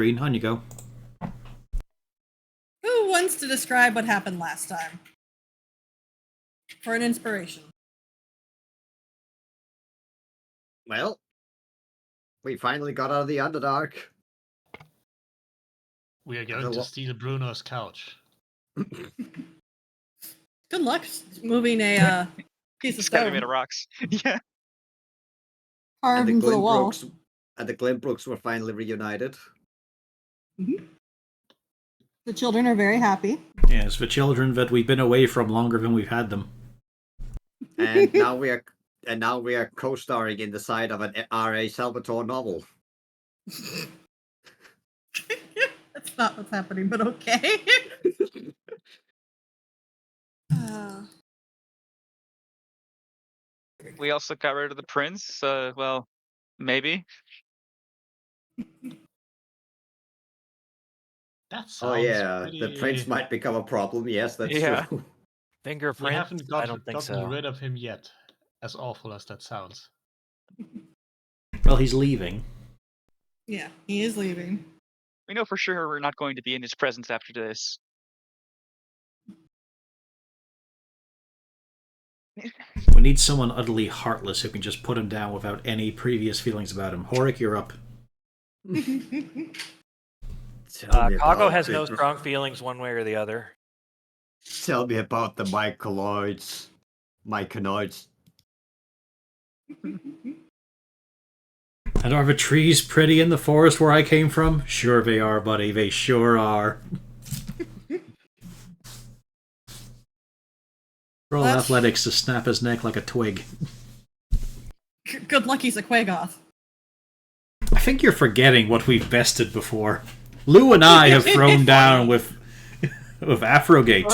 Green, on you go. Who wants to describe what happened last time? For an inspiration. Well, we finally got out of the Underdark. We are going to steal Bruno's couch. Good luck moving a piece of It's gotta be stone made of rocks. Yeah. carved into the wall. And the Glenbrooks were finally reunited. Mm-hmm. The children are very happy. Yes, the children that we've been away from longer than we've had them. And now we are co-starring in the side of an R.A. Salvatore novel. That's not what's happening, but okay. We also got rid of the prince. Well, maybe. That sounds Oh yeah, pretty... the prince might become a problem. Yes, that's true. Fingerprint? We haven't I don't think gotten so. rid of him yet, as awful as that sounds. Well, he's leaving. Yeah, he is leaving. We know for sure we're not going to be in his presence after this. We need someone utterly heartless who can just put him down without any previous feelings about him. Horik, you're up. Kago has no strong feelings one way or the other. Tell me about the Mycoloids. And are the trees pretty in the forest where I came from? Sure they are, buddy. They sure are. Roll athletics to snap his neck like a twig. Good luck he's a Quagoth. I think you're forgetting what we've bested before. Lou and I have thrown down with Afrogate.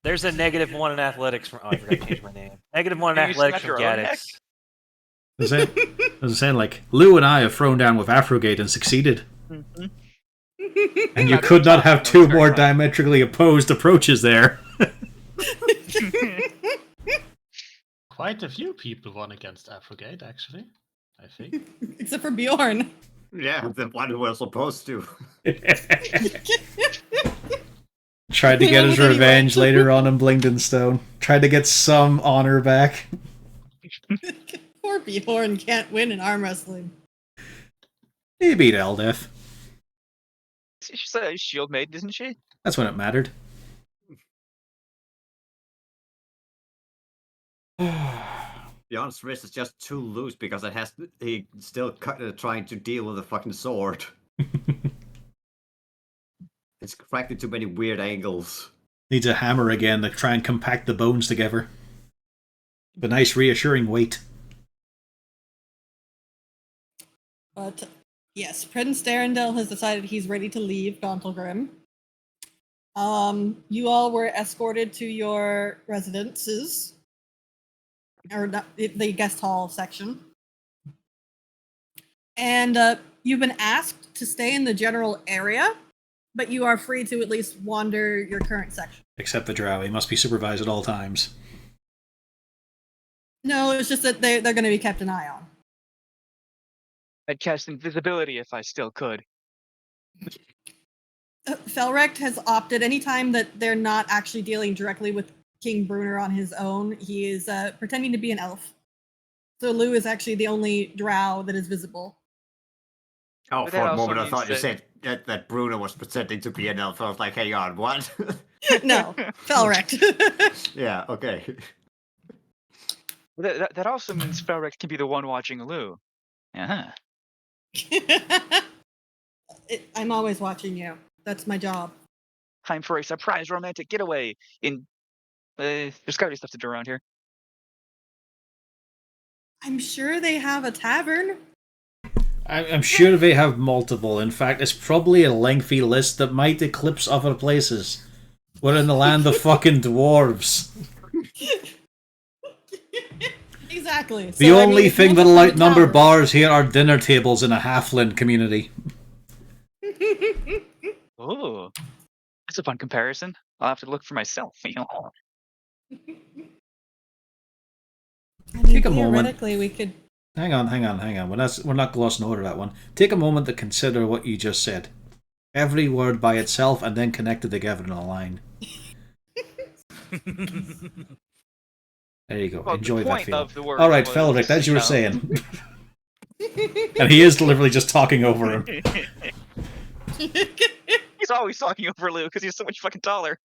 There's a -1 in athletics from... Oh, I forgot to change my name. -1 in athletics from Gaddix. I was saying, like, Lou and I have thrown down with Afrogate and succeeded. Mm-hmm. And you could not have two more diametrically opposed approaches there. Quite a few people won against Afrogate, actually, I think. Except for Bjorn. Yeah, the one who was supposed to. Tried to get his revenge later on in Blingdenstone. Tried to get some honor back. Poor Bjorn can't win in arm wrestling. He beat Eldeth. She's a shield maiden, isn't she? That's when it mattered. Bjorn's wrist is just too loose because he's still trying to deal with a fucking sword. It's cracked in too many weird angles. Needs a hammer again to try and compact the bones together. A nice reassuring weight. But yes, Prince Darendel has decided he's ready to leave Gauntlgrim. You all were escorted to your residences. Or the guest hall section. And you've been asked to stay in the general area, but you are free to at least wander your current section. Except the drow. He must be supervised at all times. No, it's just that they're going to be kept an eye on. I'd cast invisibility if I still could. Felrecht has opted anytime that they're not actually dealing directly with King Bruner on his own, he is pretending to be an elf. So Lou is actually the only drow that is visible. Oh, But for that a also moment I means thought you that- said that Bruno was pretending to be an elf. I was like, hang on, what? No, Felrecht. Yeah, okay. That also means Felrex can be the one watching Lou. Uh-huh. I'm always watching you. That's my job. Time for a surprise romantic getaway in... there's gotta be stuff to do around here. I'm sure they have a tavern. I'm sure they have multiple. In fact, it's probably a lengthy list that might eclipse other places. We're in the land of fucking dwarves. Exactly. The only thing that'll outnumber bars here are dinner tables in a halfling community. Oh, that's a fun comparison. I'll have to look for myself. I mean, Take a moment. theoretically, we could Hang on. We're not glossing over that one. Take a moment to consider what you just said. Every word by itself and then connect it together in a line. There you go. Well, Enjoy the that point feeling. of the word All right, was, Felric, as you were know, saying. And he is deliberately just talking over him. He's always talking over Lou because he's so much fucking taller.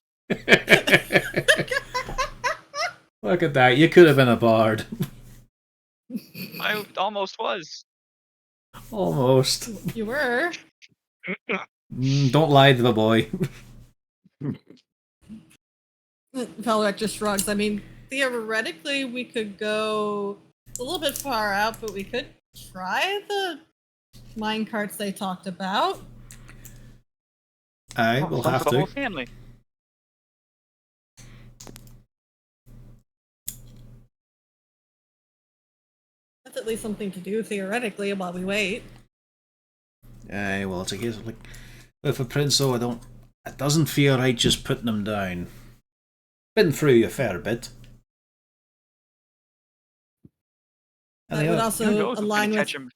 Look at that. You could have been a bard. I almost was. Almost. You were. Don't lie to the boy. Velrek just shrugs. I mean, theoretically, we could go a little bit far out, but we could try the mine carts they talked about. Aye, we'll Fun have for the whole to. family. That's at least something to do theoretically while we wait. Aye, well, it's a case of like, with a prince, though, it doesn't feel right just putting him down. Been through a fair bit. And That the would other- Who also knows what's gonna align with. catch him?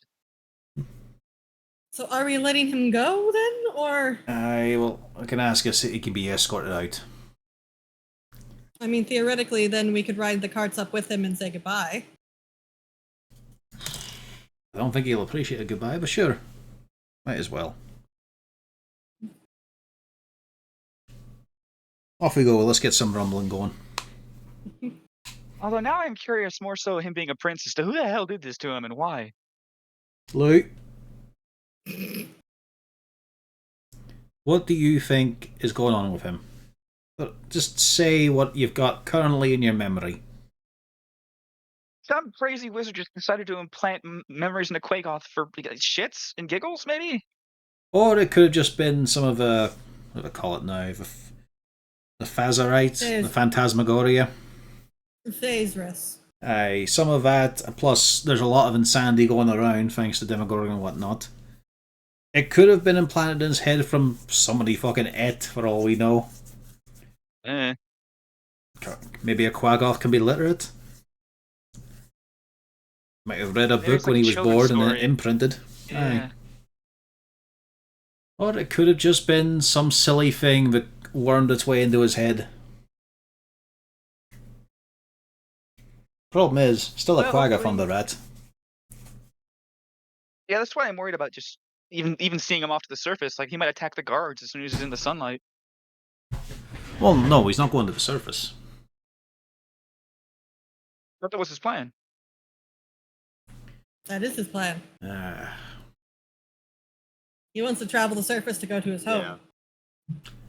So, are we letting him go then, or? Aye, well, I can ask if he can be escorted out. I mean, theoretically, then we could ride the carts up with him and say goodbye. I don't think he'll appreciate a goodbye, but sure. Might as well. Off we go, let's get some rumbling going. Although now I'm curious more so him being a prince as to who the hell did this to him and why. Lou, what do you think is going on with him? Just say what you've got currently in your memory. Some crazy wizard just decided to implant memories into Quagoth for shits and giggles, maybe? Or it could have just been some of the, what do I call it now? The Phasarite, Yes. the Phantasmagoria. Phasris. Aye, some of that, plus there's a lot of insanity going around thanks to Demogorgon and whatnot. It could have been implanted in his head from somebody fucking et, for all we know. Maybe a Quagoth can be literate. Might have read a Maybe book it's when like he a was children's bored and then story. imprinted. Yeah. Aye. Or it could have just been some silly thing that wormed its way into his head. Problem is, still a Well, Quaggoth hopefully- on the rat. Yeah, that's why I'm worried about just even seeing him off to the surface. Like, he might attack the guards as soon as he's in the sunlight. Well, no, he's not going to the surface. But that was his plan. That is his plan. Ah. He wants to travel the surface to go to his home.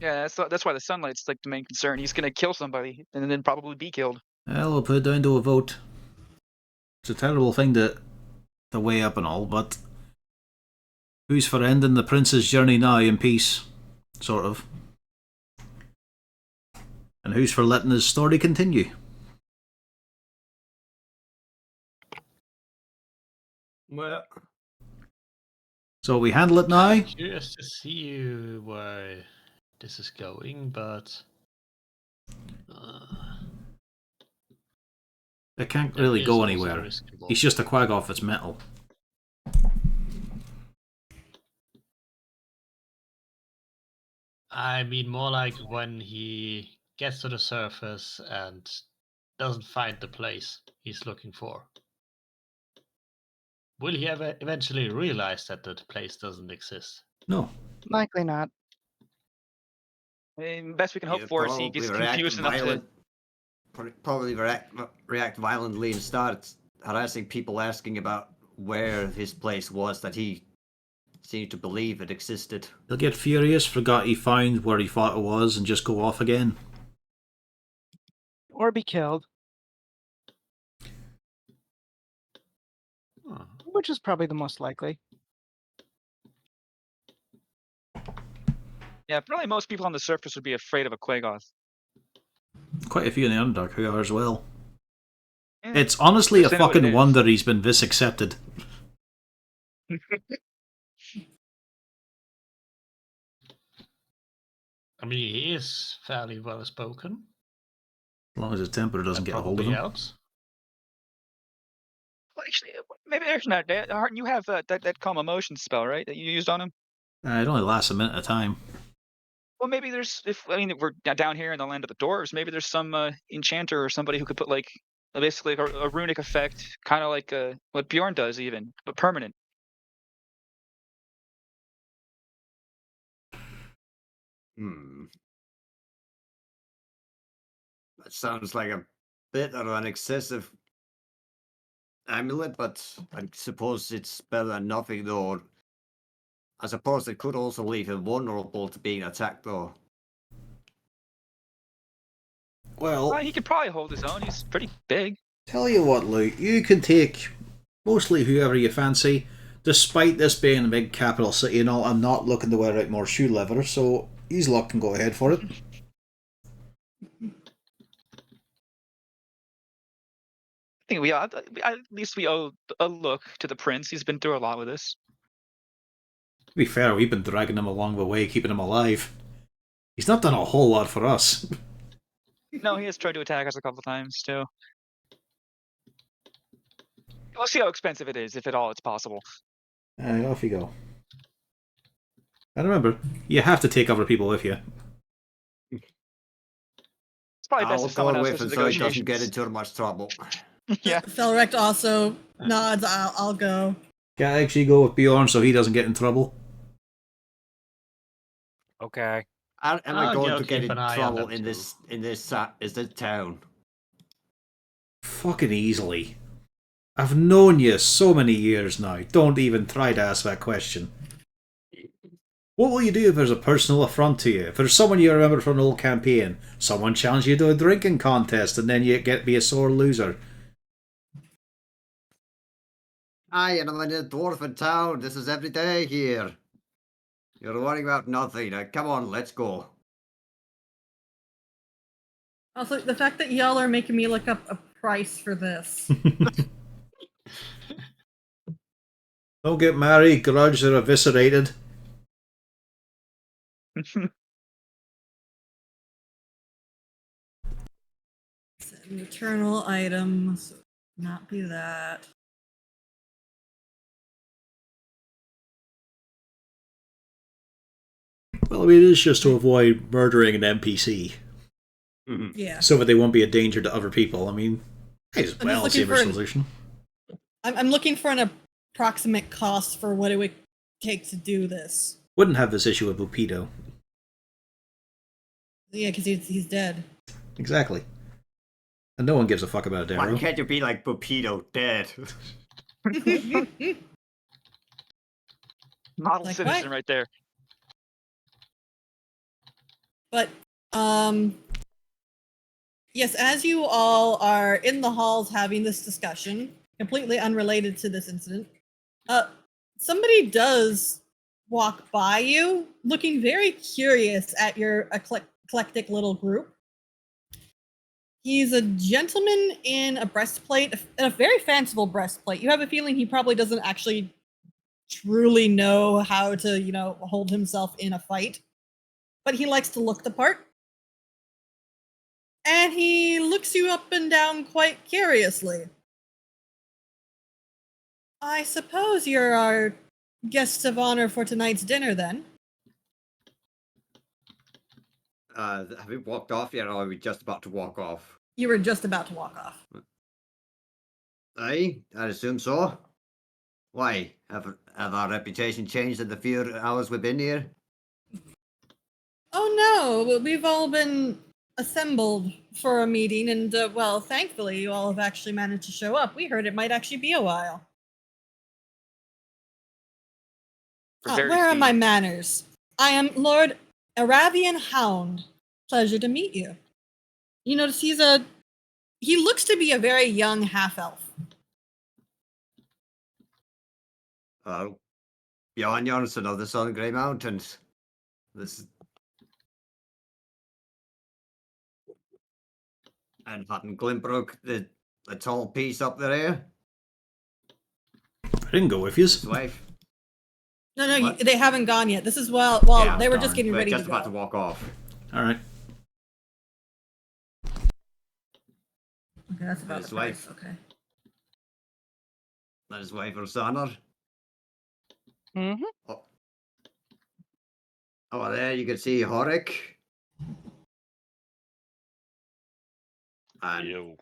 Yeah. Yeah, that's why the sunlight's like the main concern. He's gonna kill somebody and then probably be killed. Well, we'll put it down to a vote. It's a terrible thing to weigh up and all, but who's for ending the prince's journey now in peace? Sort of. And who's for letting his story continue? Well, So we handle it now? Curious to see where this is going, but It can't really is go also anywhere. risk involved. He's just a Quaggoth that's metal. I mean, more like when he gets to the surface and doesn't find the place he's looking for. Will he ever eventually realize that the place doesn't exist? No. Likely not. I mean, best we can hope he'll for is he probably gets react confused enough to. violent- Probably react violently and start harassing people asking about where his place was that he seemed to believe it existed. He'll get furious, forgot he found where he thought it was, and just go off again. Or be killed, Oh. which is probably the most likely. Yeah, probably most people on the surface would be afraid of a Quagoth. Quite a few in the Underdark who are as well. Yeah. It's honestly a Just know what it fucking is. wonder he's been this accepted. I mean, he is fairly well spoken. As long as his temper doesn't That get a hold of probably him. helps. Well, actually, maybe there's not. You have that calm emotion spell, right? That you used on him. It only lasts a minute at a time. Well, maybe there's. If we're down here in the land of the dwarves, maybe there's some enchanter or somebody who could put like basically a runic effect, kind of like what Bjorn does, even, but permanent. That sounds like a bit of an excessive amulet, but I suppose it's better than nothing, though. I suppose it could also leave him vulnerable to being attacked, though. Well, He could probably hold his own. He's pretty big. tell you what, Luke, you can take mostly whoever you fancy. Despite this being a big capital city and all, I'm not looking to wear out more shoe leather, so he's luck and go ahead for it. I think at least we owe a look to the prince. He's been through a lot with us. To be fair, we've been dragging him along the way, keeping him alive. He's not done a whole lot for us. No, he has tried to attack us a couple times too. We'll see how expensive it is, if at all it's possible. Off you go. And remember, you have to take other people with you. It's probably best I'll if someone go else with does him the so he doesn't get negotiations. into much trouble. Yeah. Felrect also nods. I'll go. Can I actually go with Bjorn so he doesn't get in trouble? Okay. Am I I'll going go to get keep in an eye on trouble them in too. this town? Fucking easily. I've known you so many years now. Don't even try to ask that question. What will you do if there's a personal affront to you? If there's someone you remember from an old campaign, someone challenged you to a drinking contest, and then you get to be a sore loser. I am in a dwarven town. This is every day here. You're worrying about nothing. Now, come on, let's go. Also, the fact that y'all are making me look up a price for this. Don't get married, grudge are eviscerated. It's an eternal item, so not be that. Well, I mean, it is just to avoid murdering an NPC, Yeah. so that they won't be a danger to other people. I mean, it's I'm well just safer looking for solution. I'm looking for an approximate cost for what it would take to do this. Wouldn't have this issue with Bupido. Yeah, because he's dead. Exactly. And no one gives a fuck about Why Darrow. can't you be like Bupido, dead? Model Like citizen what? right there. But yes, as you all are in the halls having this discussion, completely unrelated to this incident, somebody does walk by you, looking very curious at your eclectic little group. He's a gentleman in a breastplate, a very fanciful breastplate. You have a feeling he probably doesn't actually truly know how to, hold himself in a fight. But he likes to look the part. And he looks you up and down quite curiously. I suppose you're our guests of honor for tonight's dinner, then? Have we walked off yet, or are we just about to walk off? You were just about to walk off. Aye, I assume so. Why? Have our reputation changed in the few hours we've been here? Oh no, we've all been assembled for a meeting, and well, thankfully you all have actually managed to show up. We heard it might actually be a while. Very Where are my speedy. manners? I am Lord Aravian Hound. Pleasure to meet you. You notice he looks to be a very young half-elf. Bjorn Jonsson of the Sun Grey Mountains. This. And Hutton Glimmbrook, the tall piece up there, I didn't go with his yous. wife. No, What? they haven't gone yet. This is well, Yeah, they were just darn, getting we're ready just to about go. to walk off. Alright. Okay, that's about His the price. wife. Okay. That is Wyver's honor. Mm-hmm. Oh. Over there you can see Horik. And, Yo.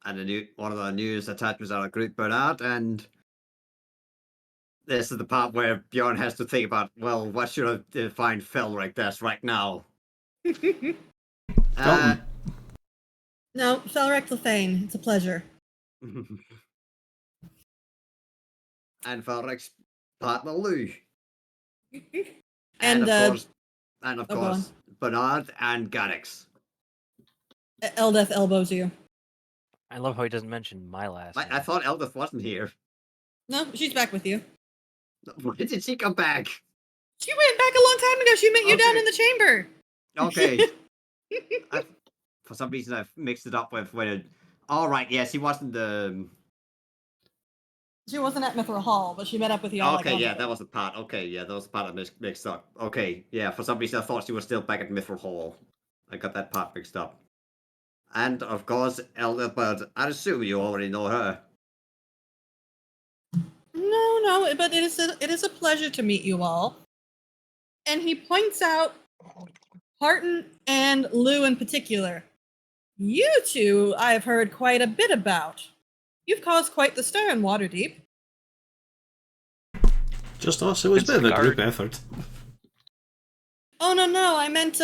and one of the news attachments are a group Bernard, and this is the part where Bjorn has to think about, well, what should I define Felric as right now? Dalton. No, Felric Lefane, it's a pleasure. And Felric's partner Lou. And, of go course, Bernard and Garrix. Eldeth elbows you. I love how he doesn't mention my last name. I thought Eldith wasn't here. No, she's back with you. When did she come back? She went back a long time ago. She met you down Okay. in the chamber. Okay. For some reason, I've mixed it up with when. All right, yes, he wasn't the. She wasn't at Mithril Hall, but she met up with you all. Okay, like, yeah, that was the part. Okay, yeah, that was the part I mixed up. Okay, yeah, for some reason I thought she was still back at Mithril Hall. I got that part mixed up. And of course, Elder, but I assume you already know her. No, but it is a pleasure to meet you all. And he points out Harton and Lou in particular. You two, I've heard quite a bit about. You've caused quite the stir in Waterdeep. Just us. It was a bit of a group effort. Oh no, I meant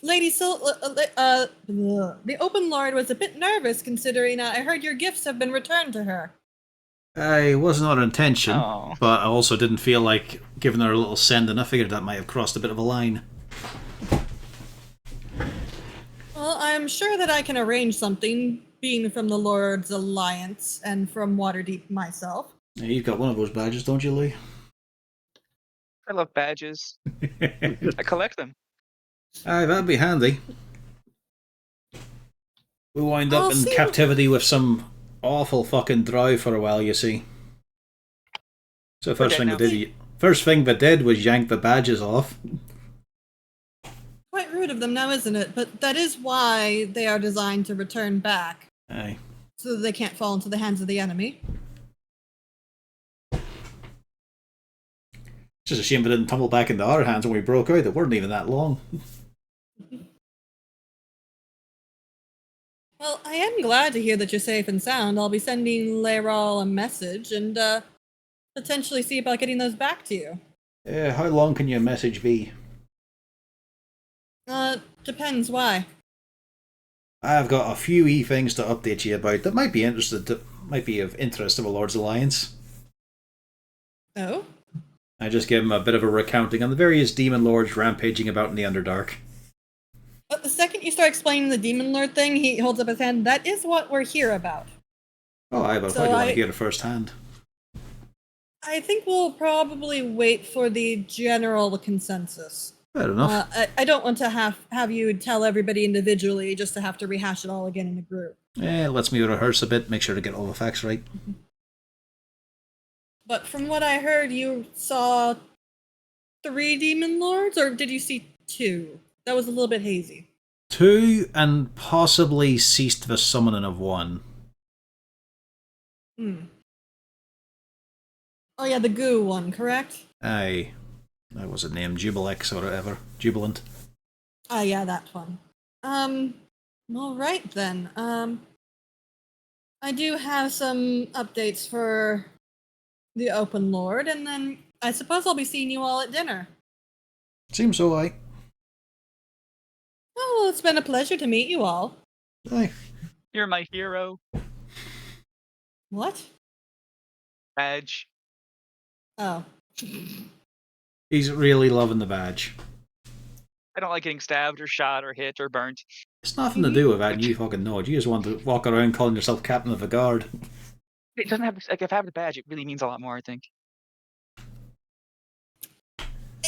Lady the Open Lord was a bit nervous considering I heard your gifts have been returned to her. It wasn't our intention, Oh. but I also didn't feel like giving her a little send, and I figured that might have crossed a bit of a line. Well, I'm sure that I can arrange something, being from the Lord's Alliance and from Waterdeep myself. Yeah, you've got one of those badges, don't you, Lee? I love badges. I collect them. Aye, that'd be handy. We wind up I'll in see. captivity with some awful fucking drow for a while, you see. So We're dead now. first thing they did was yank the badges off. Quite rude of them now, isn't it? But that is why they are designed to return back, Aye. so that they can't fall into the hands of the enemy. It's just a shame they didn't tumble back into our hands when we broke out. They weren't even that long. Well, I am glad to hear that you're safe and sound. I'll be sending Leral a message and potentially see about getting those back to you. How long can your message be? Depends why. I've got a few wee things to update you about that might be of interest to the Lord's Alliance. Oh? I just give him a bit of a recounting on the various demon lords rampaging about in the Underdark. But the second you start explaining the Demon Lord thing, he holds up his hand. That is what we're here about. Oh, aye, but So I do want I- to hear it firsthand. I think we'll probably wait for the general consensus. Fair enough. I don't want to have you tell everybody individually just to have to rehash it all again in a group. It lets me rehearse a bit, make sure to get all the facts right. But from what I heard, you saw 3 Demon Lords, or did you see 2? That was a little bit hazy. 2, and possibly ceased the summoning of 1. Oh yeah, the goo one, correct? Aye. That was a name, Jubilex or whatever. Jubilant. Ah, yeah, that one. All right then. I do have some updates for the Open Lord, and then I suppose I'll be seeing you all at dinner. Seems so, aye. Oh, well, it's been a pleasure to meet you all. Aye. You're my hero. What? Badge. Oh. He's really loving the badge. I don't like getting stabbed or shot or hit or burnt. It's nothing to do with that, you fucking know it. You just want to walk around calling yourself captain of the guard. It doesn't have like if I have the badge, it really means a lot more. I think.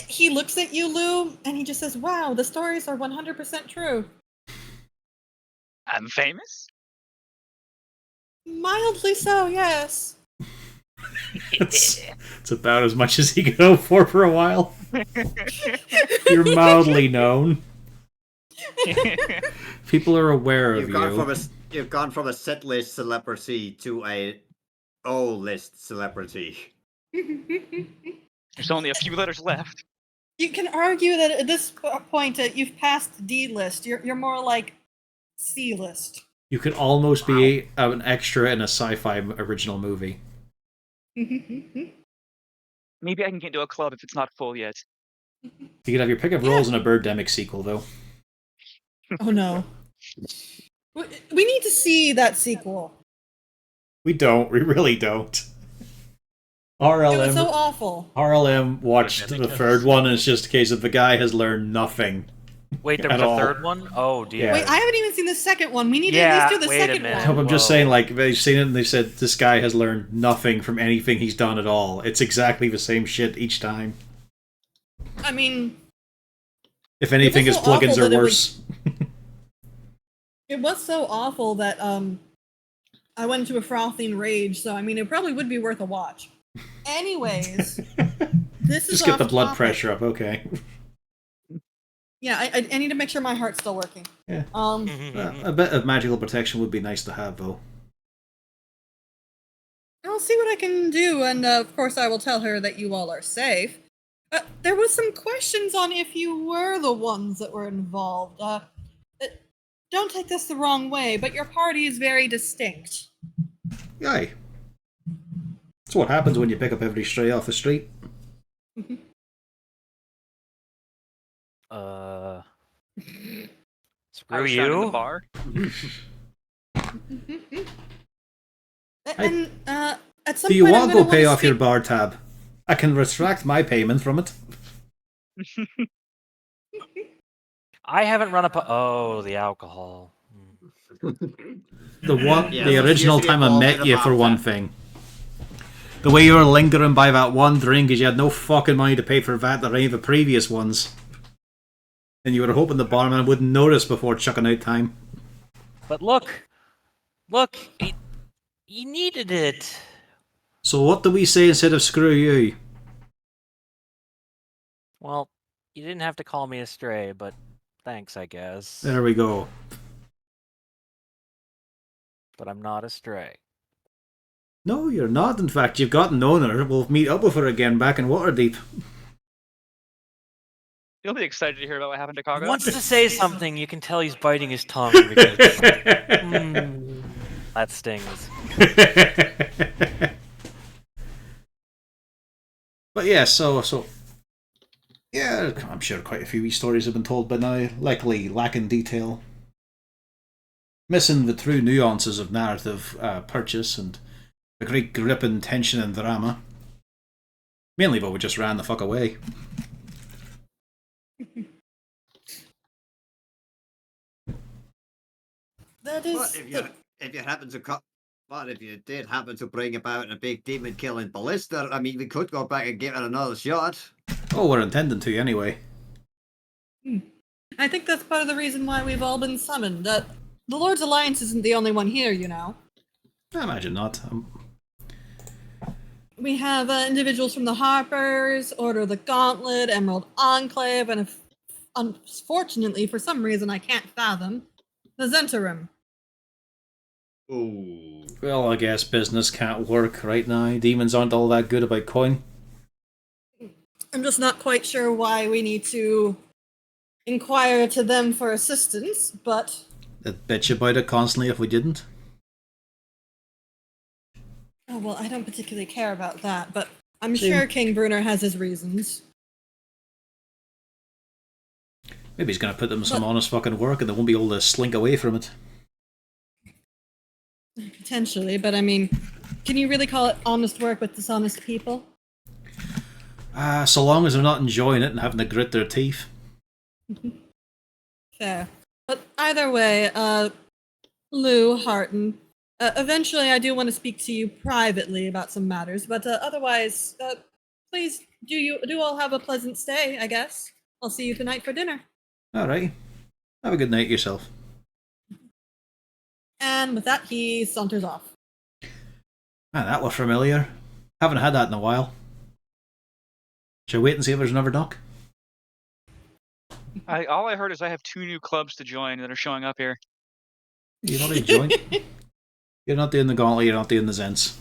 He looks at you, Lou, and he just says, "Wow, the stories are 100% true." I'm famous. Mildly so, yes. It's about as much as he could hope for a while. You're mildly known. People are aware of you. You've gone from a set list celebrity to a O-list celebrity. There's only a few letters left. You can argue that at this point you've passed D-list. You're more like C-list. You could almost be an extra in a sci-fi original movie. Maybe I can get into a club if it's not full yet. You could have your pick of roles in a Birdemic sequel, though. Oh no. We need to see that sequel. We don't. We really don't. It was so RLM, awful. RLM watched Birdemic the has- third one, and it's just a case of the guy has learned nothing. Wait, there At was a all. third one? Oh, dear. Yeah. Wait, I haven't even seen the second one. We need to Yeah, at least do the wait a second minute. No, one. I'm just Whoa. saying, like, they've seen it and they said, this guy has learned nothing from anything he's done at all. It's exactly the same shit each time. I mean, If anything, his was so plugins awful are that it worse. it was so awful that I went into a frothing rage. So I mean, it probably would be worth a watch. Anyways, this is Just get off the blood topic. pressure up, okay. Yeah, I need to make sure my heart's still working. Yeah. Mm-hmm. A bit of magical protection would be nice to have, though. I'll see what I can do, and of course I will tell her that you all are safe. There was some questions on if you were the ones that were involved. Don't take this the wrong way, but your party is very distinct. Aye. That's what happens when you pick up every stray off the street. I Screw was found in the you. bar. And at some Do you point, I'm want to gonna go pay wanna off your speak- bar tab? I can retract my payment from it. I haven't run up. Oh, the alcohol. The one, Yeah, the so original seriously time I involved met in you, a for bar one tab. thing. The way you were lingering by that one drink is you had no fucking money to pay for VAT or any of the previous ones. And you were hoping the barman wouldn't notice before chucking out time. But look, he needed it. So what do we say instead of screw you? Well, you didn't have to call me a stray, but thanks, I guess. There we go. But I'm not a stray. No, you're not. In fact, you've got an owner. We'll meet up with her again back in Waterdeep. You'll be excited to hear about what happened to Kaga. He wants to say something. You can tell he's biting his tongue because that stings. But yeah, so yeah, I'm sure quite a few wee stories have been told by now, likely lacking detail, missing the true nuances of narrative purchase and the great grip and tension and drama. Mainly, but we just ran the fuck away. That is. What if you happen to cut? What if you did happen to bring about a big demon killing ballista? I mean, we could go back and give it another shot. Oh, we're intending to anyway. I think that's part of the reason why we've all been summoned. The Lord's Alliance isn't the only one here, you know. I imagine not. We have individuals from the Harpers, Order of the Gauntlet, Emerald Enclave, and unfortunately, for some reason I can't fathom, the Zentarim. Ooh. Well, I guess business can't work right now. Demons aren't all that good about coin. I'm just not quite sure why we need to inquire to them for assistance, but They'd bitch about it constantly if we didn't. oh well, I don't particularly care about that, but I'm Same. sure King Bruner has his reasons. Maybe he's going to put them some But- honest fucking work and they won't be able to slink away from it. Potentially, but I mean, can you really call it honest work with dishonest people? So long as they're not enjoying it and having to grit their teeth. Fair. But either way, Lou Harton, eventually I do want to speak to you privately about some matters, but otherwise, please do all have a pleasant stay, I guess. I'll see you tonight for dinner. Alright. Have a good night yourself. And with that, he saunters off. Man, that was familiar. Haven't had that in a while. Should I wait and see if there's another knock? All I heard is I have 2 new clubs to join that are showing up here. You're not enjoying. You're not doing the gauntlet, you're not doing the Zents.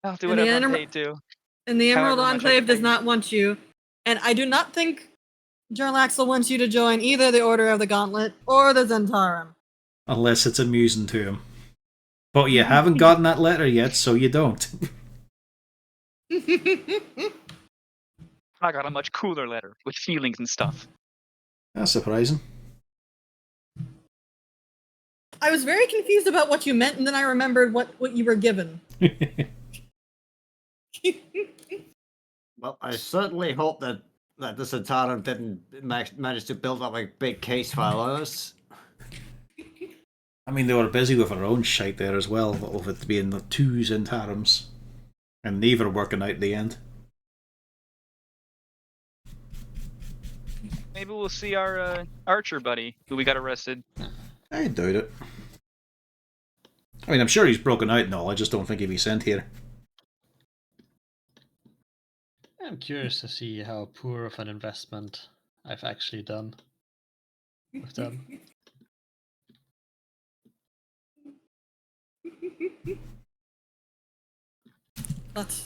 I'll do And the whatever I'm enem- paid to. And the Emerald However much I Enclave get does paid. not want you. And I do not think Jarlaxle wants you to join either the Order of the Gauntlet or the Zentarum. Unless it's amusing to him. But you haven't gotten that letter yet, so you don't. I got a much cooler letter with feelings and stuff. That's surprising. I was very confused about what you meant, and then I remembered what you were given. Well, I certainly hope that the Zentarum didn't manage to build up a big case file on us. I mean, they were busy with their own shite there as well, of it being the 2 Zentarums. And neither working out at the end. Maybe we'll see our archer buddy who we got arrested. I doubt it. I mean, I'm sure he's broken out and all, I just don't think he'd be sent here. I'm curious to see how poor of an investment I've actually done with them. But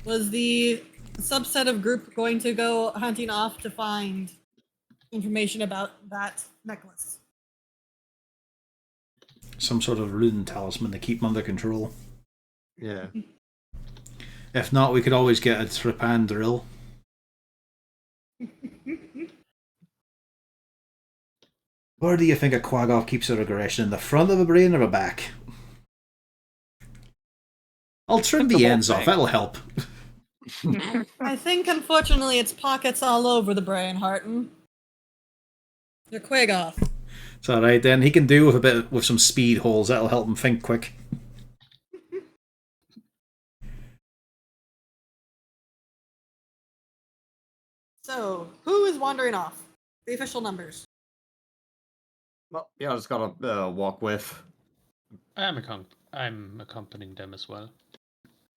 was the subset of group going to go hunting off to find information about that necklace? Some sort of rune talisman to keep them under control. Yeah. If not, we could always get a Trepan drill. Where do you think a Quagoth keeps her aggression? In the front of a brain or a back? I'll trim The the whole ends off, thing. that'll help. I think, unfortunately, it's pockets all over the brain, Harton. You're Quagoth. It's alright then, he can do with some speed holes, that'll help him think quick. So, who is wandering off? The official numbers. Well, yeah, I just gotta walk with. I'm accompanying them as well.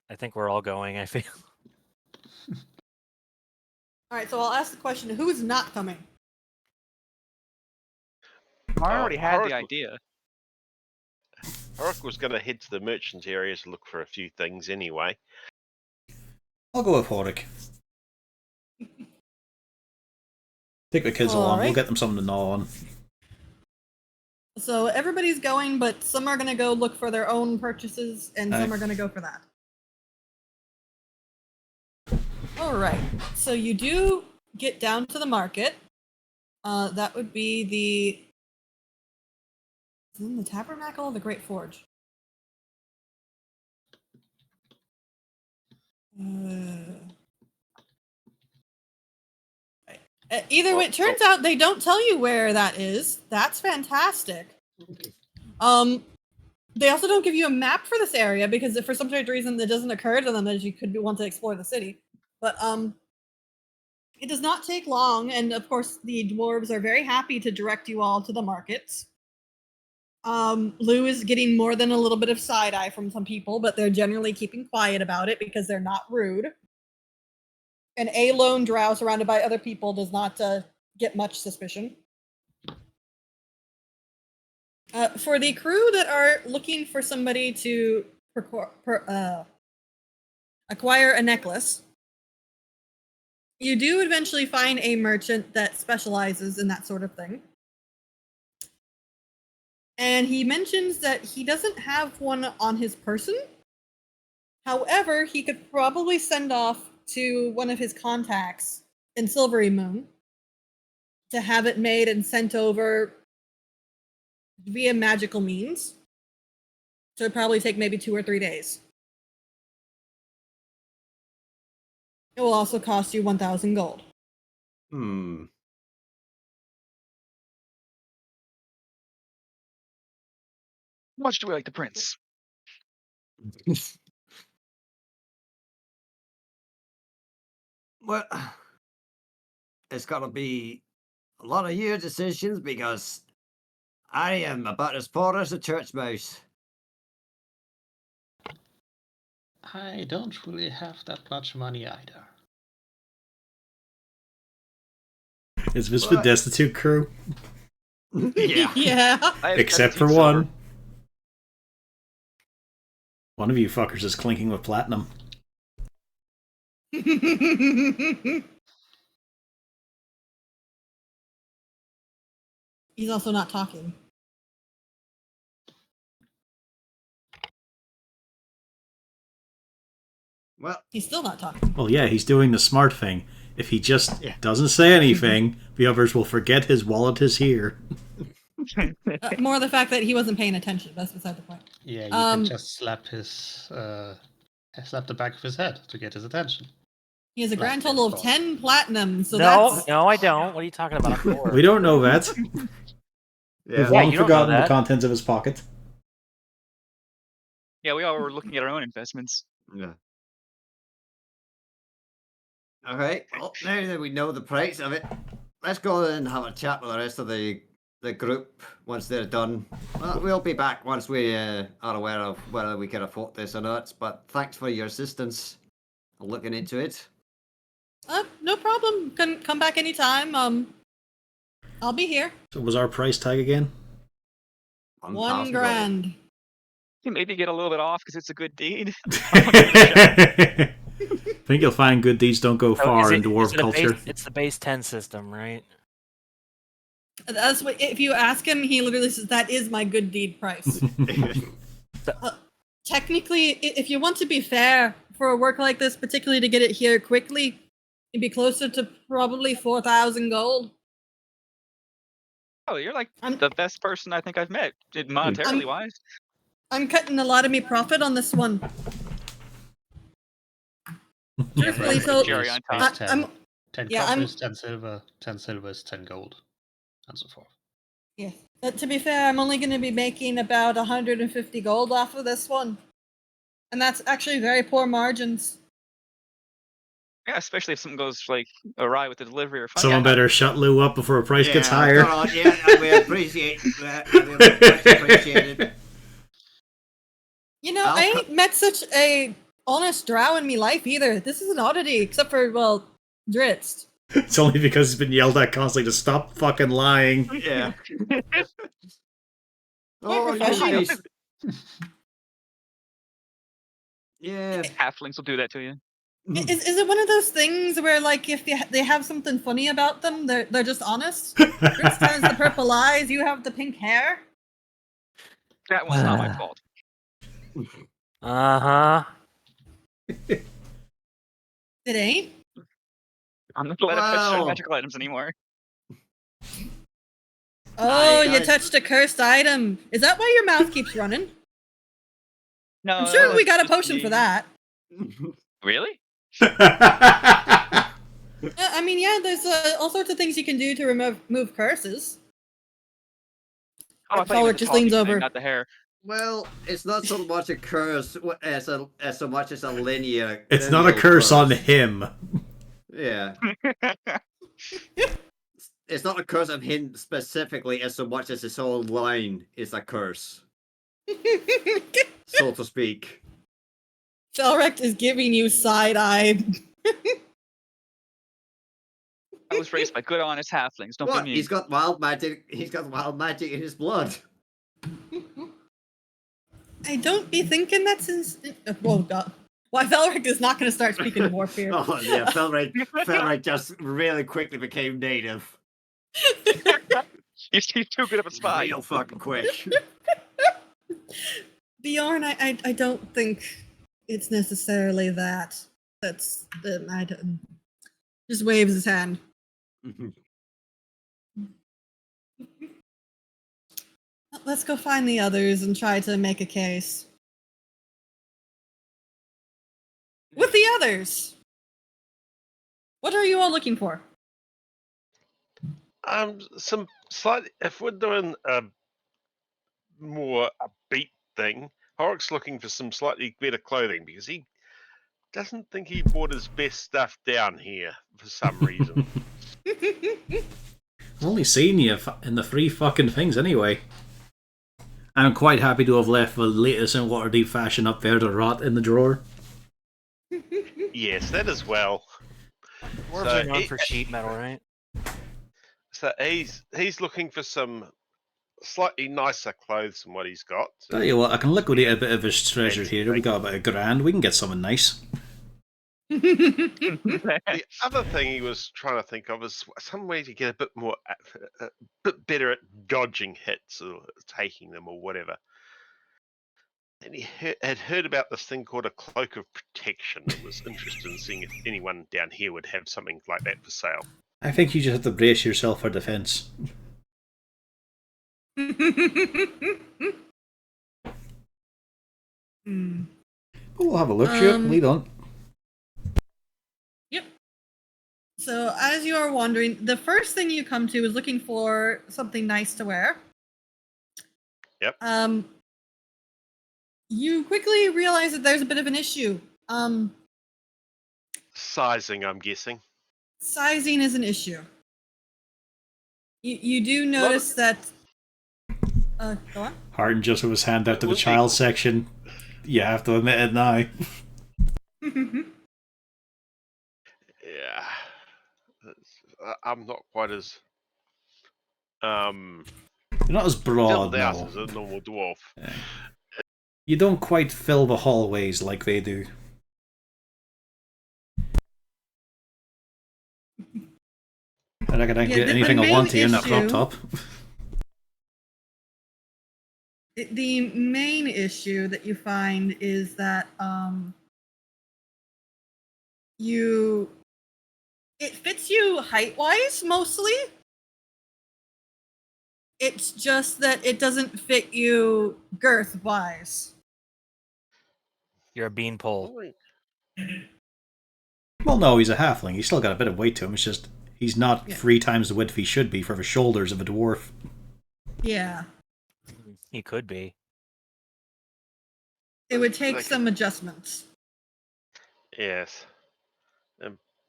I think we're all going, I feel. Alright, so I'll ask the question, who is not coming? I already had the Haruka- idea. Haruka was going to head to the merchant area to look for a few things anyway. I'll go with Horik. Take the kids along, we'll Alright. get them something to gnaw on. So everybody's going, but some are going to go look for their own purchases, and some Aye. are going to go for that. Alright, so you do get down to the market. That would be the... Is it in the Tabernacle or the Great Forge? Either way, it turns out they don't tell you where that is. That's fantastic. They also don't give you a map for this area because if for some strange reason that doesn't occur to them that you could want to explore the city. But it does not take long, and of course the dwarves are very happy to direct you all to the markets. Lou is getting more than a little bit of side eye from some people, but they're generally keeping quiet about it because they're not rude. And a lone drow surrounded by other people does not get much suspicion. For the crew that are looking for somebody to acquire a necklace, you do eventually find a merchant that specializes in that sort of thing. And he mentions that he doesn't have one on his person. However, he could probably send off to one of his contacts in Silvery Moon to have it made and sent over via magical means. So it'd probably take maybe 2 or 3 days. It will also cost you 1,000 gold. Hmm. Much do we like the prince? Well, it's gotta be a lot of your decisions because I am about as poor as a church mouse. I don't really have that much money either. Is this the What? destitute crew? Yeah. Yeah. I have Except for 17 silver. one. One of you fuckers is clinking with platinum. He's also not talking. Well, He's still not talking. Well, yeah, he's doing the smart thing. If he just Yeah. doesn't say anything, the others will forget his wallet is here. More the fact that he wasn't paying attention. That's beside the point. Yeah, you Um, can just slap the back of his head to get his attention. He has a grand Platinum total of cost. 10 platinum. So no, that's no, I don't. What are you talking about? I'm poor. We don't know that. yeah. We've Yeah, long you don't forgotten know the that. contents of his pocket. Yeah, we all were looking at our own investments. Yeah. Okay, well, now that we know the price of it, let's go and have a chat with the rest of the group once they're done. Well, we'll be back once we are aware of whether we can afford this or not, but thanks for your assistance looking into it. no problem. Come back anytime. I'll be here. So was our price tag again? 1 1,000 gold. grand. You maybe get a little bit off because it's a good deed. I think you'll find good deeds don't go So far is in it- dwarf is it a culture. it's the base 10 system, right? That's what. If you ask him, he literally says that is my good deed price. Technically, if you want to be fair for a work like this, particularly to get it here quickly, it'd be closer to probably 4,000 gold. Oh, you're like I'm- the best person I think I've met, monetarily I'm- wise. I'm cutting a lot of me profit on this one. Truthfully, so Cherry on I, top. 10, I'm 10 yeah, copper I'm- is 10 silver, 10 silver is 10 gold, and so forth. yeah. But to be fair, I'm only going to be making about 150 gold off of this one, and that's actually very poor margins. Yeah, especially if something goes like awry with the delivery or something. Someone better shut Lou up before price gets higher. come on, yeah, we appreciate that. We much appreciate it. You know, I'll I cut- ain't met such a honest drow in me life either. This is an oddity, except for, well, Dritz. It's only because he's been yelled at constantly to stop fucking lying. Yeah. Quite you refreshing. guys- Yeah. Halflings will do that to you. Is it one of those things where, like, if they have something funny about them, they're just honest? Dritz has the purple eyes, you have the pink hair. That one's not my fault. Uh-huh. It ain't. I'm not allowed to touch certain Wow. magical items anymore. Oh, you guys- touched a cursed item. Is that why your mouth keeps running? No, I'm sure we it's got a just potion me. for that. Really? I mean, yeah, there's all sorts of things you can do to remove curses. Oh, I thought you Felric meant the just leans talking thing, over. not the hair. Well, it's not so much a curse as so much as a linear. It's not a lineal curse on him. Yeah. It's not a curse on him specifically as so much as his whole line is a curse, so to speak. Felrect is giving you side eye. I was raised by good, honest halflings. Don't What? be mean. He's got wild magic. He's got wild magic in his blood. I don't be thinking that's his. Oh god. Why Felric is not going to start speaking dwarf here. Oh yeah, Felric just really quickly became native. He's too good of a spy. Real fucking quick. Bjorn, I don't think it's necessarily that. That's I don't. Just waves his hand. Let's go find the others and try to make a case. With the others! What are you all looking for? Some slightly. If we're doing a more upbeat thing, Horrocks looking for some slightly better clothing because he doesn't think he bought his best stuff down here for some reason. I've only seen you in the free fucking things anyway. I'm quite happy to have left the latest in Waterdeep fashion up there to rot in the drawer. Yes, that as well. Dwarves So are known it- for sheet metal, right? So he's looking for some slightly nicer clothes than what he's got. Tell you what, I can liquidate a bit of his treasure here. We got about $1,000. We can get something nice. The other thing he was trying to think of is some way to get a bit more, a bit better at dodging hits or taking them or whatever. And he had heard about this thing called a cloak of protection and was interested in seeing if anyone down here would have something like that for sale. I think you just have to brace yourself for defense. Hmm. But we'll have a look, sure. Lead on. Yep. So as you are wandering, the first thing you come to is looking for something nice to wear. Yep. You quickly realize that there's a bit of an issue. Sizing, I'm guessing. Sizing is an issue. You do notice that. Go on. Harden just with his hand out to the Would be- child section. You have to admit it now. Yeah. I'm not quite as You're not as broad, filled out no. as a normal dwarf. Yeah. You don't quite fill the hallways like they do. I reckon I can get The anything I main want here in that crop issue- top. The main issue that you find is that it fits you height-wise mostly. It's just that it doesn't fit you girth-wise. You're a beanpole. Well, no, he's a halfling. He's still got a bit of weight to him. It's just he's not Yeah. 3 times the width he should be for the shoulders of a dwarf. Yeah, He could be. it would take Like- some adjustments. Yes.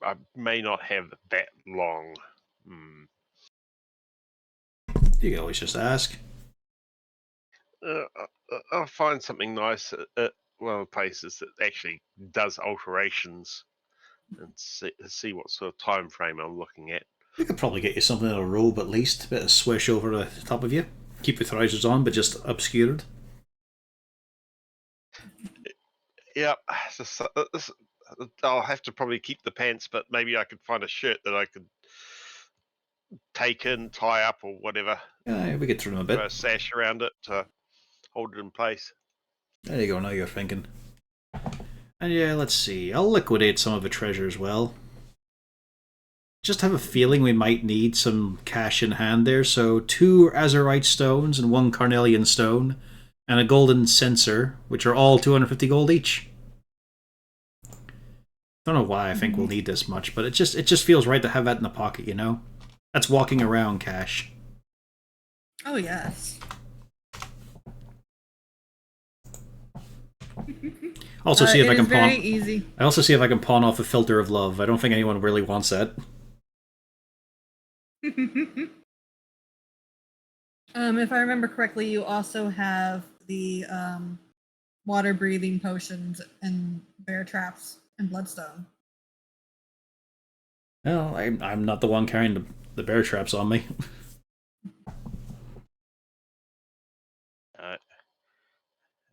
I may not have that long. You can always just ask. I'll find something nice at one of the places that actually does alterations and see what sort of time frame I'm looking at. We could probably get you something in a robe at least. A bit of swish over the top of you. Keep your trousers on, but just obscured. Yeah, I'll have to probably keep the pants, but maybe I could find a shirt that I could take in, tie up, or whatever. Yeah, we could trim a Throw a bit. sash around it to hold it in place. There you go, now you're thinking. And yeah, let's see. I'll liquidate some of the treasure as well. Just have a feeling we might need some cash in hand there. So 2 azurite stones and 1 carnelian stone. And a golden censer, which are all 250 gold each. Don't know why I think we'll need this much, but it just feels right to have that in the pocket, you know? That's walking around cash. Oh yes. Also see if I it can is very pawn. easy. I also see if I can pawn off a filter of love. I don't think anyone really wants that. If I remember correctly, you also have the water breathing potions and bear traps and bloodstone. Well, I'm not the one carrying the bear traps on me.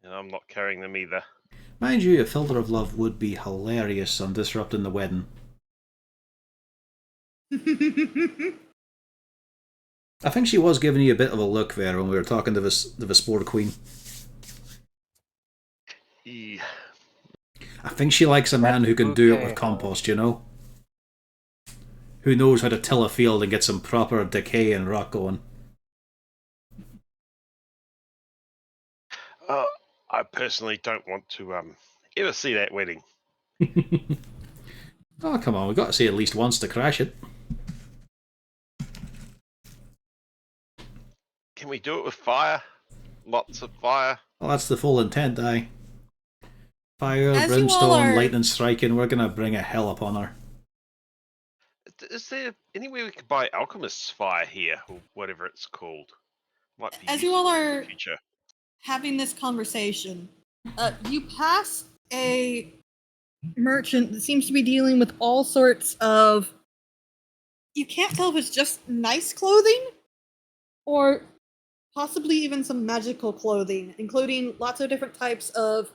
And I'm not carrying them either. Mind you, a filter of love would be hilarious on disrupting the wedding. I think she was giving you a bit of a look there when we were talking to the Spore Queen. Yeah. I think she likes a man who can do it Okay. with compost, you know? Who knows how to till a field and get some proper decay and rot going. I personally don't want to ever see that wedding. Oh, come on, we've got to see it at least once to crash it. Can we do it with fire? Lots of fire. Well, that's the full intent, aye. Fire, As you all brimstone, are- lightning striking, we're gonna bring a hell upon her. Is there any way we could buy alchemist's fire here, or whatever it's called? Might be As you useful all in the are future. having this conversation, you pass a merchant that seems to be dealing with all sorts of. You can't tell if it's just nice clothing or possibly even some magical clothing, including lots of different types of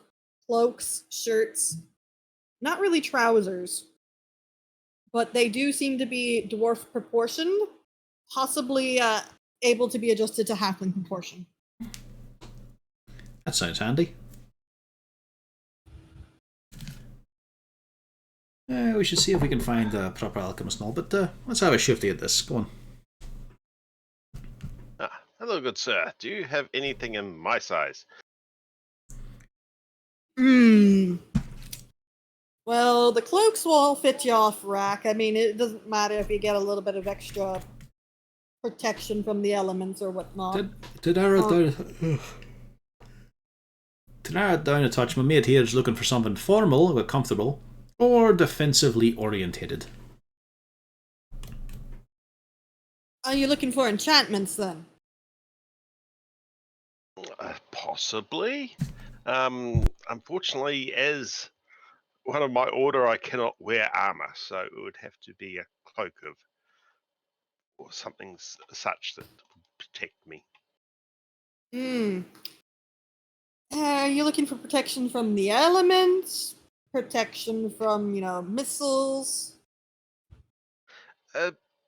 cloaks, shirts, not really trousers, but they do seem to be dwarf proportioned, possibly able to be adjusted to halfling proportion. That sounds handy. We should see if we can find a proper alchemist and all, but let's have a shifty at this. Go on. Ah, hello, good sir. Do you have anything in my size? Well, the cloaks will all fit you off rack. I mean, it doesn't matter if you get a little bit of extra protection from the elements or whatnot. To narrow it down a touch, my mate here is looking for something formal but comfortable, or defensively orientated. Are you looking for enchantments then? Possibly. Unfortunately, as one of my order, I cannot wear armor, so it would have to be a cloak of or something such that would protect me. Are you looking for protection from the elements? Protection from, missiles?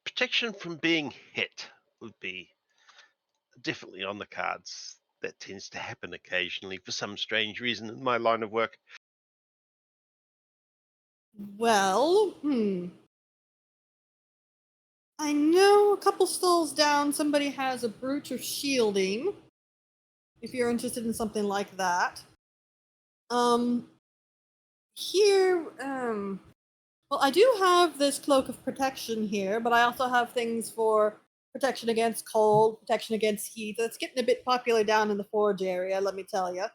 Protection from being hit would be definitely on the cards. That tends to happen occasionally for some strange reason in my line of work. Well, I know a couple stalls down somebody has a brooch of shielding. If you're interested in something like that. Here, well, I do have this cloak of protection here, but I also have things for protection against cold, protection against heat. That's getting a bit popular down in the forge area, let me tell you.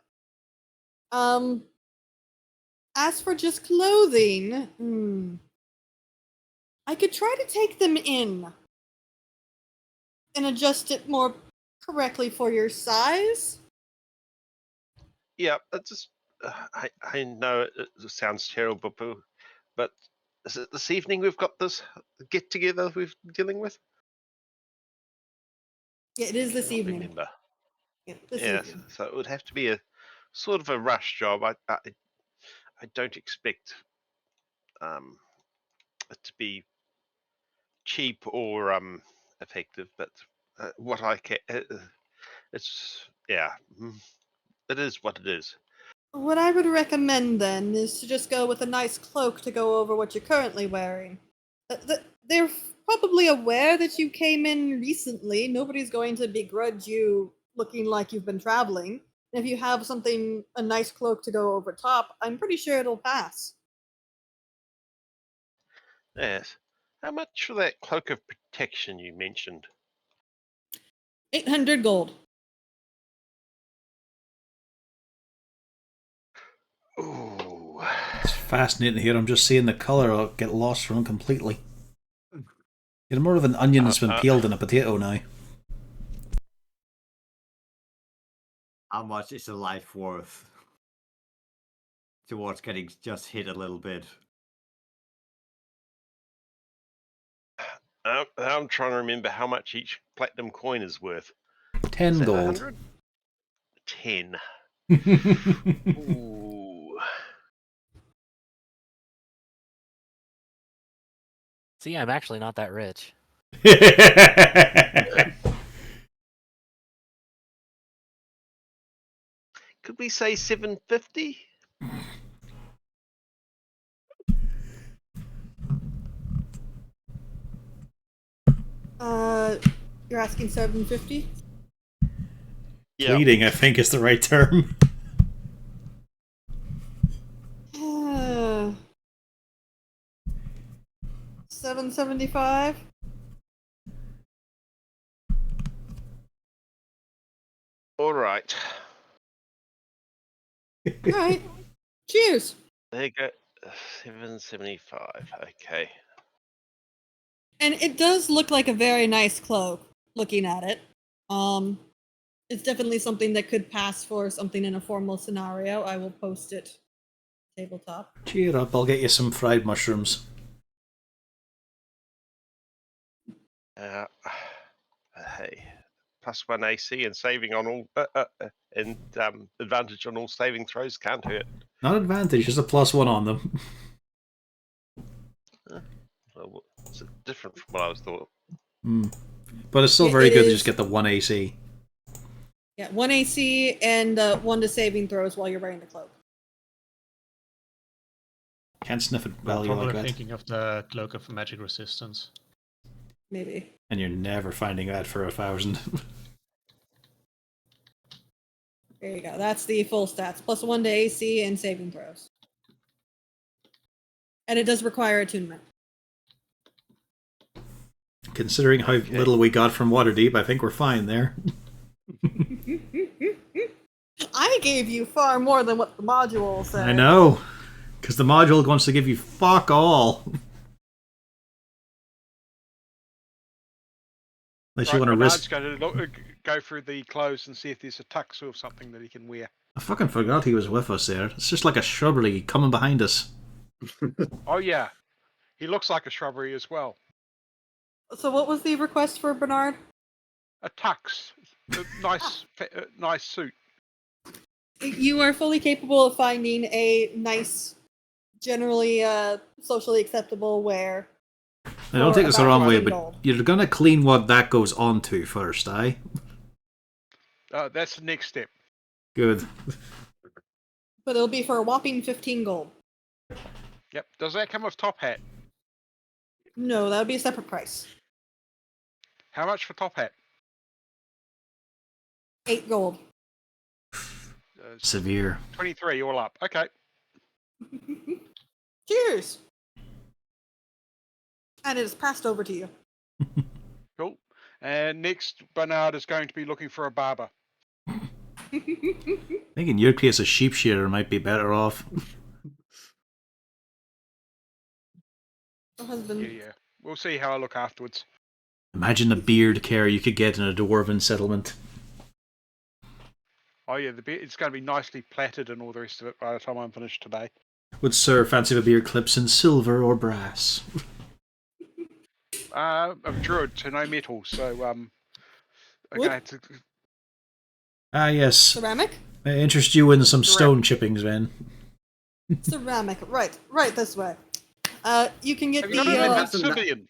As for just clothing, I could try to take them in and adjust it more correctly for your size. Yeah, just I know it sounds terrible, but is it this evening we've got this get together we're dealing with? Yeah, it is this Cannot evening. Remember. Yeah, this Yes, evening. so it would have to be a sort of a rush job. I don't expect it to be cheap or effective, but what I can, it's yeah, it is what it is. What I would recommend then is to just go with a nice cloak to go over what you're currently wearing. They're probably aware that you came in recently. Nobody's going to begrudge you looking like you've been traveling. And if you have something, a nice cloak to go over top, I'm pretty sure it'll pass. Yes. How much for that cloak of protection you mentioned? 800 gold. Ooh. It's fascinating here. I'm just seeing the colour. I'll get lost from it completely. You're more of an onion that's been peeled than a potato now. How much is a life worth towards getting just hit a little bit? I'm trying to remember how much each platinum coin is worth. 10 Is that gold. 100? 10. Ooh. See, I'm actually not that rich. Could we say 750? You're asking 750? Yeah. Pleading, I think, is the right term. 775? All right. Alright. Cheers. There you go. 775. Okay. And it does look like a very nice cloak, looking at it. It's definitely something that could pass for something in a formal scenario. I will post it tabletop. Cheer up, I'll get you some fried mushrooms. Hey, +1 AC and saving on all and advantage on all saving throws can't hurt. Not advantage, just a +1 on them. Well, it's different from what I was thought. But it's still Yeah, very it good to is. just get the 1 AC. Yeah, 1 AC and 1 to saving throws while you're wearing the cloak. Can't sniff at I'm value probably like that. thinking of the Cloak of Magic Resistance. Maybe. And you're never finding that for 1,000. There you go. That's the full stats. +1 to AC and saving throws. And it does require attunement. Considering how little we got from Waterdeep, I think we're fine there. I gave you far more than what the module said. I know. Because the module wants to give you fuck all. Unless you want to Bernard's risk... going to go through the clothes and see if there's a tux or something that he can wear. I fucking forgot he was with us there. It's just like a shrubbery coming behind us. Oh yeah, he looks like a shrubbery as well. So what was the request for Bernard? A tux, a nice, nice suit. You are fully capable of finding a nice, generally socially acceptable wear. Now, don't take this the about wrong way, 1,000 but gold. you're going to clean what that goes onto first, eh? That's the next step. Good. But it'll be for a whopping 15 gold. Yep. Does that come with top hat? No, that would be a separate price. How much for top hat? 8 gold. Severe. 23 all up. Okay. Cheers! And it is passed over to you. Cool. And next, Bernard is going to be looking for a barber. I think in your case, a sheep shearer might be better off. Husband. Yeah. We'll see how I look afterwards. Imagine the beard care you could get in a dwarven settlement. Oh yeah, it's going to be nicely plaited and all the rest of it by the time I'm finished today. Would Sir fancy the beard clips in silver or brass? I'm a druid, so no metal, so Wood? okay. Ah, yes. Ceramic? I interest you in some stone chippings, then. Ceramic. Right this way. You can get Have the. you not even had some- civilian?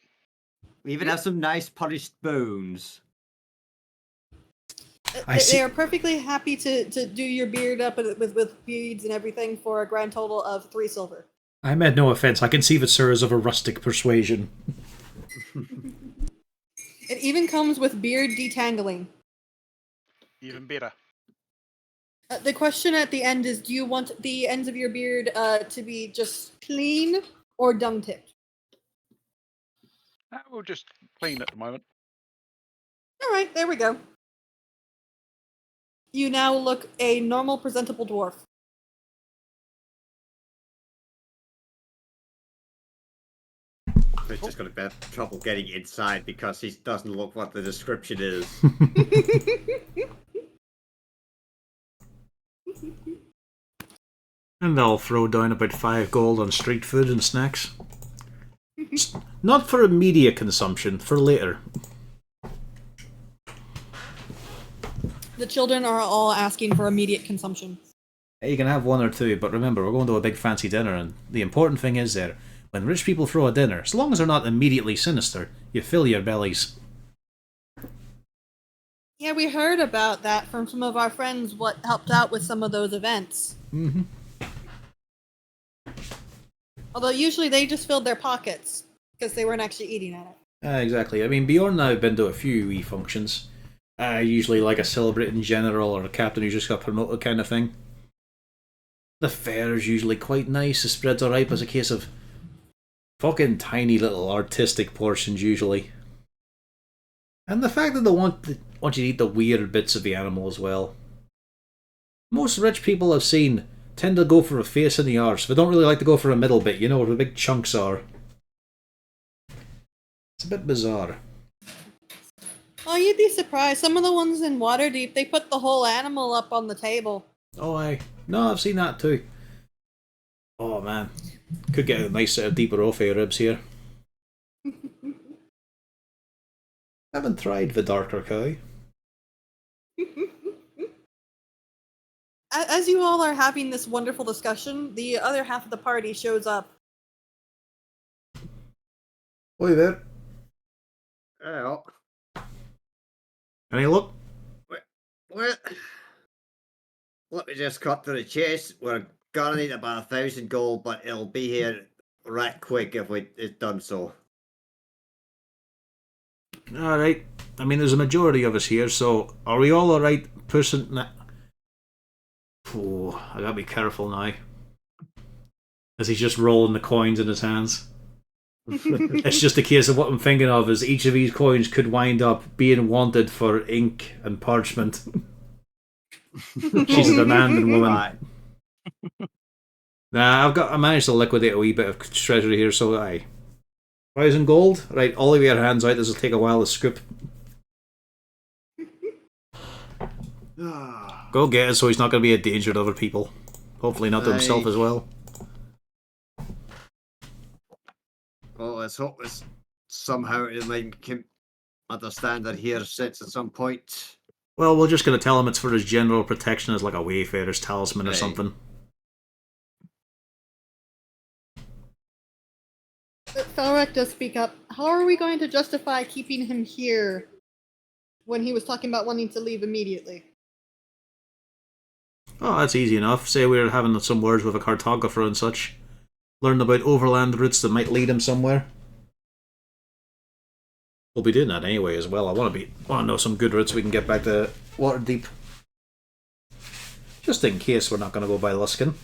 We even have some nice polished bones. I see. They are perfectly happy to do your beard up with beads and everything for a grand total of 3 silver. I meant no offence. I conceive it, sir, as of a rustic persuasion. It even comes with beard detangling. Even better. The question at the end is, do you want the ends of your beard to be just clean or dung tipped? We'll just clean at the moment. All right, there we go. You now look a normal, presentable dwarf. He's just going to have trouble getting inside because he doesn't look what the description is. And I'll throw down about 5 gold on street food and snacks. Not for immediate consumption, for later. The children are all asking for immediate consumption. You can have 1 or 2, but remember, we're going to a big fancy dinner, and the important thing is there, when rich people throw a dinner, as long as they're not immediately sinister, you fill your bellies. Yeah, we heard about that from some of our friends, what helped out with some of those events. Mm-hmm. Although usually they just filled their pockets, because they weren't actually eating at it. Exactly. I mean, Bjorn and I have been to a few wee functions. Usually like a celebrating general or a captain who just got promoted kind of thing. The fare is usually quite nice. The spreads alright, but it's a case of fucking tiny little artistic portions usually. And the fact that they want you to eat the weird bits of the animal as well. Most rich people I've seen tend to go for a face and the arse. They don't really like to go for a middle bit, you know, where the big chunks are. It's a bit bizarre. Oh, you'd be surprised. Some of the ones in Waterdeep, they put the whole animal up on the table. Oh, no, I've seen that too. Oh man, could get a nice set of deeper Orphe ribs here. Haven't tried the darker cow. As you all are having this wonderful discussion, the other half of the party shows up. Oi there. Well, Any luck? well, let me just cut to the chase. We're gonna need about 1,000 gold, but it'll be here right quick if it's done so. Alright. I mean, there's a majority of us here, so are we all alright? Oh, I gotta be careful now. As he's just rolling the coins in his hands. It's just a case of what I'm thinking of is each of these coins could wind up being wanted for ink and parchment. She's a demanding woman. Right. Nah, I managed to liquidate a wee bit of treasure here, so aye. 1,000 gold? Right, all of your hands out, this will take a while to scoop. Go get it so he's not going to be a danger to other people. Hopefully not to himself as well. Well, let's hope this somehow it might understand that here sits at some point. Well, we're just going to tell him it's for his general protection as like a wayfarer's talisman or Right. something. Felric does speak up. How are we going to justify keeping him here when he was talking about wanting to leave immediately? Oh, that's easy enough. Say we're having some words with a cartographer and such. Learn about overland routes that might lead him somewhere. We'll be doing that anyway as well. I want to know some good routes we can get back to Waterdeep. Just in case we're not going to go by Luskan.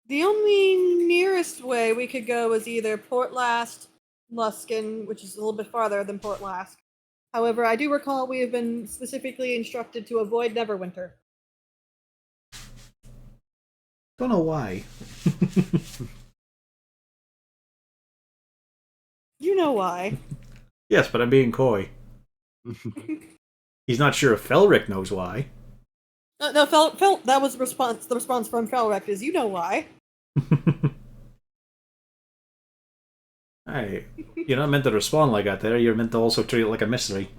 The only nearest way we could go is either Portlast, Luskan, which is a little bit farther than Portlask. However, I do recall we have been specifically instructed to avoid Neverwinter. Don't know why. You know why. Yes, but I'm being coy. He's not sure if Felric knows why. No, that was the response. The response from Felric is, you know why. Hey, you're not meant to respond like that there. You're meant to also treat it like a mystery.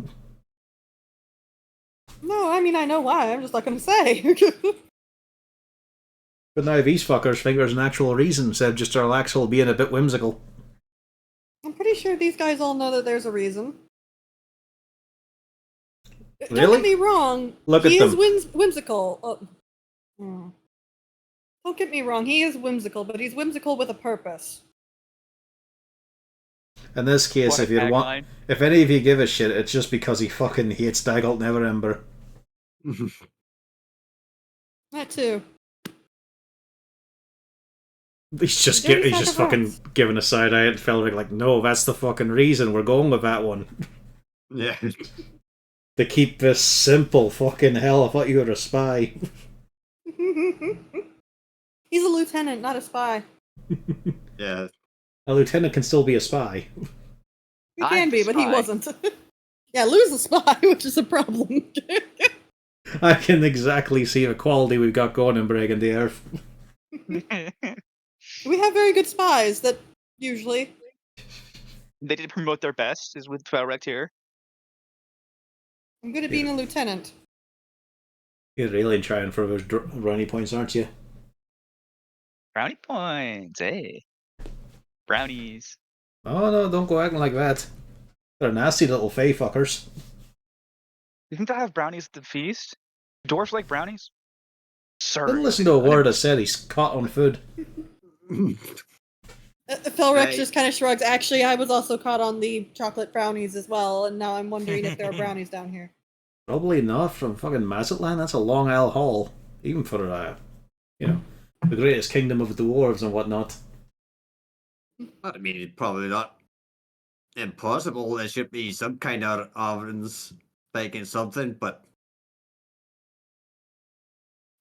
No, I mean, I know why. I'm just not going to say. But now these fuckers think there's an actual reason instead of just our Laxel being a bit whimsical. I'm pretty sure these guys all know that there's a reason. Don't Really? get me wrong. Look he at is them. whimsical. Don't get me wrong. He is whimsical, but he's whimsical with a purpose. In this case, What a if any of you give a shit, it's just because he fucking hates Daggalt Neverember. That too. He's just Dirty he's just sack of fucking rats. giving a side eye at Felric like, no, that's the fucking reason we're going with that one. Yeah. To keep this simple. Fucking hell, I thought you were a spy. He's a lieutenant, not a spy. Yeah. A lieutenant can still be a spy. He I'm can be, a but he spy. wasn't. Yeah, Lou's a spy, which is a problem. I can exactly see the quality we've got going in Breaking the Earth. We have very good spies that usually. They did promote their best, is with Felrect here. I'm good at being a lieutenant. You're really trying for those brownie points, aren't you? Brownie points, hey. Brownies. Oh no, don't go acting like that. They're nasty little fey fuckers. You think they'll have brownies at the feast? Dwarves like brownies? Sir. Didn't listen to a word I said, he's caught on food. Felrex Right. just kind of shrugs. Actually, I was also caught on the chocolate brownies as well, and now I'm wondering if there are brownies down here. Probably not from fucking Mazatlan, that's a long Isle haul. Even for, the greatest kingdom of the dwarves and whatnot. I mean, it's probably not impossible. There should be some kind of ovens baking something, but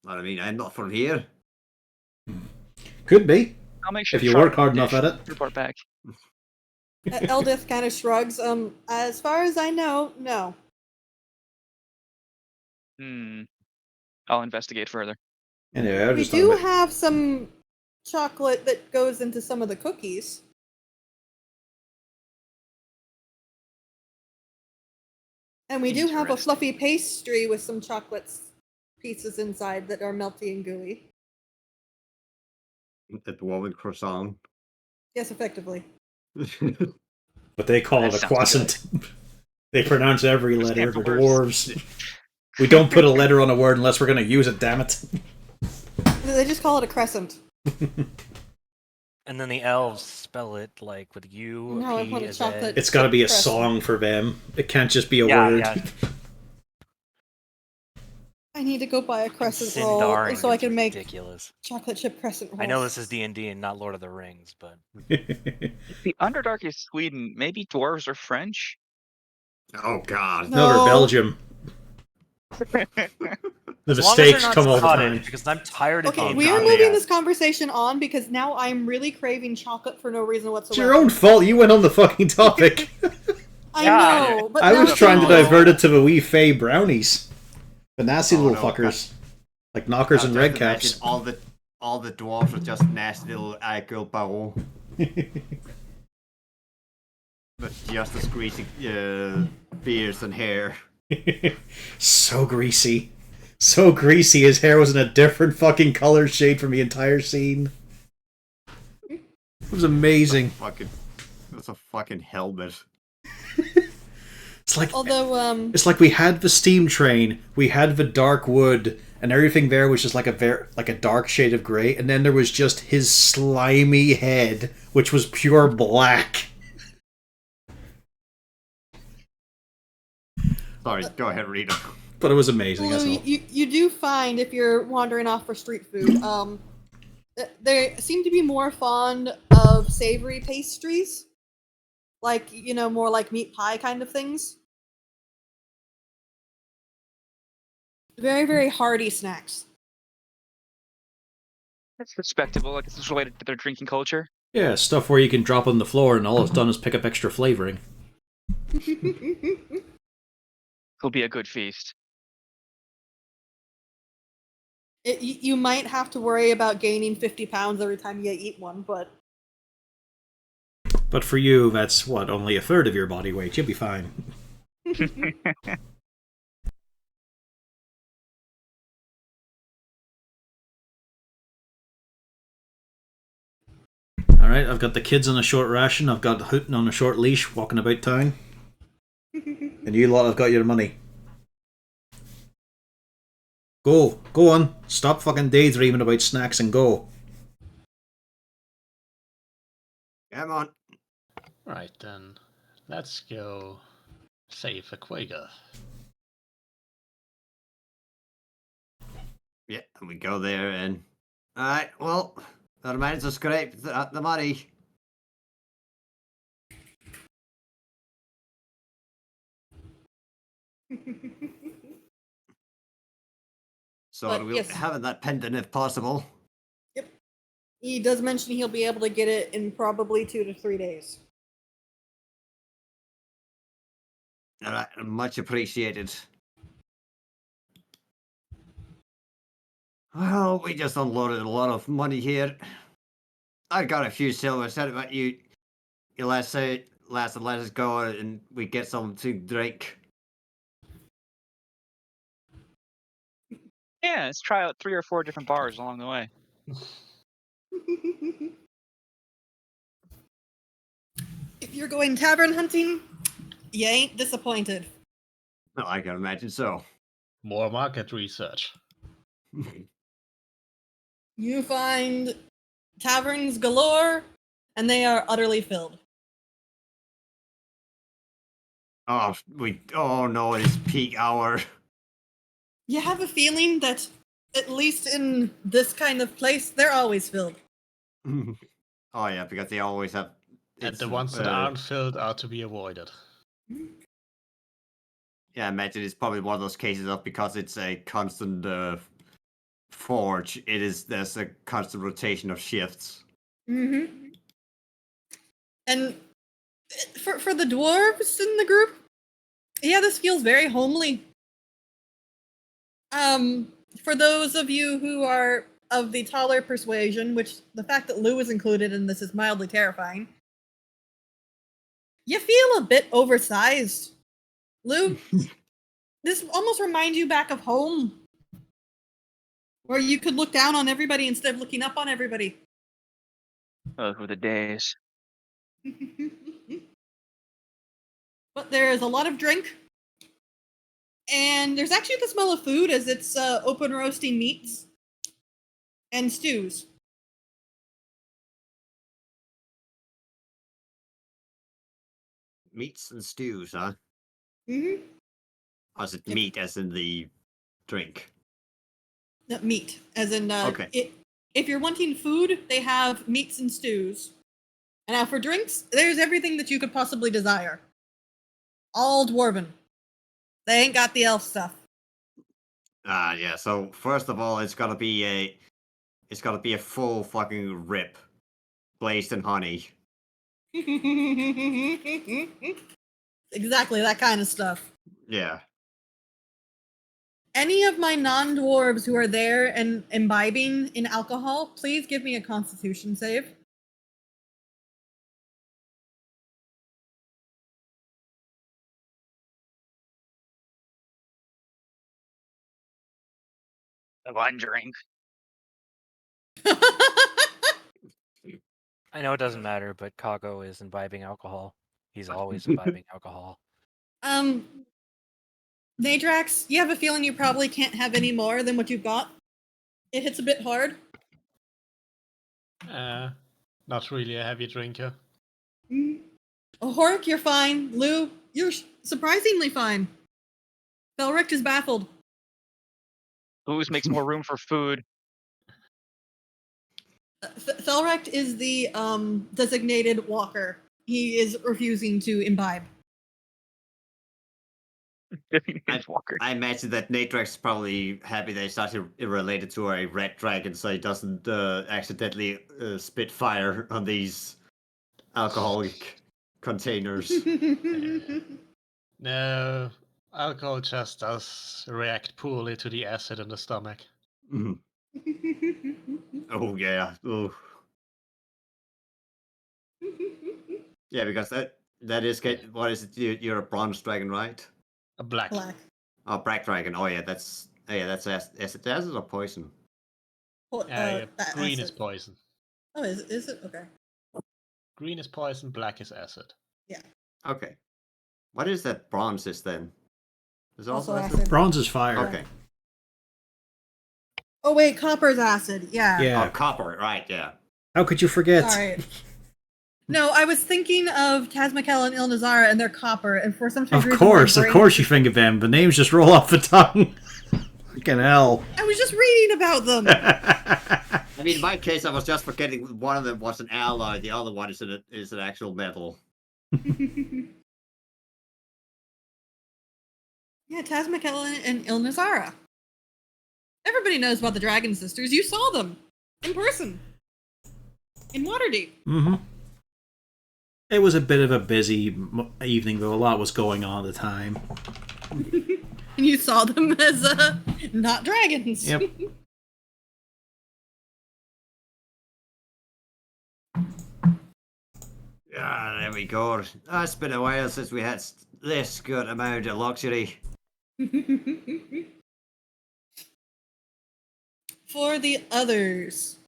I mean, I'm not from here. Could be, I'll make sure if you Charlotte work hard enough dish at it. report back. Eldith kind of shrugs. As far as I know, no. I'll investigate further. Anyway, I We just do thought about- have some chocolate that goes into some of the cookies. And we do have a Interesting. fluffy pastry with some chocolate pieces inside that are melty and gooey. The dwarven croissant. Yes, effectively. But they call That it a sounds croissant. They pronounce every Just letter. can't The put words. dwarves. We don't put a letter on a word unless we're going to use it, damn it. They just call it a crescent. And then the elves spell it like with U, No, I P, want a a Z. chocolate. It's got to be a Crescent. song for them. It can't just be a Yeah, word. yeah. I need to go buy a crescent roll Sindarin so I is can make ridiculous. chocolate chip crescent rolls. I know this is D&D and not Lord of the Rings, but The Underdark is Sweden. Maybe dwarves are French. Oh God. No. No, they're Belgium. The as long as they're mistakes not come all the Scottish, time. because I'm tired of Okay, being we are called moving that. this conversation on because now I'm really craving chocolate for no reason It's whatsoever. your own fault. You went on the fucking topic. I Yeah. know, but I now was it's trying to not. divert it to the wee fey brownies. The nasty Oh, little no, fuckers. Like knockers Now and just red imagine caps. all the dwarves are just nasty little girl barrel with just as greasy beards and hair. So greasy. So greasy, his hair was in a different fucking color shade from the entire scene. It was amazing. That's a fucking helmet. It's like Although, it's like we had the steam train, we had the dark wood, and everything there was just like a dark shade of grey, and then there was just his slimy head, which was pure black. Sorry, go ahead, Rita. But it was amazing. although That's all. you do find if you're wandering off for street food, they seem to be more fond of savory pastries, like more like meat pie kind of things. Very, very hearty snacks. That's respectable. I guess it's related to their drinking culture. Yeah, stuff where you can drop on the floor and all it's done is pick up extra flavoring. It'll be a good feast. You might have to worry about gaining 50 pounds every time you eat one, but But for you, that's what, only a third of your body weight. You'll be fine. Alright, I've got the kids on a short ration, I've got Hooten on a short leash, walking about town. And you lot have got your money. Go on. Stop fucking daydreaming about snacks and go. Come on. Right then, let's go save a Quaker. Yeah, and we go there and... Alright, well, that remains to scrape the money. So But we'll yes. have that pendant if possible. he does mention he'll be able to get it in probably 2 to 3 days. Alright, much appreciated. Well, we just unloaded a lot of money here. I got a few silver. Said about you let us go and we get something to drink. Yeah, let's try out 3 or 4 different bars along the way. If you're going tavern hunting, you ain't disappointed. No, I can imagine so. More market research. You find taverns galore, and they are utterly filled. Oh no, it's peak hour. You have a feeling that, at least in this kind of place, they're always filled. Oh yeah, because they always have. And the ones that aren't filled are to be avoided. Yeah, I imagine it's probably one of those cases of because it's a constant forge. There's a constant rotation of shifts. Mm-hmm. And for the dwarves in the group, yeah, this feels very homely. For those of you who are of the taller persuasion, which the fact that Lou is included in this is mildly terrifying, you feel a bit oversized Lou, this almost reminds you back of home, where you could look down on everybody instead of looking up on everybody. Those were the days. But there is a lot of drink, and there's actually the smell of food as it's open roasting meats and stews. Meats and stews, huh? Mm-hmm. Or is it Yep. meat as in the drink? Meat, as in Okay. If you're wanting food, they have meats and stews. And now for drinks, there's everything that you could possibly desire. All dwarven. They ain't got the elf stuff. Yeah. So first of all, it's gotta be a full fucking rip, glazed in honey. Exactly that kind of stuff. Yeah. Any of my non-dwarves who are there and imbibing in alcohol, please give me a constitution save. One drink. I know it doesn't matter, but Kago is imbibing alcohol. He's always imbibing alcohol. Nadrax, you have a feeling you probably can't have any more than what you've got? It hits a bit hard. Not really a heavy drinker. Horik, you're fine. Lou, you're surprisingly fine. Felric is baffled. Booze makes more room for food. Felric is the designated walker. He is refusing to imbibe. Walker. I imagine that Natrax is probably happy that he's not related to a red dragon, so he doesn't accidentally spit fire on these alcoholic containers. No, alcohol just does react poorly to the acid in the stomach. Mhm. Oh yeah. Oh. Yeah, because that is what is it? You're a bronze dragon, right? A black. Black. Oh, black dragon. Oh yeah, that's acid or poison. Green is Acid. poison. Oh, is it? Okay. Green is poison, black is acid. Okay. What is that bronze is then? Is it Also also acid. Bronze is fire. Okay. Oh wait, copper's acid. Yeah. Yeah. Oh, copper. Right. Yeah. How could you forget? Sorry. No, I was thinking of Tazmikal and Ilnazara and their copper, and for some Of reason, course, my of brain- course you think of them. The names just roll off the tongue. Fucking hell. I was just reading about them. I mean, in my case, I was just forgetting one of them was an alloy, the other one is an actual metal. Yeah, Tazmikal and Ilnazara. Everybody knows about the Dragon Sisters. You saw them in person in Waterdeep. Mm-hmm. It was a bit of a busy evening, though. A lot was going on at the time. And you saw them as not dragons. Yep. Yeah, there we go. Oh, it's been a while since we had this good amount of luxury. For the others,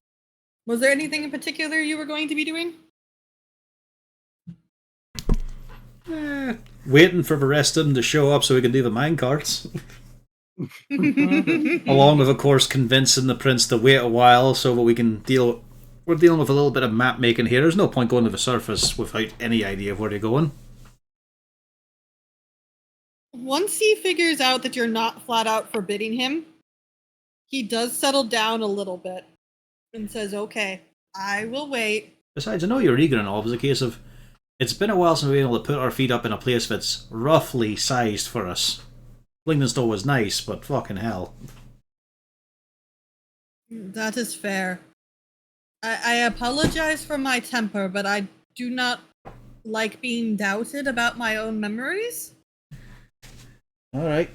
was there anything in particular you were going to be doing? Waiting for the rest of them to show up so we can do the minecarts. Along with, of course, convincing the prince to wait a while so that we can deal. We're dealing with a little bit of map making here. There's no point going to the surface without any idea of where you're going. Once he figures out that you're not flat out forbidding him, he does settle down a little bit and says, "Okay, I will wait." Besides, I know you're eager and all. It was a case of it's been a while since we've been able to put our feet up in a place that's roughly sized for us. Lingdenstow was nice, but fucking hell. That is fair. I apologize for my temper, but I do not like being doubted about my own memories. Alright.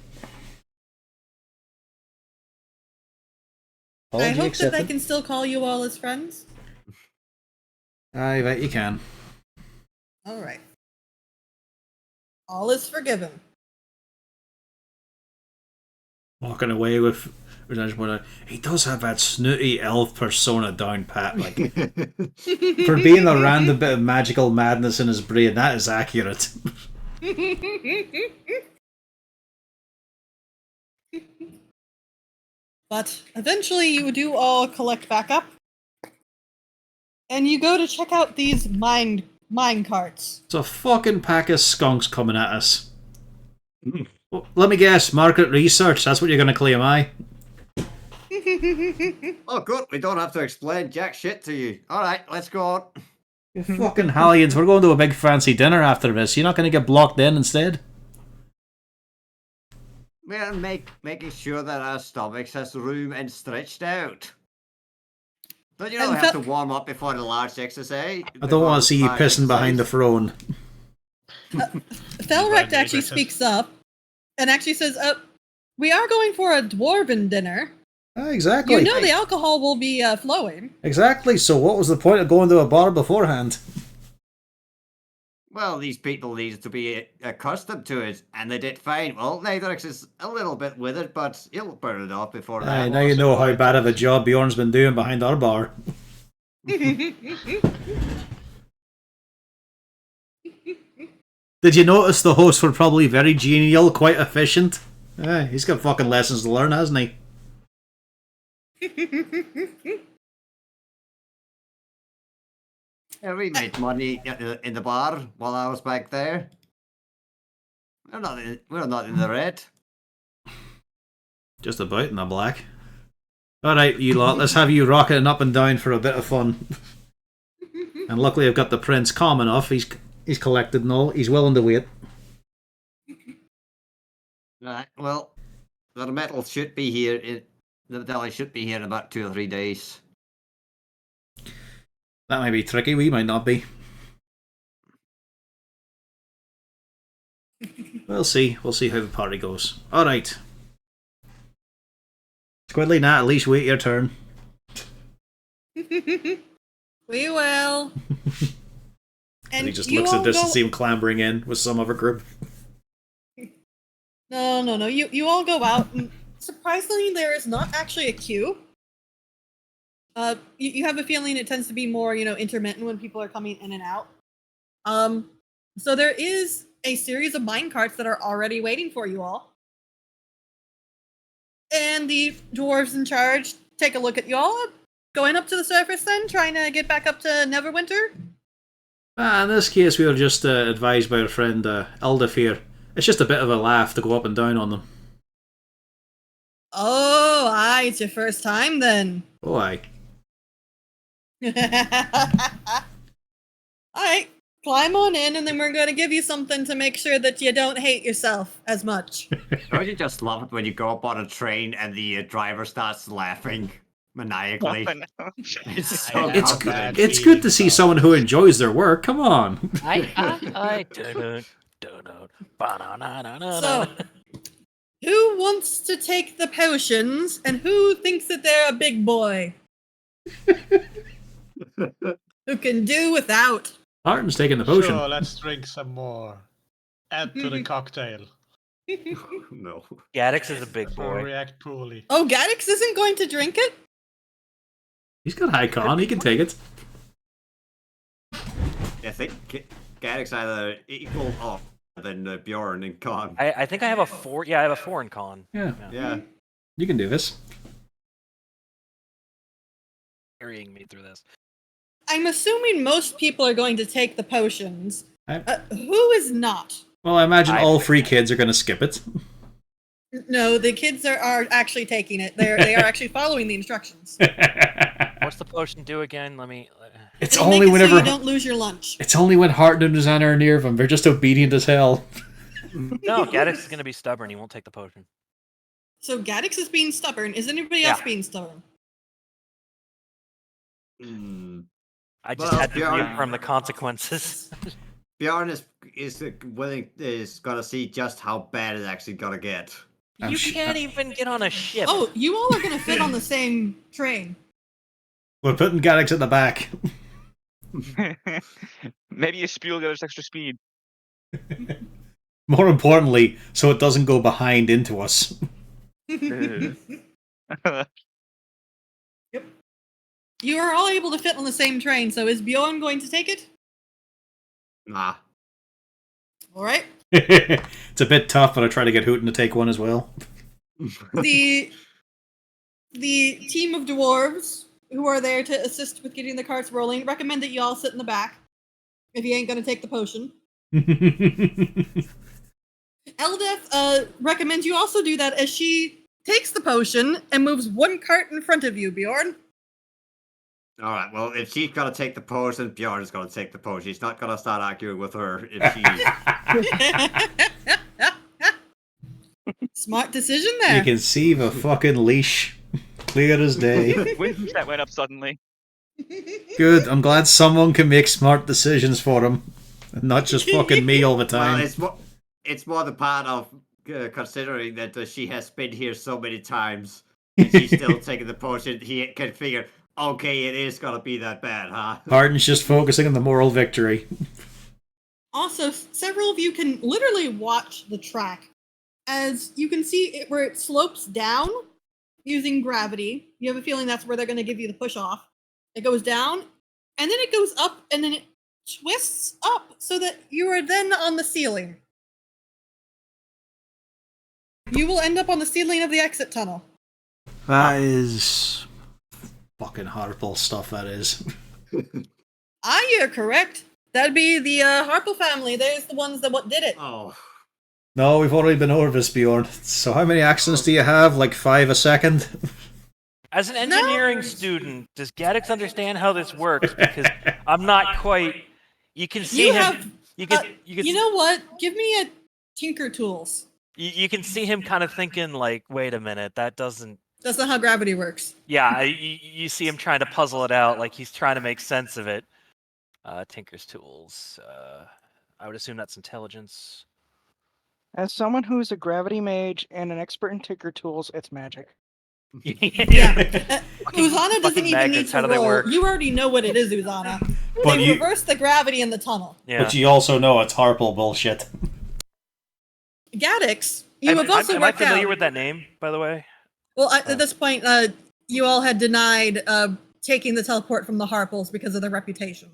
I hope that I can still call you all as friends. I bet you can. All right. All is forgiven. Walking away with. He does have that snooty elf persona down pat. Like, for being a random bit of magical madness in his brain, that is accurate. But eventually you do all collect back up. And you go to check out these mine carts. It's a fucking pack of skunks coming at us. Well, let me guess, market research, that's what you're going to claim, aye? Oh, good. We don't have to explain jack shit to you. All right, let's go on. You fucking Hallions, we're going to a big fancy dinner after this. You're not going to get blocked in instead? We're making sure that our stomachs has room and stretched out. Don't you know And have to warm up before the large exercise? I don't want to see you pissing behind the throne. Felrecht actually speaks up and actually says, we are going for a dwarven dinner. Exactly. You know the alcohol will be flowing. Exactly, so what was the point of going to a bar beforehand? Well, these people needed to be accustomed to it, and they did fine. Well, Nathorix is a little bit withered, but he'll burn it off before that. Now you know how bad of a job Bjorn's been doing behind our bar. Did you notice the hosts were probably very genial, quite efficient? He's got fucking lessons to learn, hasn't he? Yeah, we made money in the bar while I was back there. We're not in the red. Just about in the black. Alright, you lot, let's have you rocketing up and down for a bit of fun. And luckily I've got the prince calm enough. He's collected and all. He's willing to wait. Right, well, the metal should be here. The deli should be here in about 2 or 3 days. That might be tricky. We might not be. We'll see. We'll see how the party goes. Alright. Squidly, Nat, at least wait your turn. We will. And he just looks at this and see him clambering in with some other group. No. You all go out, and surprisingly, there is not actually a queue. You have a feeling it tends to be more, intermittent when people are coming in and out. So there is a series of mine carts that are already waiting for you all. And the dwarves in charge take a look at you all, going up to the surface then, trying to get back up to Neverwinter. In this case, we were just advised by our friend Eldafir. It's just a bit of a laugh to go up and down on them. Oh, aye, it's your first time then. Oh, aye. Alright, climb on in, and then we're going to give you something to make sure that you don't hate yourself as much. Don't you just love it when you go up on a train and the driver starts laughing maniacally? It's so It's good to see someone who enjoys their work. Come on. So, who wants to take the potions, and who thinks that they're a big boy? Who can do without? Martin's taking the potion. Sure, let's drink some more. Add to the cocktail. No. Gaddix is a big Will boy. react poorly. Oh, Gaddix isn't going to drink it? He's got high con. He can take it. I think Garrick's either equal or than Bjorn and con. I think I have a 4. Yeah, I have a 4 in con. Yeah. You can do this. Carrying me through this. I'm assuming most people are going to take the potions. Who is not? Well, I imagine all 3 kids are going to skip it. No, the kids are actually taking it. They are actually following the instructions. What's the potion do again? Let me. It's It'll only make it whenever so you don't lose your lunch. It's only when Hart and Rosanna are near them. They're just obedient as hell. No, Gaddix is going to be stubborn. He won't take the potion. So Gaddix is being stubborn. Is anybody else being stubborn? I just had to mute from the consequences. Bjorn is gonna see just how bad it's actually gonna get. You can't even get on a ship. Oh, you all are going to fit on the same train. We're putting Gaddix at the back. Maybe you spew the extra speed. More importantly, so it doesn't go behind into us. Yep. You are all able to fit on the same train, so is Bjorn going to take it? Nah. All right. It's a bit tough, but I try to get Hooten to take one as well. The team of dwarves who are there to assist with getting the carts rolling recommend that you all sit in the back if you ain't going to take the potion. Eldeth recommends you also do that as she takes the potion and moves one cart in front of you, Bjorn. All right. Well, if she's gonna take the potion, Bjorn's gonna take the potion. She's not gonna start arguing with her if she. Smart decision there. You can see the fucking leash clear as day. Wind that went up suddenly. Good. I'm glad someone can make smart decisions for him, and not just fucking me all the time. Well, it's more the part of considering that she has been here so many times and she's still taking the potion. He can figure, okay, it is gonna be that bad, huh? Harden's just focusing on the moral victory. Also, several of you can literally watch the track. As you can see it, where it slopes down using gravity. You have a feeling that's where they're going to give you the push off. It goes down, and then it goes up, and then it twists up so that you are then on the ceiling. You will end up on the ceiling of the exit tunnel. That is fucking Harple stuff, that is. You're correct. That'd be the Harple family. There's the ones that did it. Oh. No, we've already been over this, Bjorn. So how many accents do you have? Like 5 a second? As an engineering student, does Gaddix understand how this works? Because I'm not quite. You can see him. You know what? Give me a Tinker Tools. You can see him kind of thinking, like, wait a minute, that doesn't. That's not how gravity works. Yeah, you see him trying to puzzle it out, like he's trying to make sense of it. Tinker's Tools. I would assume that's intelligence. As someone who's a gravity mage and an expert in Tinker Tools, it's magic. Yeah. Uzana doesn't even need magnets, to how do they roll. work? You already know what it is, Uzana. But They you- reverse the gravity in the tunnel. Yeah. But you also know it's Harple bullshit. Gaddix, you have also am I worked familiar out. with that name, by the way? Well, at this point, you all had denied taking the teleport from the Harples because of their reputation.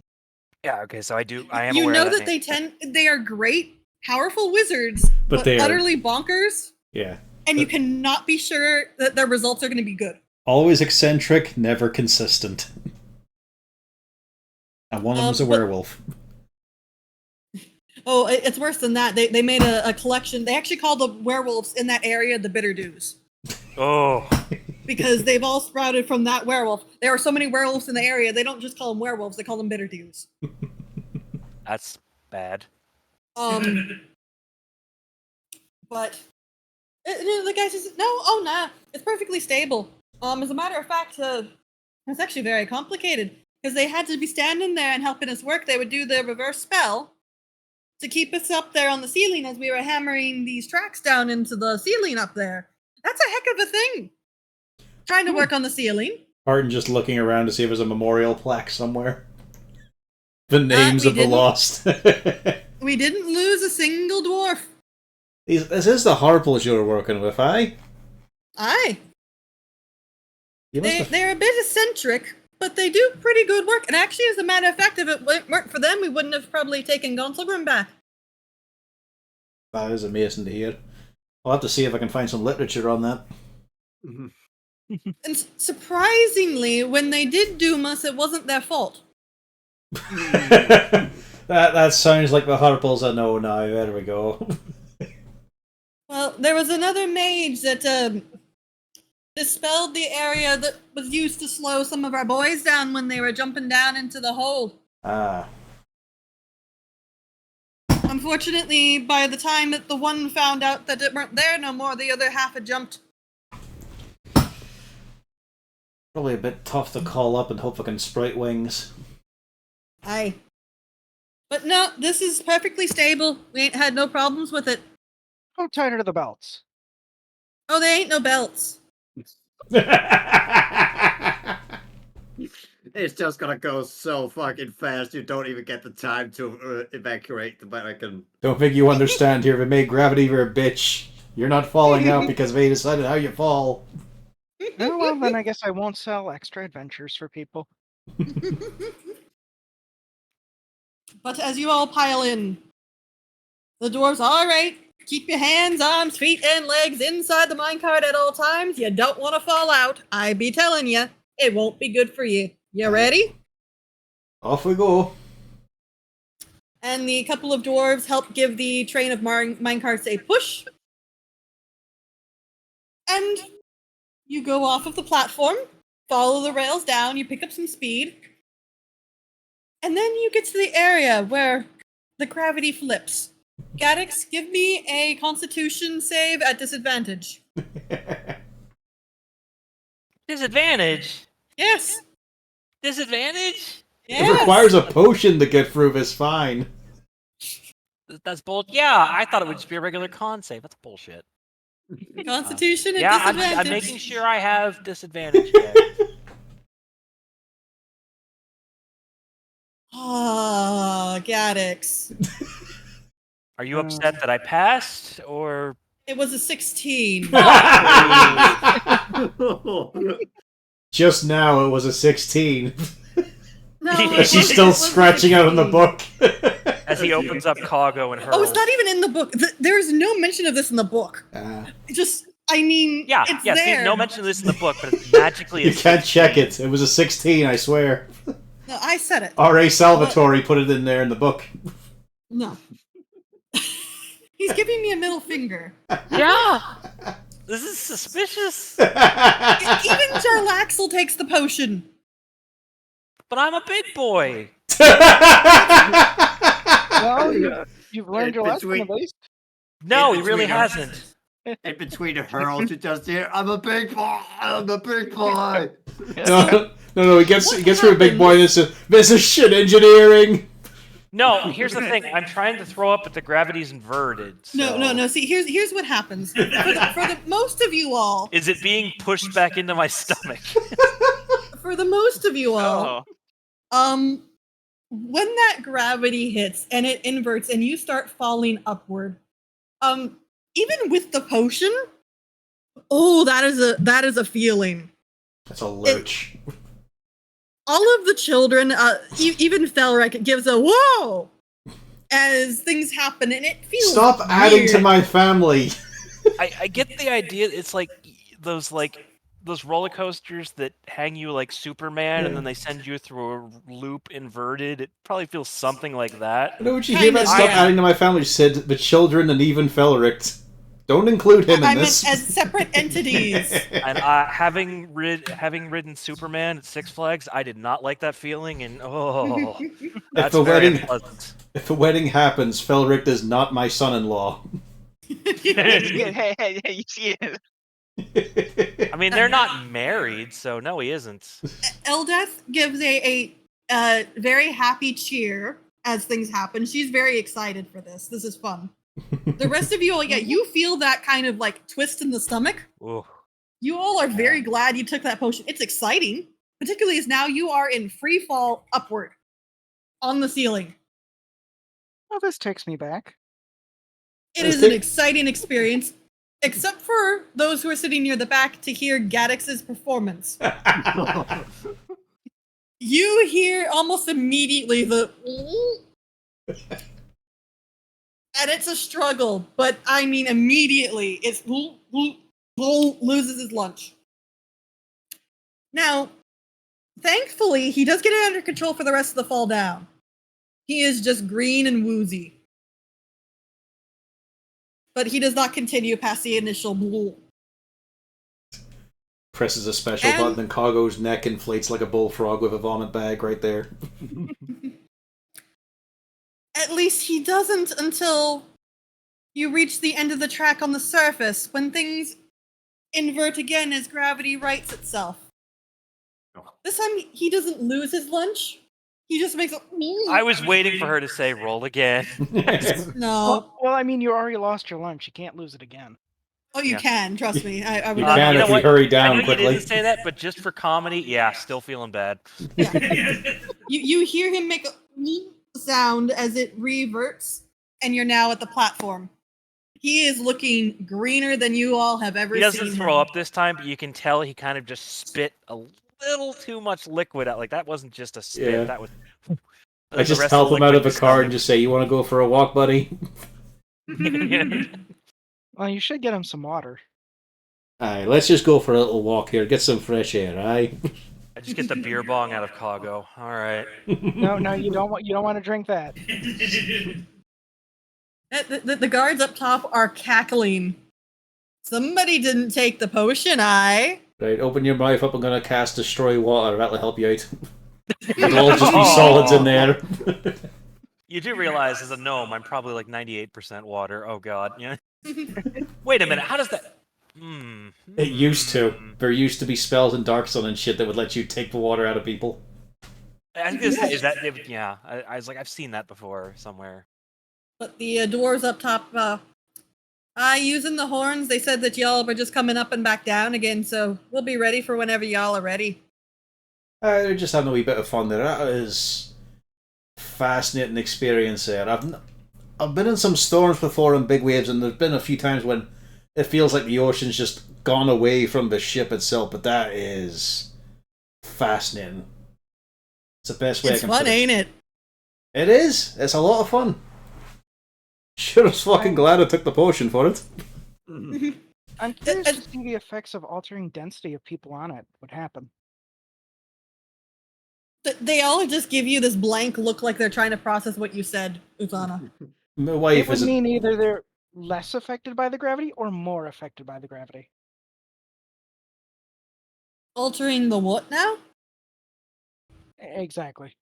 Yeah. Okay. So I am You aware know of that that name. they are great, powerful wizards, But but they are- utterly bonkers, Yeah. and you cannot be sure that their results are going to be good. Always eccentric, never consistent. And one of them's a but- werewolf. Oh, it's worse than that. They made a collection. They actually called the werewolves in that area the Bitter Dews. Oh. Because they've all sprouted from that werewolf. There are so many werewolves in the area, they don't just call them werewolves, they call them Bitter Dews. That's bad. But the guy says, no, nah, it's perfectly stable. As a matter of fact, it's actually very complicated because they had to be standing there and helping us work. They would do the reverse spell to keep us up there on the ceiling as we were hammering these tracks down into the ceiling up there. That's a heck of a thing. Trying to work on the ceiling. Harden just looking around to see if there's a memorial plaque somewhere. The names we of the didn't. lost. We didn't lose a single dwarf. This is the Harples you're working with, eh? Aye. You must have... They're a bit eccentric, but they do pretty good work. And actually, as a matter of fact, if it weren't for them, we wouldn't have probably taken Gonsalgrim back. That is amazing to hear. I'll have to see if I can find some literature on that. And surprisingly, when they did doom us, it wasn't their fault. that sounds like the Harples I know now. There we go. Well, there was another mage that dispelled the area that was used to slow some of our boys down when they were jumping down into the hole. Ah. Unfortunately, by the time that the one found out that it weren't there no more, the other half had jumped. Probably a bit tough to call up and hope I can sprite wings. Aye. But no, this is perfectly stable. We ain't had no problems with it. How tight are the belts? Oh, there ain't no belts. It's just gonna go so fucking fast. You don't even get the time to evacuate the American. Don't think you understand here. We made gravity for a bitch. You're not falling out because they decided how you fall. Oh, well, then I guess I won't sell extra adventures for people. But as you all pile in, the dwarves, all right, keep your hands, arms, feet, and legs inside the minecart at all times. You don't want to fall out. I be telling you, it won't be good for you. You ready? Off we go. And the couple of dwarves help give the train of minecarts a push. And you go off of the platform, follow the rails down, you pick up some speed. And then you get to the area where the gravity flips. Gaddix, give me a constitution save at disadvantage. Disadvantage? Yes. Disadvantage? It Yes. requires a potion to get through this fine. That's bull. Yeah, I thought it would just be a regular con save. That's bullshit. Constitution at Yeah, disadvantage. I'm making sure I have disadvantage. Yeah. Ah, Gaddix. Are you upset that I passed, or It was a 16. Just now it was a 16. No, And she's still scratching out on the book. as he opens up Kago and hurls? Oh, it's not even in the book. There's no mention of this in the book. Just, I mean, Yeah, it's yes. there. No mention of this in the book, but it's magically. You can't check it. It was a 16, I swear. No, I said it. R.A. Salvatore put it in there in the book. No. He's giving me a middle finger. Yeah. This is suspicious. Even Jarlaxle takes the potion. But I'm a big boy. Well, you've learned your lesson at least. No, In he really between hasn't. In between the hurls, you just hear, I'm a big boy! I'm a big boy! No, he gets through a big boy and says, this is shit engineering! No, here's the thing. I'm trying to throw up, but the gravity's inverted. So. No. See, here's what happens. For the most of you all, Is it being pushed back into my stomach? for the most of you all, when that gravity hits and it inverts and you start falling upward, even with the potion, that is a feeling. That's a lurch. All of the children, even Felric, gives a whoa as things happen, and it feels Stop adding weird. to my family! I get the idea. It's like those roller coasters that hang you like Superman, and then they send you through a loop inverted. It probably feels something like that. I know what you hear about stop adding to my family, said the children and even Felric. Don't include him in I this. meant as separate entities. And having ridden Superman at Six Flags, I did not like that feeling, and that's very unpleasant. If a wedding happens, Felric is not my son-in-law. Hey, you see it. I mean, they're not married, so no, he isn't. Eldeth gives a very happy cheer as things happen. She's very excited for this. This is fun. The rest of you all, you feel that kind of like twist in the stomach. Ooh. You all are very glad you took that potion. It's exciting, particularly as now you are in free fall upward on the ceiling. Well, this takes me back. It is an exciting experience, except for those who are sitting near the back to hear Gaddix's performance. You hear almost immediately the and it's a struggle, but I mean immediately it's loses his lunch. Now, thankfully, he does get it under control for the rest of the fall down. He is just green and woozy. But he does not continue past the initial blue. Presses a special button and Kago's neck inflates like a bullfrog with a vomit bag right there. At least he doesn't until you reach the end of the track on the surface, when things invert again as gravity rights itself. This time he doesn't lose his lunch. He just makes a... I was waiting for her to say roll again. No. Well, I mean, you already lost your lunch. You can't lose it again. Oh, you can. Trust me. I would You can if you hurry down quickly. You didn't say that, but just for comedy, yeah, still feeling bad. You hear him make a sound as it reverts, and you're now at the platform. He is looking greener than you all have ever He seen. doesn't throw him. up this time, but you can tell he kind of just spit a little too much liquid out. Like that wasn't just a spit. Yeah. That was. I just help him out of a car and just say, "You want to go for a walk, buddy?" Well, you should get him some water. Aye, let's just go for a little walk here, get some fresh air, aye? I just get the beer bong out of Kago. All right. No, you don't want to drink that. The guards up top are cackling. Somebody didn't take the potion, Right, open your mouth up, I'm gonna cast Destroy Water, that'll help you out. It'll all just be solids in there. You do realize, as a gnome, I'm probably like 98% water. Oh god. Yeah. Wait a minute. How does that? It used to. There used to be spells in Dark Sun and shit that would let you take the water out of people. I was gonna say, is that? Yeah. I was like, I've seen that before somewhere. But the dwarves up top, using the horns, they said that y'all were just coming up and back down again, so we'll be ready for whenever y'all are ready. They're just having a wee bit of fun there. That is fascinating experience there. I've been in some storms before in big waves, and there's been a few times when it feels like the ocean's just gone away from the ship itself, but that is fascinating. It's the best way It's I can fun, put it. ain't it? It is. It's a lot of fun. Sure as fucking glad I took the potion for it. I'm curious to see the effects of altering density of people on it would happen. They all just give you this blank look like they're trying to process what you said, Uzana. My It wife would is mean either they're less affected by the gravity or more affected by the gravity. Altering the what now? Exactly.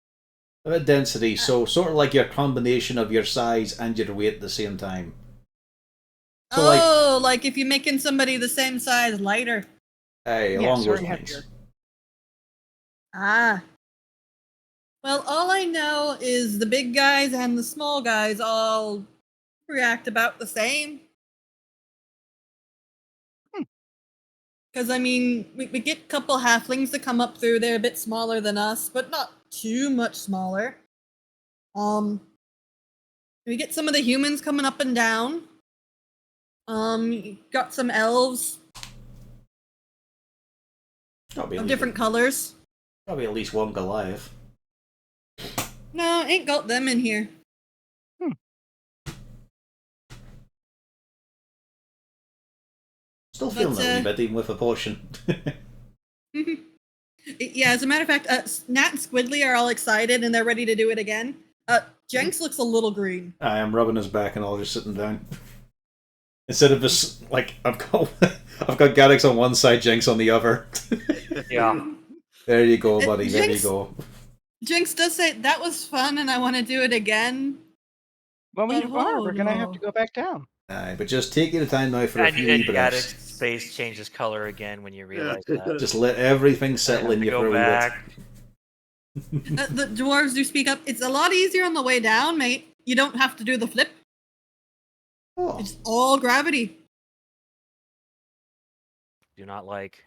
a density, so sort of like your combination of your size and your weight at the same time. So like if you're making somebody the same size lighter. Hey, Yeah, along sort those of lines. heavier. Ah. Well, all I know is the big guys and the small guys all react about the same. Because, I mean, we get a couple halflings to come up through. They're a bit smaller than us, but not too much smaller. We get some of the humans coming up and down. You got some elves of different colors. Probably at least one Goliath. No, ain't got them in here. Still feeling But, a wee bit, even with a potion. Yeah, as a matter of fact, Nat and Squidly are all excited and they're ready to do it again. Jenks looks a little green. I am rubbing his back and all just sitting down. Instead of just like I've got Garrix on one side, Jenks on the other. Yeah. There you go, buddy. There you Jinx- go. Jinx does say, that was fun and I want to do it again. When we Oh, are, we're gonna have no. to go back down. Aye, but just take your time now for a And few you wee breaths. Gaddic's face changes color again when you realize that. Just let everything settle in to you for go a wee back. bit. The dwarves do speak up. It's a lot easier on the way down, mate. You don't have to do the flip. Oh. It's all gravity. Do not like.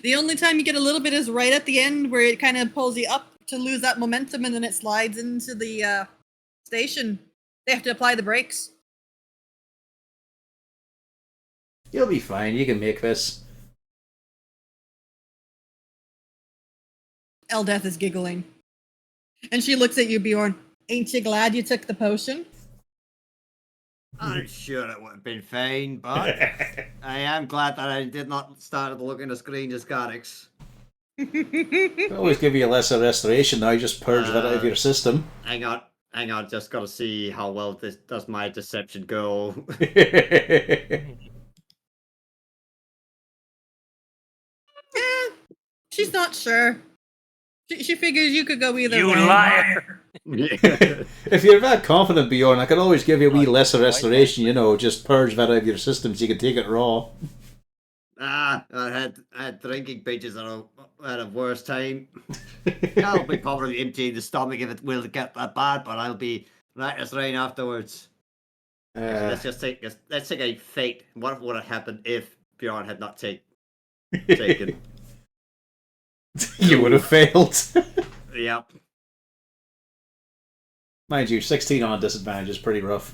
The only time you get a little bit is right at the end where it kind of pulls you up to lose that momentum and then it slides into the station. They have to apply the brakes. You'll be fine. You can make this. Eldeth is giggling. And she looks at you, Bjorn. Ain't you glad you took the potion? I'm sure it would have been fine, but I am glad that I did not start looking as green as Garrix. It'll always give you a lesser restoration now. Just purge that out of your system. Hang on, just gotta see how well this does my deception go. She's not sure. She figures you could go either You way. liar! If you're that confident, Bjorn, I can always give you a wee lesser restoration. You know, just purge that out of your system so you can take it raw. I had drinking bitches at a worse time. I'll be probably emptying the stomach if it will get that bad, but I'll be right as rain afterwards. Let's take a fate. What would have happened if Bjorn had not taken? You would have failed. Yep. Mind you, 16 on disadvantage is pretty rough.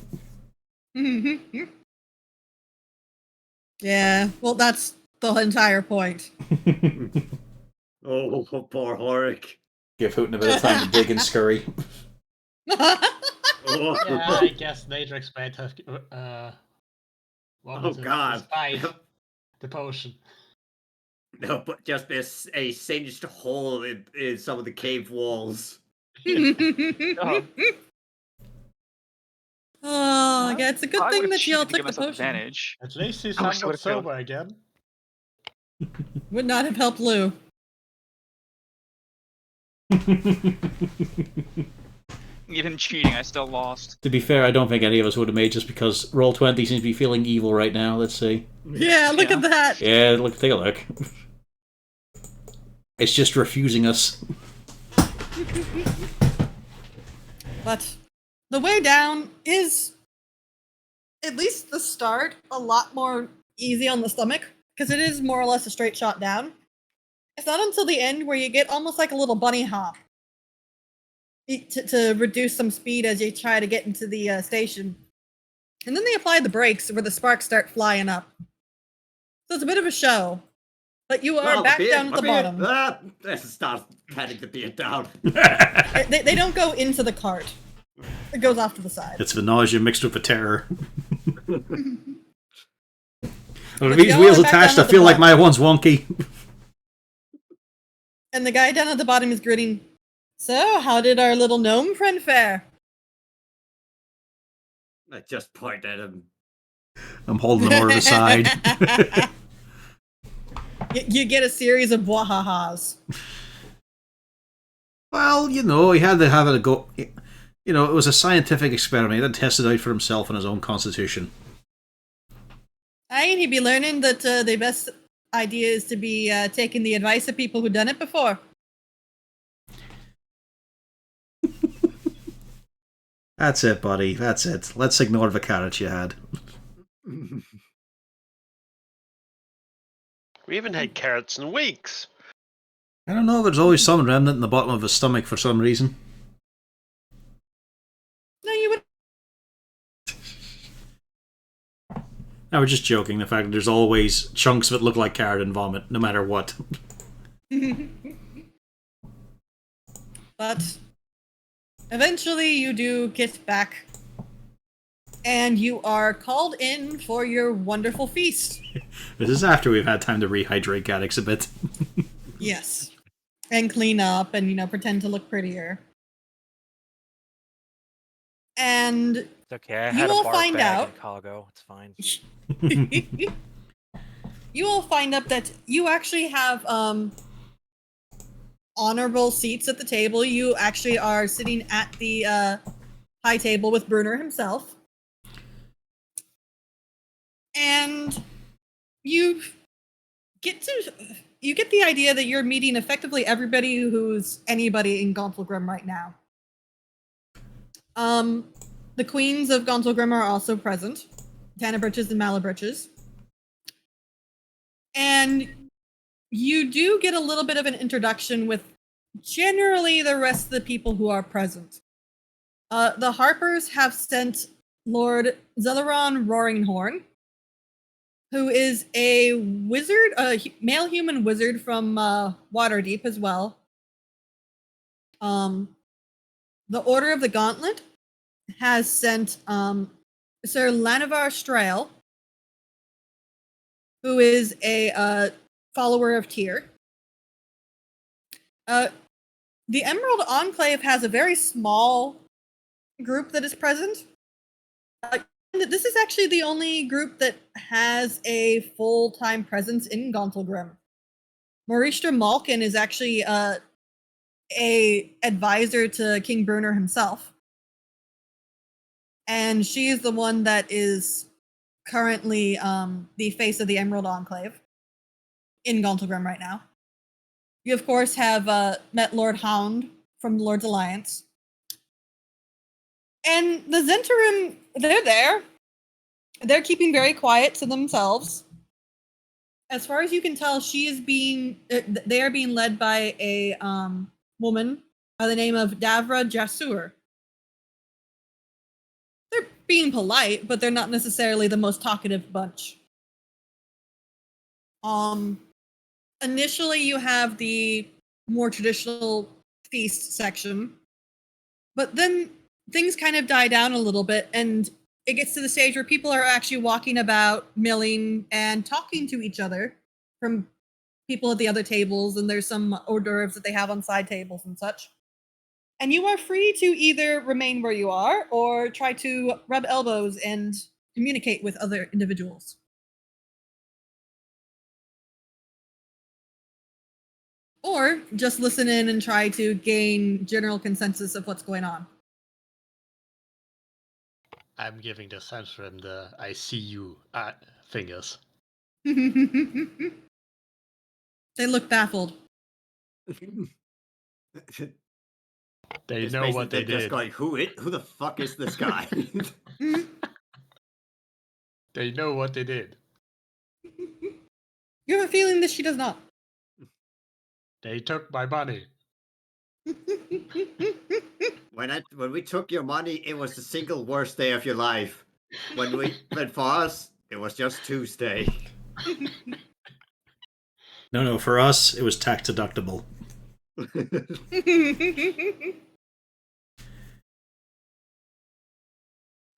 Yeah, well, that's the entire point. Oh, poor Horik. Give Hooten a bit of time to dig and scurry. Oh, Yeah, I guess Natrix might have wanted oh to God. despite the potion. No, but just a singed hole in some of the cave walls. Oh, Oh, yeah, it's a good I would thing have that y'all cheated to took give the myself potion. advantage. At least he's I wish I somewhat would've failed. sober again. Would not have helped Lou. Even cheating, I still lost. To be fair, I don't think any of us would have made just because Roll20 seems to be feeling evil right now. Let's see. Yeah, look Yeah. at that. Yeah, look, take a look. It's just refusing us. But the way down is, at least the start, a lot more easy on the stomach, because it is more or less a straight shot down. It's not until the end where you get almost like a little bunny hop to reduce some speed as you try to get into the station. And then they apply the brakes where the sparks start flying up. So it's a bit of a show. But you are back down at the bottom. Let's start patting the beard down. They don't go into the cart. It goes off to the side. It's the nausea mixed with the terror. Well, But these y'all wheels are back attached, down I at the feel like bottom. my one's wonky. And the guy down at the bottom is gritting. So, how did our little gnome friend fare? I just point at him. I'm holding them over the side. You get a series of bwahahas. Well, you know, he had to have it go. You know, it was a scientific experiment. He had to test it out for himself and his own constitution. Aye, and he'd be learning that the best idea is to be taking the advice of people who've done it before. That's it, buddy. That's it. Let's ignore the carrot you had. We haven't had carrots in weeks. I don't know. There's always some remnant in the bottom of his stomach for some reason. No, you would. I was just joking. The fact that there's always chunks of it look like carrot and vomit, no matter what. But eventually you do get back. And you are called in for your wonderful feast. This is after we've had time to rehydrate Gaddix a bit. Yes. And clean up and, pretend to look prettier. And It's okay. I You had a will bar find bag out. in Chicago. It's fine. you will find out that you actually have honorable seats at the table. You actually are sitting at the high table with Bruner himself. And you get the idea that you're meeting effectively everybody who's anybody in Gauntlgrim right now. The queens of Gauntlgrim are also present, Tannabritches and Malabritches. And you do get a little bit of an introduction with generally the rest of the people who are present. The Harpers have sent Lord Zeleron Roaringhorn, who is a wizard, male human wizard from Waterdeep as well. The Order of the Gauntlet has sent Sir Lanavar Strael, who is a follower of Tyr. The Emerald Enclave has a very small group that is present. This is actually the only group that has a full-time presence in Gauntlgrim. Maristra Malkin is actually a advisor to King Bruner himself. And she is the one that is currently the face of the Emerald Enclave in Gauntlgrim right now. You, of course, have met Lord Hound from the Lord's Alliance. And the Zentarim, they're there. They're keeping very quiet to themselves. As far as you can tell, they are being led by a woman by the name of Davra Jasur. being polite, but they're not necessarily the most talkative bunch. Initially you have the more traditional feast section, but then things kind of die down a little bit, and it gets to the stage where people are actually walking about, milling, and talking to each other from people at the other tables, and there's some hors d'oeuvres that they have on side tables and such. And you are free to either remain where you are or try to rub elbows and communicate with other individuals. Or just listen in and try to gain general consensus of what's going on. I'm giving the Sandstorm the I see you fingers. They look baffled. They It's know what basically they just did. going, who the fuck is this guy? They know what they did. You have a feeling that she does not. They took my money. When we took your money, it was the single worst day of your life. But for us, it was just Tuesday. No, for us, it was tax deductible.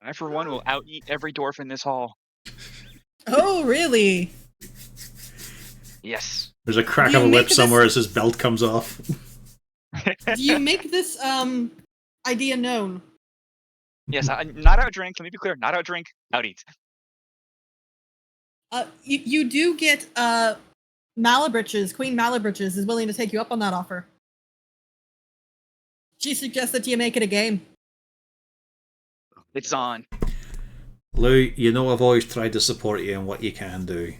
I, for one, will out-eat every dwarf in this hall. Oh, really? Yes. There's a crack Do of you a whip make this- somewhere as his belt comes off. Do you make this idea known? Yes, not outdrink. Let me be clear. Not outdrink, out-eat. You do get Malabritches. Queen Malabritches is willing to take you up on that offer. She suggests that you make it a game. It's on. Lou, you know I've always tried to support you in what you can do.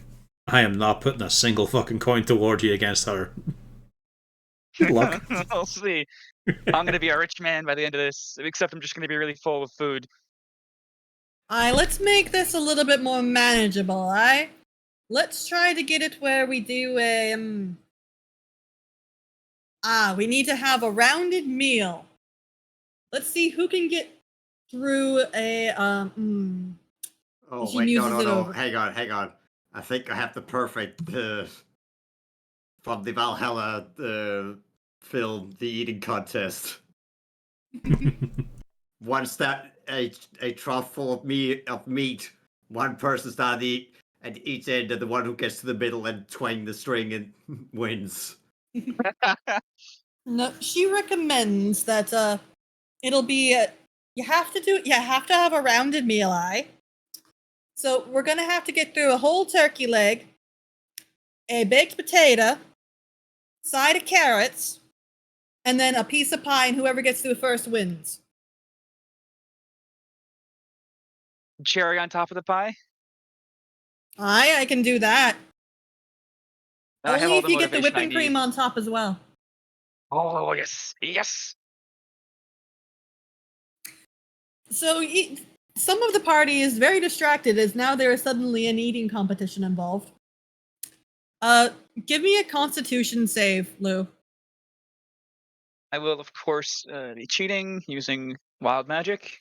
I am not putting a single fucking coin towards you against her. Good luck. We'll see. I'm going to be a rich man by the end of this, except I'm just going to be really full of food. Let's make this a little bit more manageable, Let's try to get it where we do a we need to have a rounded meal. Let's see who can get through a Oh, She wait, muses it no. over. Hang on. I think I have the perfect from the Valhalla film, The Eating Contest. Once that a trough full of meat, one person starts to eat at each end, and the one who gets to the middle and twang the string and wins. No, she recommends that it'll be you have to have a rounded meal, So we're gonna have to get through a whole turkey leg, a baked potato, side of carrots, and then a piece of pie, and whoever gets through first wins. Cherry on top of the pie? I can do that. I have Only all if the you get the motivation I whipping cream need. on top as well. Oh, yes. Yes. So some of the party is very distracted as now there is suddenly an eating competition involved. Give me a Constitution save, Lou. I will, of course, be cheating using wild magic.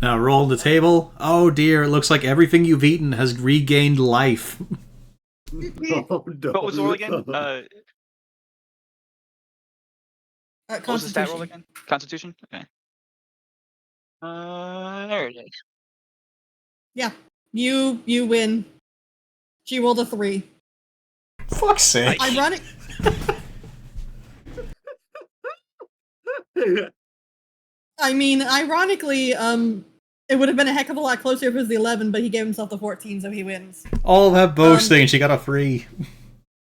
Now roll the table. Oh dear, it looks like everything you've eaten has regained life. Oh, no. What was the roll again? What was the stat roll Constitution. again? Constitution? Okay. There it is. Yeah, you win. She rolled a 3. Fuck's sake. Ironic. I mean, ironically, it would have been a heck of a lot closer if it was the 11, but he gave himself the 14, so he wins. All that boasting, she got a 3.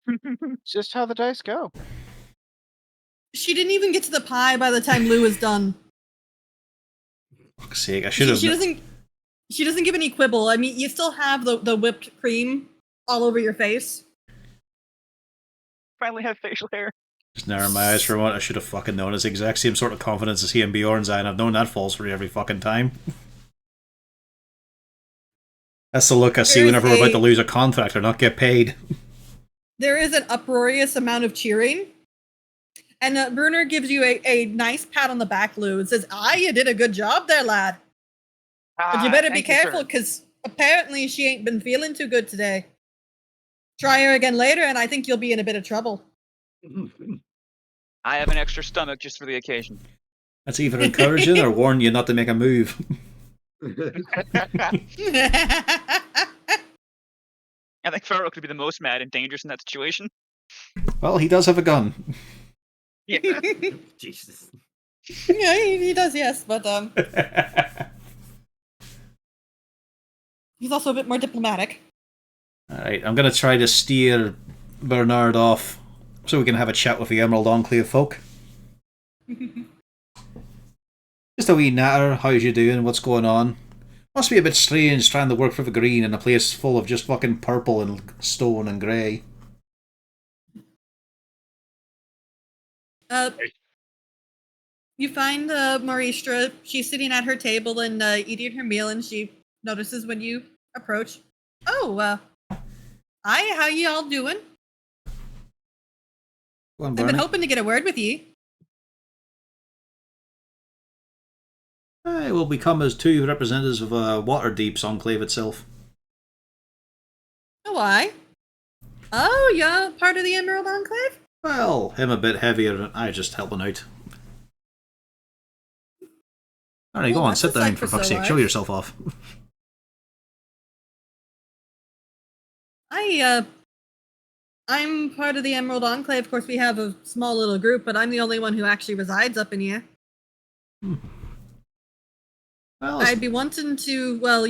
It's just how the dice go. She didn't even get to the pie by the time Lou was done. Fuck's sake, I should have. She doesn't give any quibble. I mean, you still have the whipped cream all over your face. Finally have facial hair. Just narrowed my eyes for a moment. I should have fucking known. It's the exact same sort of confidence as he and Bjorn's eye, and I've known that falls for you every fucking time. That's the look I see There's whenever we're about to lose a contract or not get paid. There is an uproarious amount of cheering. And Bruner gives you a nice pat on the back, Lou, and says, you did a good job there, lad. But you better be Thank you, sir. careful, because apparently she ain't been feeling too good today. Try her again later, and I think you'll be in a bit of trouble. I have an extra stomach just for the occasion. That's either encouraging or warn you not to make a move. I think Pharaoh could be the most mad and dangerous in that situation. Well, he does have a gun. Yeah. Jesus. Yeah, he does, yes, but he's also a bit more diplomatic. Alright, I'm going to try to steer Bernard off so we can have a chat with the Emerald Enclave folk. Just a wee natter, how's you doing, what's going on? Must be a bit strange trying to work for the Green in a place full of just fucking purple and stone and grey. You find Maristra. She's sitting at her table and eating her meal, and she notices when you approach. Oh, hi, how you all doing? Go on, I've been Barney. hoping to get a word with you. I will become as two representatives of Waterdeep's Enclave itself. Oh, why? Oh, you're part of the Emerald Enclave? Well, him a bit heavier, and I just helping out. Alright, go Well, on, that's sit a sight down for for fuck's sake, sore show eyes. yourself off. I'm part of the Emerald Enclave. Of course, we have a small little group, but I'm the only one who actually resides up in here. Well, I'd be wanting to, well,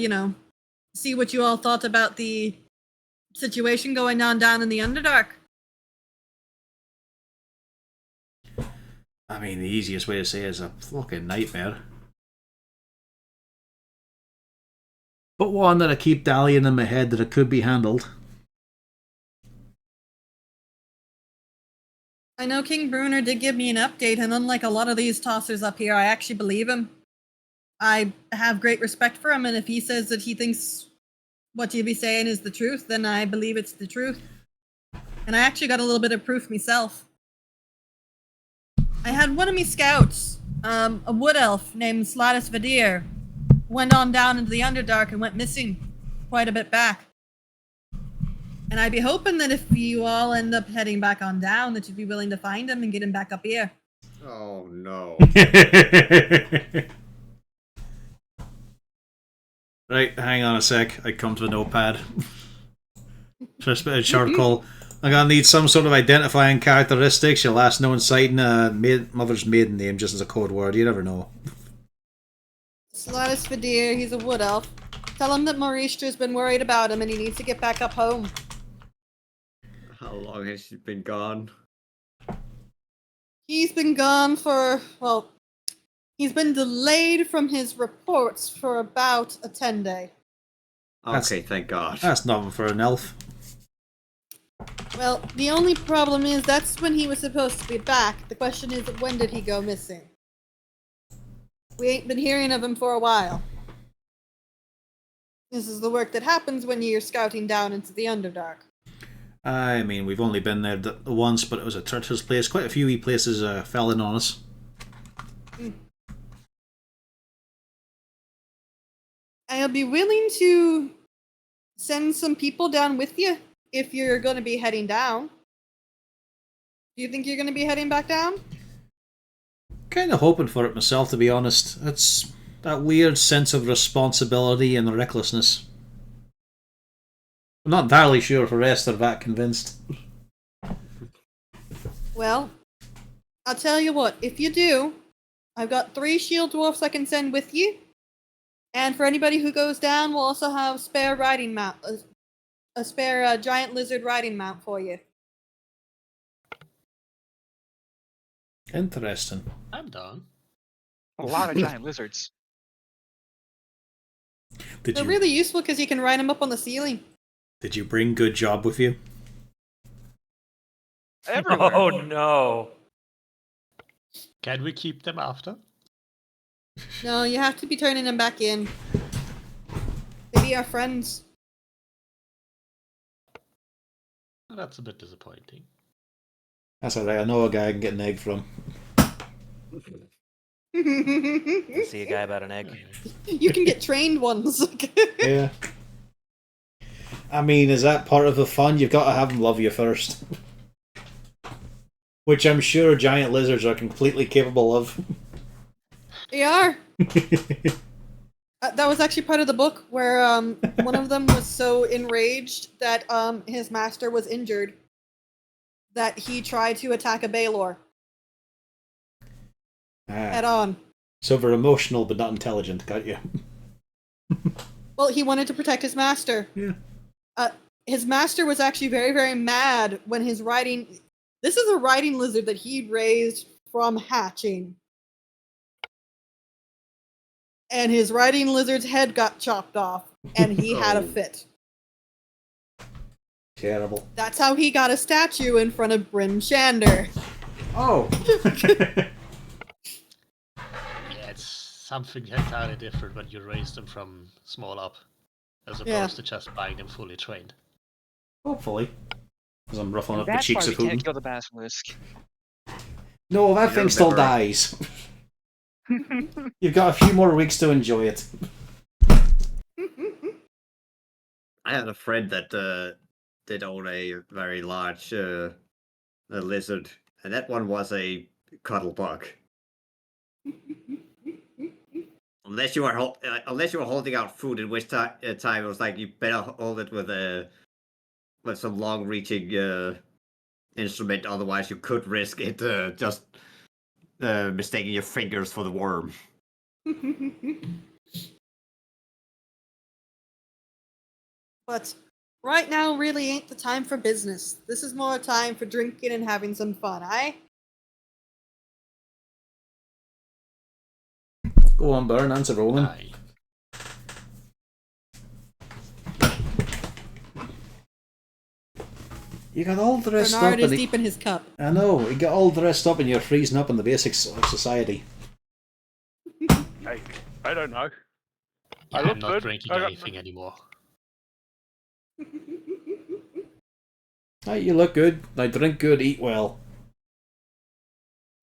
see what you all thought about the situation going on down in the Underdark. I mean, the easiest way to say it is a fucking nightmare. But one that I keep dallying in my head that it could be handled. I know King Bruner did give me an update, and unlike a lot of these tossers up here, I actually believe him. I have great respect for him, and if he says that he thinks what you be saying is the truth, then I believe it's the truth. And I actually got a little bit of proof myself. I had one of me scouts, a wood elf named Slatus Vadir, went on down into the Underdark and went missing quite a bit back. And I'd be hoping that if you all end up heading back on down, that you'd be willing to find him and get him back up here. Oh no. Right, hang on a sec. I come to the notepad. Just a bit of charcoal. I'm gonna need some sort of identifying characteristics. Your last known sighting, mother's maiden name, just as a code word. You never know. Slatus Vadir, he's a wood elf. Tell him that Mauristra's been worried about him and he needs to get back up home. How long has she been gone? He's been gone for, well, he's been delayed from his reports for about a 10-day. That's- Okay, thank God. That's nothing for an elf. Well, the only problem is that's when he was supposed to be back. The question is, when did he go missing? We ain't been hearing of him for a while. This is the work that happens when you're scouting down into the Underdark. I mean, we've only been there once, but it was a treacherous place. Quite a few wee places fell in on us. I'll be willing to send some people down with you if you're going to be heading down. Do you think you're going to be heading back down? Kind of hoping for it myself, to be honest. It's that weird sense of responsibility and recklessness. I'm not entirely sure if the rest are that convinced. Well, I'll tell you what, if you do, I've got 3 shield dwarfs I can send with you. And for anybody who goes down, we'll also have spare riding mount, a spare giant lizard riding mount for you. Interesting. I'm done. A lot of giant lizards. Did They're you really useful because you can ride them up on the ceiling. did you bring good job with you? Everywhere. Oh no. Can we keep them after? No, you have to be turning them back in. They be our friends. That's a bit disappointing. That's alright, I know a guy I can get an egg from. I see a guy about an egg. You can get trained ones. Yeah. I mean, is that part of the fun? You've got to have them love you first. Which I'm sure giant lizards are completely capable of. They are. That was actually part of the book where one of them was so enraged that his master was injured that he tried to attack a Baylor head on. So they're emotional but not intelligent, got you? Well, he wanted to protect his master. Yeah. His master was actually very, very mad when his riding... This is a riding lizard that he'd raised from hatching. And his riding lizard's head got chopped off, and he had a fit. Terrible. That's how he got a statue in front of Bryn Shander. Oh! Yeah, it's something entirely different when you raise them from small up, as opposed Yeah. to just buying them fully trained. Hopefully. Because I'm ruffling up the That's cheeks why of we Hooten. can't kill the basilisk. No, that You thing still remember- dies. You've got a few more weeks to enjoy it. I had a friend that did own a very large a lizard, and that one was a cuddle bug. Unless you were holding out food, in which time it was like you better hold it with some long-reaching instrument, otherwise you could risk it just mistaking your fingers for the worm. But right now really ain't the time for business. This is more a time for drinking and having some fun, eh? Go on, Burn, answer Roland. Aye. You got all dressed Bernard up is and deep in his cup. I know, you got all dressed up and you're freezing up in the basics of society. Hey, I don't know. Yeah, I look I'm not good. drinking I got- anything anymore. Hey, you look good. Now drink good, eat well.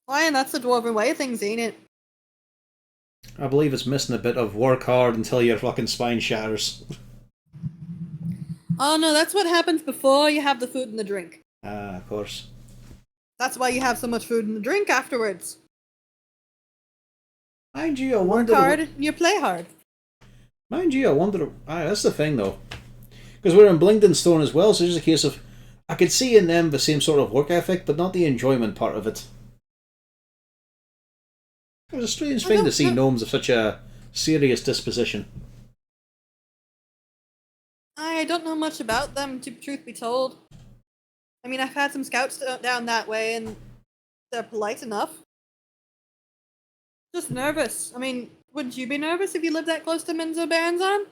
Why, and that's the dwarven way of things, ain't it? I believe it's missing a bit of work hard until your fucking spine shatters. Oh no, that's what happens before you have the food and the drink. Ah, of course. That's why you have so much food and the drink afterwards. Mind you, I Work wonder. hard and you play hard. Mind you, I wonder. That's the thing, though, because we're in Blingdenstone as well, so it's just a case of I could see in them the same sort of work ethic, but not the enjoyment part of it. It was a strange thing to see gnomes of such a serious disposition. I don't know much about them, to truth be told. I mean, I've had some scouts down that way, and they're polite enough. Just nervous. I mean, wouldn't you be nervous if you lived that close to Minzo Baranzan?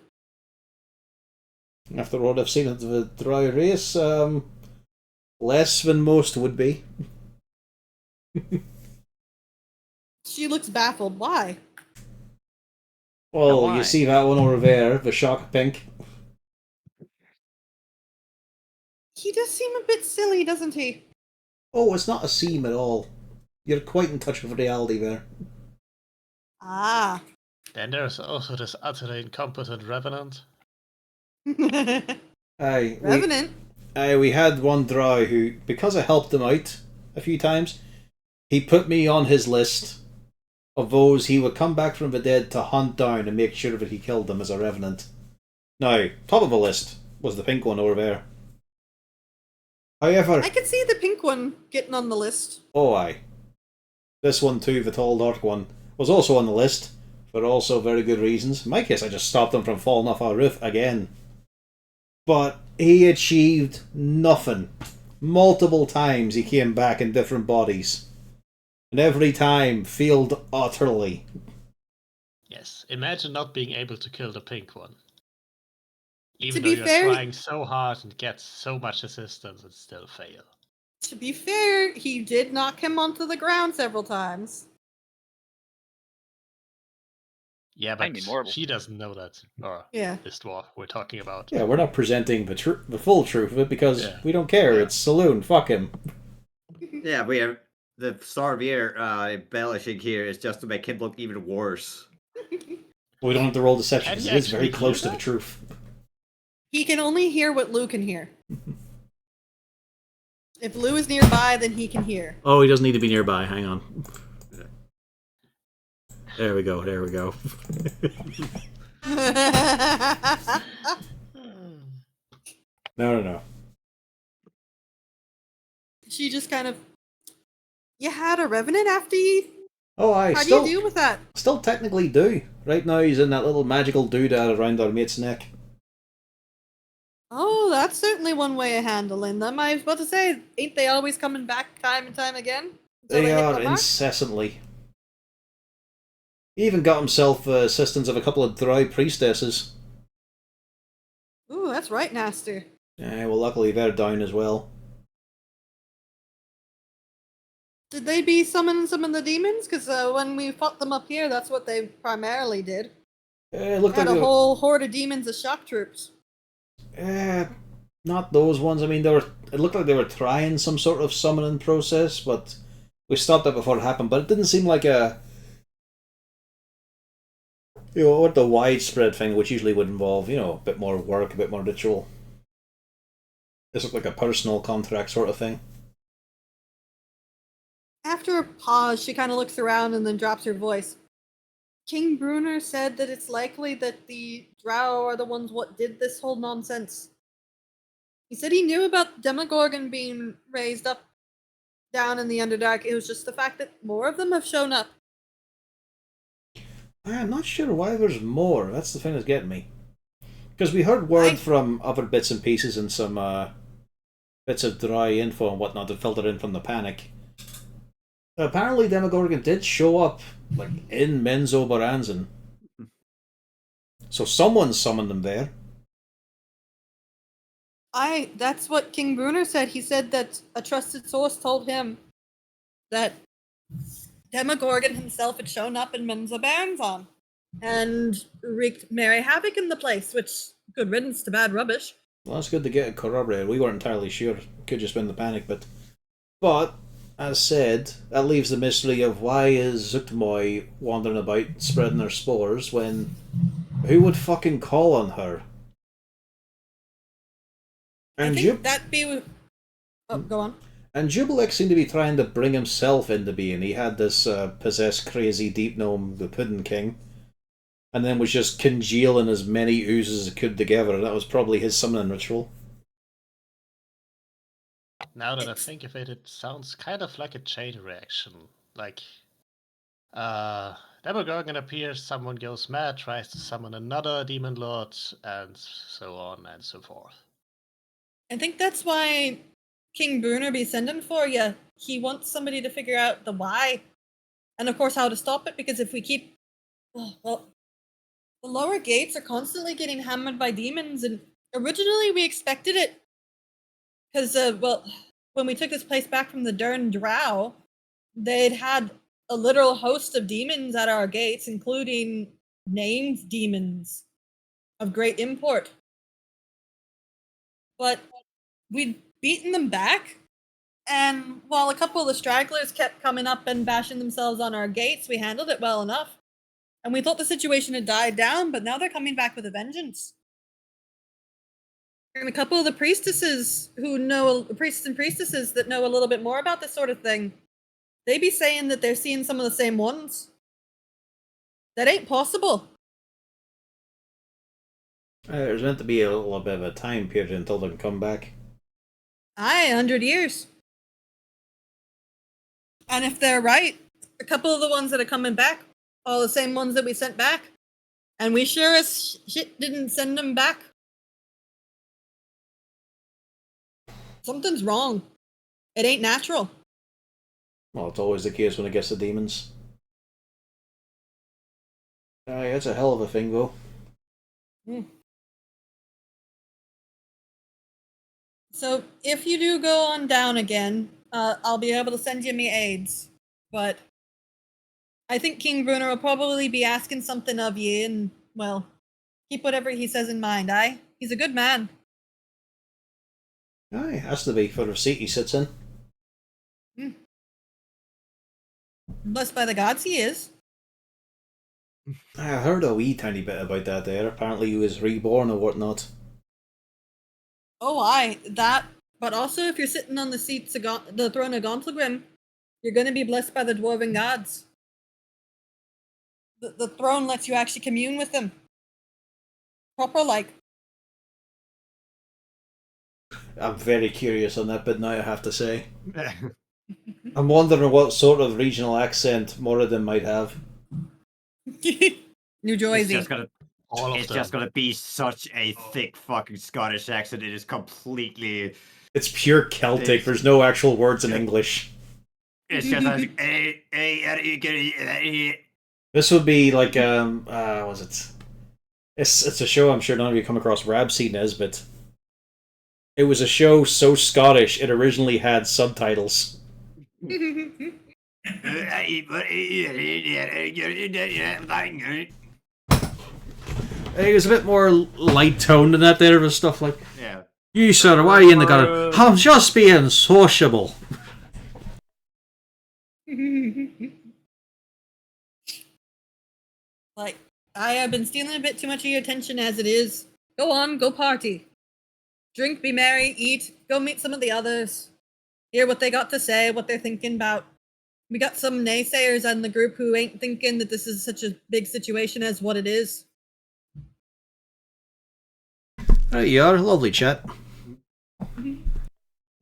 After what I've seen of the dry race, less than most would be. She looks baffled. Why? Well, why? you see that one over there, the shock pink. He does seem a bit silly, doesn't he? Oh, it's not a seam at all. You're quite in touch with reality there. Ah. Then there's also this utterly incompetent revenant. Aye, Revenant? we had one drow who, because I helped him out a few times, he put me on his list of those he would come back from the dead to hunt down and make sure that he killed them as a revenant. Now, top of the list was the pink one over there. However, I could see the pink one getting on the list. oh aye. This one too, the tall dark one, was also on the list, for also very good reasons. In my case, I just stopped him from falling off our roof again. But he achieved nothing. Multiple times he came back in different bodies. And every time failed utterly. Yes, imagine not being able to kill the pink one. Even To though be you're fair- trying so hard and get so much assistance and still fail. To be fair, he did knock him onto the ground several times. Yeah, Might but be mortal. she doesn't know that. Or Yeah. this dwarf we're talking about. Yeah, we're not presenting the full truth of it because Yeah. we don't care. Yeah. It's Saloon. Fuck him. Yeah, we are. The Starvier embellishing here is just to make him look even worse. We don't have to roll deception Can because you it is very actually close hear to the that? truth. He can only hear what Lou can hear. If Lou is nearby, then he can hear. Oh, he doesn't need to be nearby. Hang on. There we go. There we go. No. She just kind of. You had a revenant after you? Oh, I How still do you deal with that? still technically do. Right now, he's in that little magical doodad around our mate's neck. Oh, that's certainly one way of handling them. I was about to say, ain't they always coming back time and time again? Until They hit are the mark? incessantly. He even got himself assistance of a couple of drow priestesses. Ooh, that's right, nasty. Well, luckily they're down as well. Did they be summoning some of the demons? Because when we fought them up here, that's what they primarily did. It looked Had like a they were, whole horde of demons as shock troops. not those ones. I mean, they were. It looked like they were trying some sort of summoning process, but we stopped it before it happened. But it didn't seem like a, what the widespread thing, which usually would involve, a bit more work, a bit more ritual. This looked like a personal contract sort of thing. After a pause, she kind of looks around and then drops her voice. King Bruner said that it's likely that the Drow are the ones what did this whole nonsense. He said he knew about Demogorgon being raised up down in the Underdark. It was just the fact that more of them have shown up. I'm not sure why there's more. That's the thing that's getting me. Because we heard word from other bits and pieces and some bits of dry info and whatnot that filtered in from the panic. Apparently Demogorgon did show up in Menzo Baranzan. So someone summoned them there. That's what King Bruner said. He said that a trusted source told him that Demogorgon himself had shown up in Menzo Baranzan and wreaked merry havoc in the place, which good riddance to bad rubbish. Well, that's good to get it corroborated. We weren't entirely sure. Could just been the panic, but as said, that leaves the mystery of why is Zuktmoy wandering about spreading her spores when who would fucking call on her? And I think that'd be. Oh, go on. And Jubilex seemed to be trying to bring himself into being. He had this possessed crazy deep gnome, the Puddin King, and then was just congealing as many oozes as he could together, and that was probably his summoning ritual. Now that I think of it, it sounds kind of like a chain reaction. Like, Demogorgon appears, someone goes mad, tries to summon another demon lord, and so on and so forth. I think that's why King Bruner be sending for you. He wants somebody to figure out the why, and of course how to stop it. Because if we keep, well, the lower gates are constantly getting hammered by demons, and originally we expected it because, when we took this place back from the Dern Drow, they'd had a literal host of demons at our gates, including named demons of great import. But we'd beaten them back, and while a couple of the stragglers kept coming up and bashing themselves on our gates, we handled it well enough. And we thought the situation had died down, but now they're coming back with a vengeance. And a couple of the priestesses priests and priestesses that know a little bit more about this sort of thing, they be saying that they're seeing some of the same ones. That ain't possible. There's meant to be a little bit of a time period until they can come back. Aye, 100 years. And if they're right, a couple of the ones that are coming back, all the same ones that we sent back. And we sure as shit didn't send them back. Something's wrong. It ain't natural. Well, it's always the case when it gets to demons. It's a hell of a thing, though. So if you do go on down again, I'll be able to send you me aids. But I think King Bruner will probably be asking something of you, and, well, keep whatever he says in mind, aye? He's a good man. Aye, has to be for the seat he sits in. Blessed by the gods, he is. I heard a wee tiny bit about that there. Apparently he was reborn or whatnot. Oh, that. But also, if you're sitting on the seats of the throne of Gauntlegrim, you're going to be blessed by the dwarven gods. The throne lets you actually commune with them. Proper like. I'm very curious on that bit now, I have to say. I'm wondering what sort of regional accent Moradin might have. New Jersey. It's just gonna be such a thick fucking Scottish accent. It is completely. It's pure Celtic. There's no actual words in English. It's just like, This would be like was it? It's a show I'm sure none of you come across. Rhapsody Nesbitt. It was a show so Scottish it originally had subtitles. It was a bit more light toned than that. There was stuff like, yeah. "You sir, why are you in the garden? I'm just being sociable." Like, I have been stealing a bit too much of your attention as it is. Go on, go party. Drink, be merry, eat, go meet some of the others. Hear what they got to say, what they're thinking about. We got some naysayers in the group who ain't thinking that this is such a big situation as what it is. There you are, lovely chat.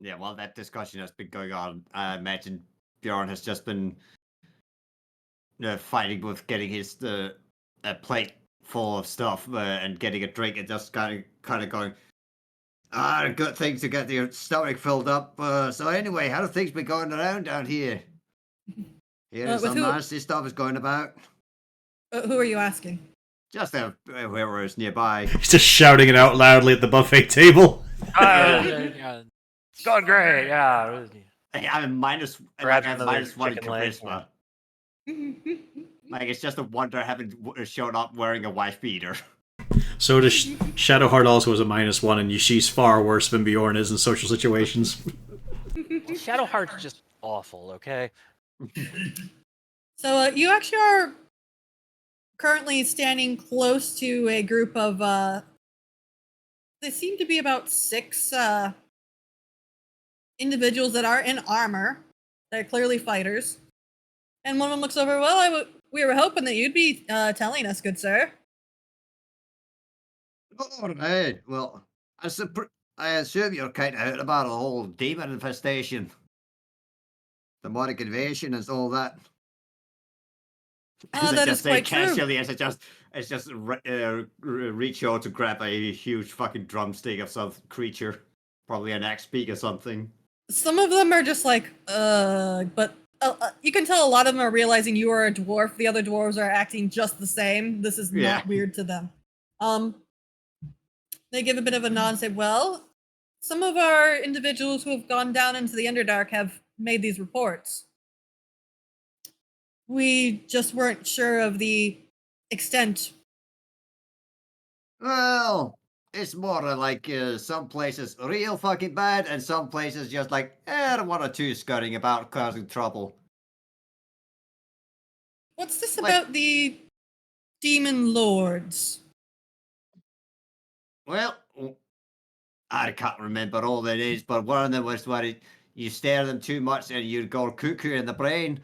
Yeah, well, that discussion has been going on. I imagine Bjorn has just been fighting with getting his a plate full of stuff and getting a drink and just kind of going, good thing to get your stomach filled up. So anyway, how have things been going around down here? Hearing some nasty stuff is going about. Who are you asking? Just whoever is nearby. He's just shouting it out loudly at the buffet table. It's going great, yeah. I'm minus one in charisma. Like, it's just a wonder I haven't shown up wearing a wife beater. So does Shadowheart also has a -1, and she's far worse than Bjorn is in social situations. Shadowheart's just awful, okay? So you actually are currently standing close to a group of, they seem to be about 6 individuals that are in armor. They're clearly fighters. And one of them looks over, well, we were hoping that you'd be telling us, good sir. All right. Well, I assume you're kind of heard about the whole demon infestation, demonic invasion, and all that. That is quite casually, true. It's just reach out to grab a huge fucking drumstick of some creature, probably an axe beak or something. Some of them are just like, but you can tell a lot of them are realizing you are a dwarf. The other dwarves are acting just the same. This is not weird to them. They give a bit of a nod and say, well, some of our individuals who have gone down into the Underdark have made these reports. We just weren't sure of the extent. Well, it's more like some places real fucking bad and some places just like, one or two scurrying about causing trouble. What's this about the demon lords? Well, I can't remember all that is, but one of them was where you stare at them too much and you go cuckoo in the brain,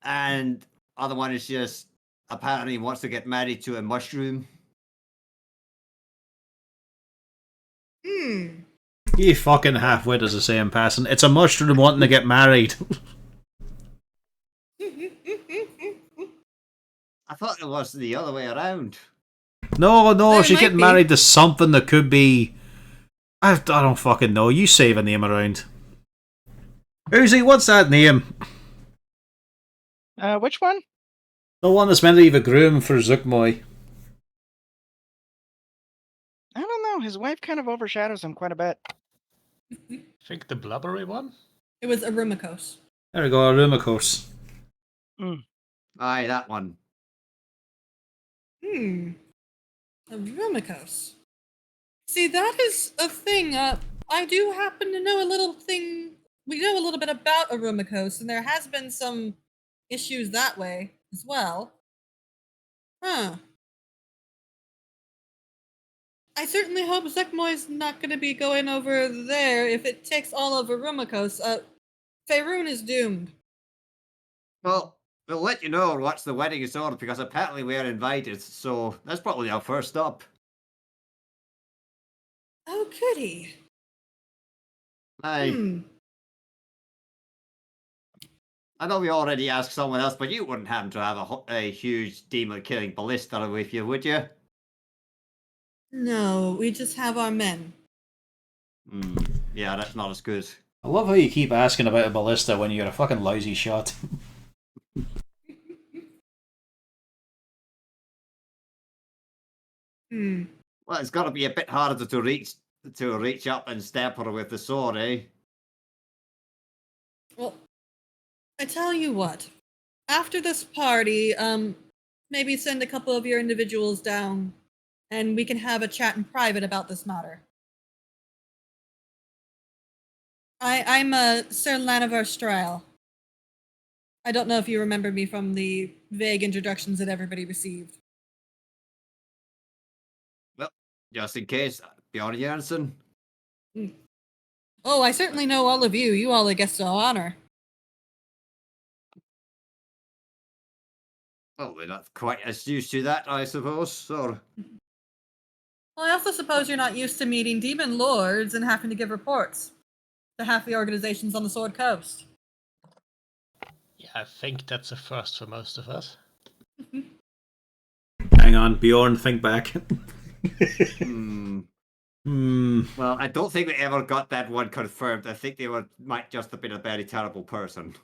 and other one is just apparently wants to get married to a mushroom. You fucking half-wit, as I say in passing. It's a mushroom wanting to get married. I thought it was the other way around. No, she's getting married to something that could be... I don't fucking know. You save a name around. Uzi, what's that name? Which one? The one that's meant to be a groom for Zuckmoy. I don't know. His wife kind of overshadows him quite a bit. I think the blubbery one? It was Arumikos. There we go, Arumikos. Aye, that one. Arumikos. See, that is a thing. I do happen to know a little thing. We know a little bit about Arumikos, and there has been some issues that way as well. Huh. I certainly hope Zekmoy's not going to be going over there if it takes all over Rumikos. Faerun is doomed. Well, we'll let you know once the wedding is on, because apparently we're invited, so that's probably our first stop. Oh, goody. I know we already asked someone else, but you wouldn't happen to have a huge demon-killing ballista with you, would you? No, we just have our men. Yeah, that's not as good. I love how you keep asking about a ballista when you're a fucking lousy shot. Well, it's got to be a bit harder to reach up and stab her with the sword, eh? Well, I tell you what. After this party, maybe send a couple of your individuals down, and we can have a chat in private about this matter. I'm Sir Lanivar Strail. I don't know if you remember me from the vague introductions that everybody received. Well, just in case, Bjorn Jansen. Oh, I certainly know all of you. You all are guests of honor. Oh, we're not quite as used to that, I suppose, or... Well, I also suppose you're not used to meeting demon lords and having to give reports to half the organizations on the Sword Coast. Yeah, I think that's a first for most of us. Hang on, Bjorn, think back. Well, I don't think we ever got that one confirmed. I think might just have been a very terrible person.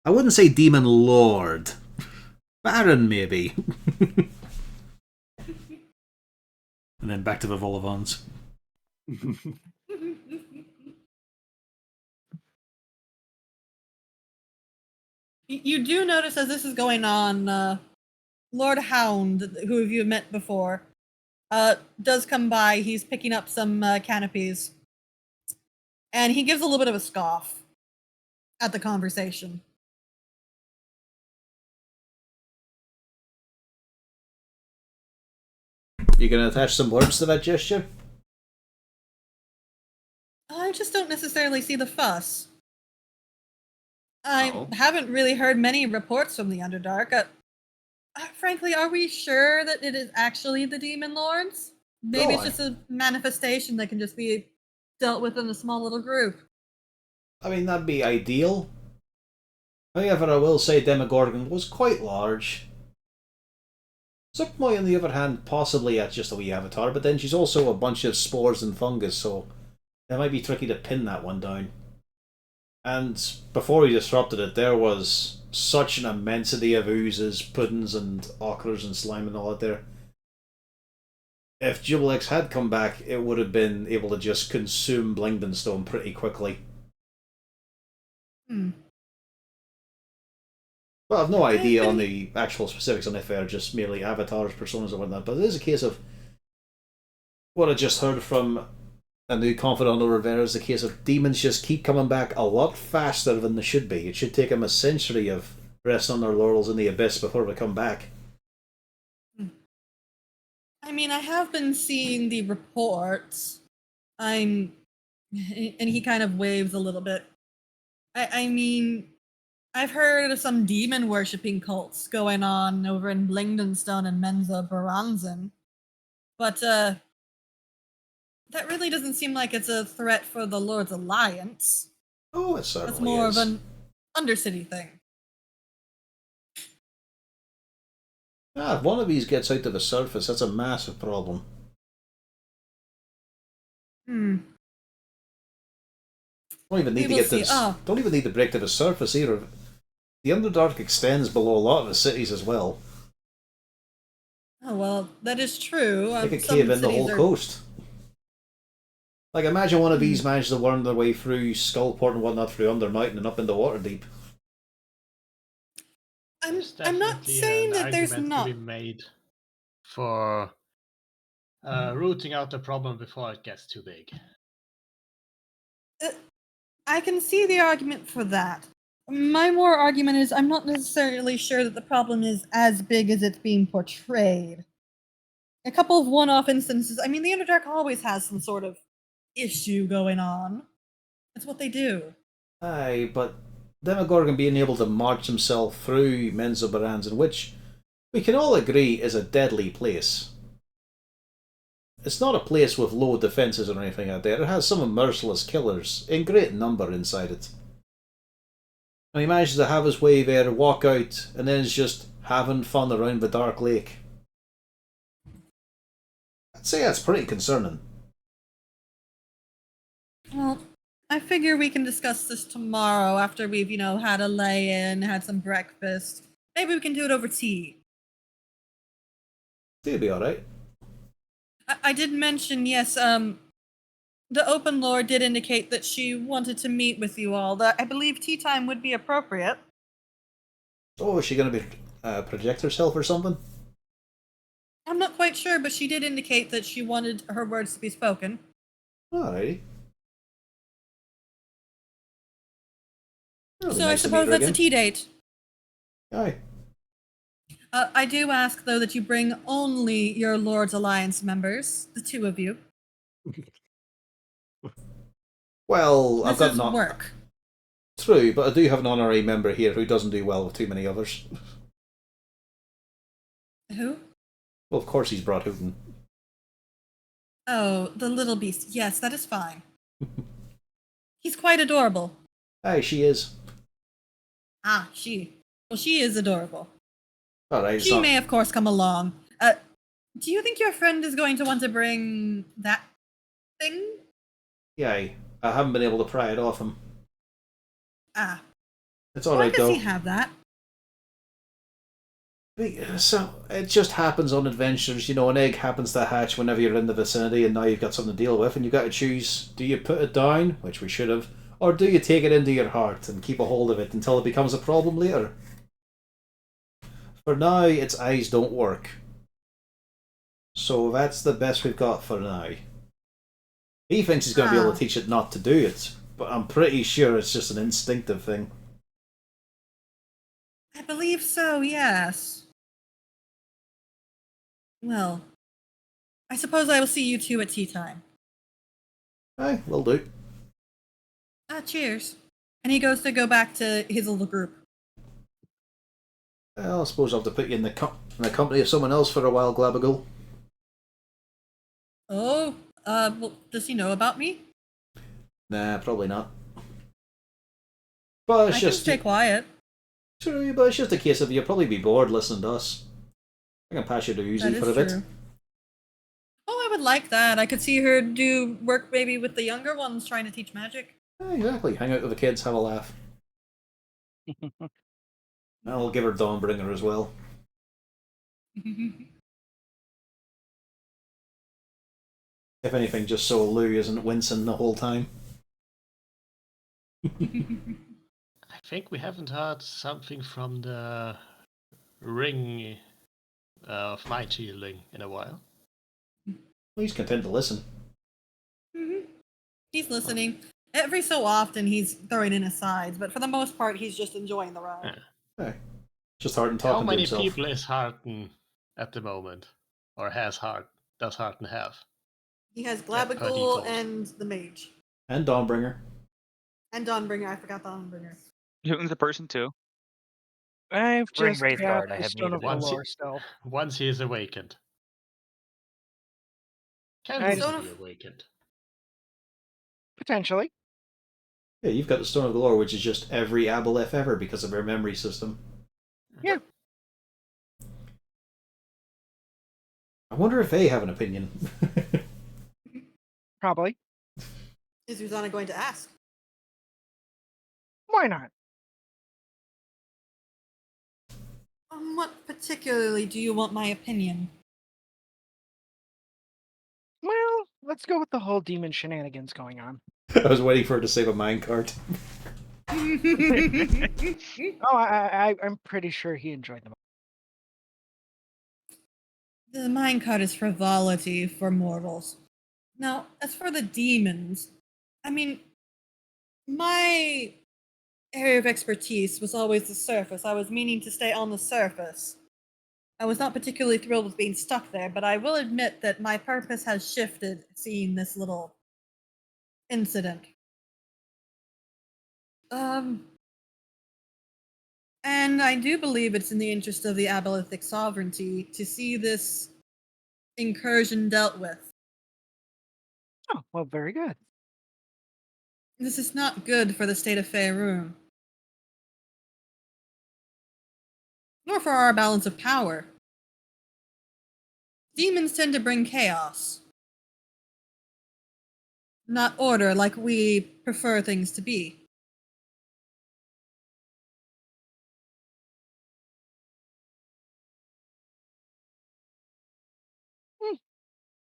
I wouldn't say Demon Lord. Baron, maybe. And then back to the Volivons. You do notice as this is going on, Lord Hound, who you have met before, does come by. He's picking up some canopies. And he gives a little bit of a scoff at the conversation. You gonna attach some words to that gesture? I just don't necessarily see the fuss. I haven't really heard many reports from the Underdark. Frankly, are we sure that it is actually the Demon Lords? Maybe it's just a manifestation that can just be dealt with in a small little group. I mean, that'd be ideal. However, I will say Demogorgon was quite large. Zuckmoy, on the other hand, possibly at just a wee avatar, but then she's also a bunch of spores and fungus, so it might be tricky to pin that one down. And before he disrupted it, there was such an immensity of oozes, puddings, and ochres and slime and all that there. If Jubilex had come back, it would have been able to just consume Blingdenstone pretty quickly. Well, I've no idea on the actual specifics on if they're just merely avatars, personas, or whatnot, but it is a case of what I just heard from a new confidant over there is the case of demons just keep coming back a lot faster than they should be. It should take them a century of resting on their laurels in the abyss before they come back. I mean, I have been seeing the reports. And he kind of waves a little bit. I mean, I've heard of some demon worshipping cults going on over in Blingdenstone and Menza Baranzan. But, that really doesn't seem like it's a threat for the Lord's Alliance. Oh, it certainly That's more is. of an Undercity thing. If one of these gets out to the surface, that's a massive problem. Don't even need to get this. Don't even need to break to the surface either. The Underdark extends below a lot of the cities as well. Oh well, that is true. They could cave in the whole coast. Like, imagine one of these managed to worm their way through Skullport and whatnot through Undermountain and up into Waterdeep. I'm not saying that there's not to be made for rooting out the problem before it gets too big. I can see the argument for that. My more argument is I'm not necessarily sure that the problem is as big as it's being portrayed. A couple of one-off instances. I mean, the Underdark always has some sort of issue going on. That's what they do. Aye, but Demogorgon being able to march himself through Menzoberranzan, which we can all agree is a deadly place. It's not a place with low defences or anything out there. It has some merciless killers in great number inside it. And he manages to have his way there, walk out, and then is just having fun around the Dark Lake. I'd say that's pretty concerning. Well, I figure we can discuss this tomorrow after we've, had a lay-in, had some breakfast. Maybe we can do it over tea. He'll be alright. I did mention, yes, the Open Lord did indicate that she wanted to meet with you all. That I believe tea time would be appropriate. Oh, is she going to be project herself or something? I'm not quite sure, but she did indicate that she wanted her words to be spoken. Alrighty. So I suppose that's a tea date. Aye. I do ask, though, that you bring only your Lord's Alliance members, the two of you. Well, This I've got doesn't work. True, but I do have an honorary member here who doesn't do well with too many others. Who? Well, of course he's brought Hooten. Oh, the little beast. Yes, that is fine. He's quite adorable. Aye, she is. Ah, she. Well, she is adorable. Alright, She may, of course, come along. Do you think your friend is going to want to bring that thing? Yeah, I haven't been able to pry it off him. Ah. It's Why alright does though. he have that? So, it just happens on adventures, an egg happens to hatch whenever you're in the vicinity and now you've got something to deal with and you've got to choose, do you put it down, which we should have, or do you take it into your heart and keep a hold of it until it becomes a problem later? For now, its eyes don't work. So that's the best we've got for now. He thinks he's going to be able to teach it not to do it, but I'm pretty sure it's just an instinctive thing. I believe so, yes. Well, I suppose I will see you two at tea time. Aye, will do. Cheers. And he goes to go back to his little group. Well, I suppose I'll have to put you in the company of someone else for a while, Glabagool. Oh, well, does he know about me? Nah, probably not. But it's I just can stay quiet. True, but it's just a case of you'll probably be bored listening to us. I can pass you to Uzi for a bit. Oh, I would like that. I could see her do work maybe with the younger ones trying to teach magic. Yeah, exactly. Hang out with the kids, have a laugh. I'll give her Dawnbringer as well. If anything, just so Lou isn't wincing the whole time. I think we haven't heard something from the ring of mind shielding in a while. Well, he's content to listen. He's listening. Every so often he's throwing in asides, but for the most part he's just enjoying the ride. Hey, just Harden talking How many to himself. people is Harton at the moment? Or does Harton have? He has per Glabagool default. and the mage. And Dawnbringer. And Dawnbringer. I forgot Dawnbringer. Newton's a person too. I've Bring just Wraithguard, got I the have Stone of needed Once Valor still. Once he is awakened. Can I- he Stone be of- awakened? Potentially. Yeah, you've got the Stone of Galore, which is just every Aboleth ever because of their memory system. Yeah. I wonder if they have an opinion. Probably. Is Uzana going to ask? Why not? What particularly do you want my opinion? Well, let's go with the whole demon shenanigans going on. I was waiting for her to save a minecart. Oh, I'm pretty sure he enjoyed them. The minecart is frivolity for mortals. Now, as for the demons, I mean, my area of expertise was always the surface. I was meaning to stay on the surface. I was not particularly thrilled with being stuck there, but I will admit that my purpose has shifted seeing this little incident. And I do believe it's in the interest of the Abolithic sovereignty to see this incursion dealt with. Oh, well, very good. This is not good for the state of Faerun, nor for our balance of power. Demons tend to bring chaos, not order like we prefer things to be.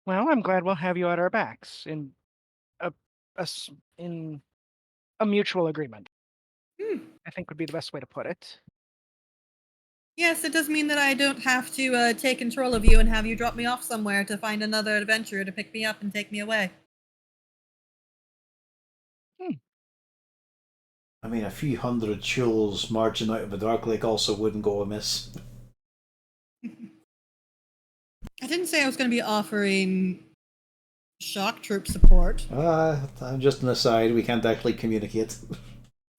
Well, I'm glad we'll have you at our backs in in a mutual agreement. I think would be the best way to put it. Yes, it does mean that I don't have to take control of you and have you drop me off somewhere to find another adventurer to pick me up and take me away. I mean, a few hundred chulls marching out of a dark lake also wouldn't go amiss. I didn't say I was going to be offering shock troop support. I'm just an aside. We can't actually communicate.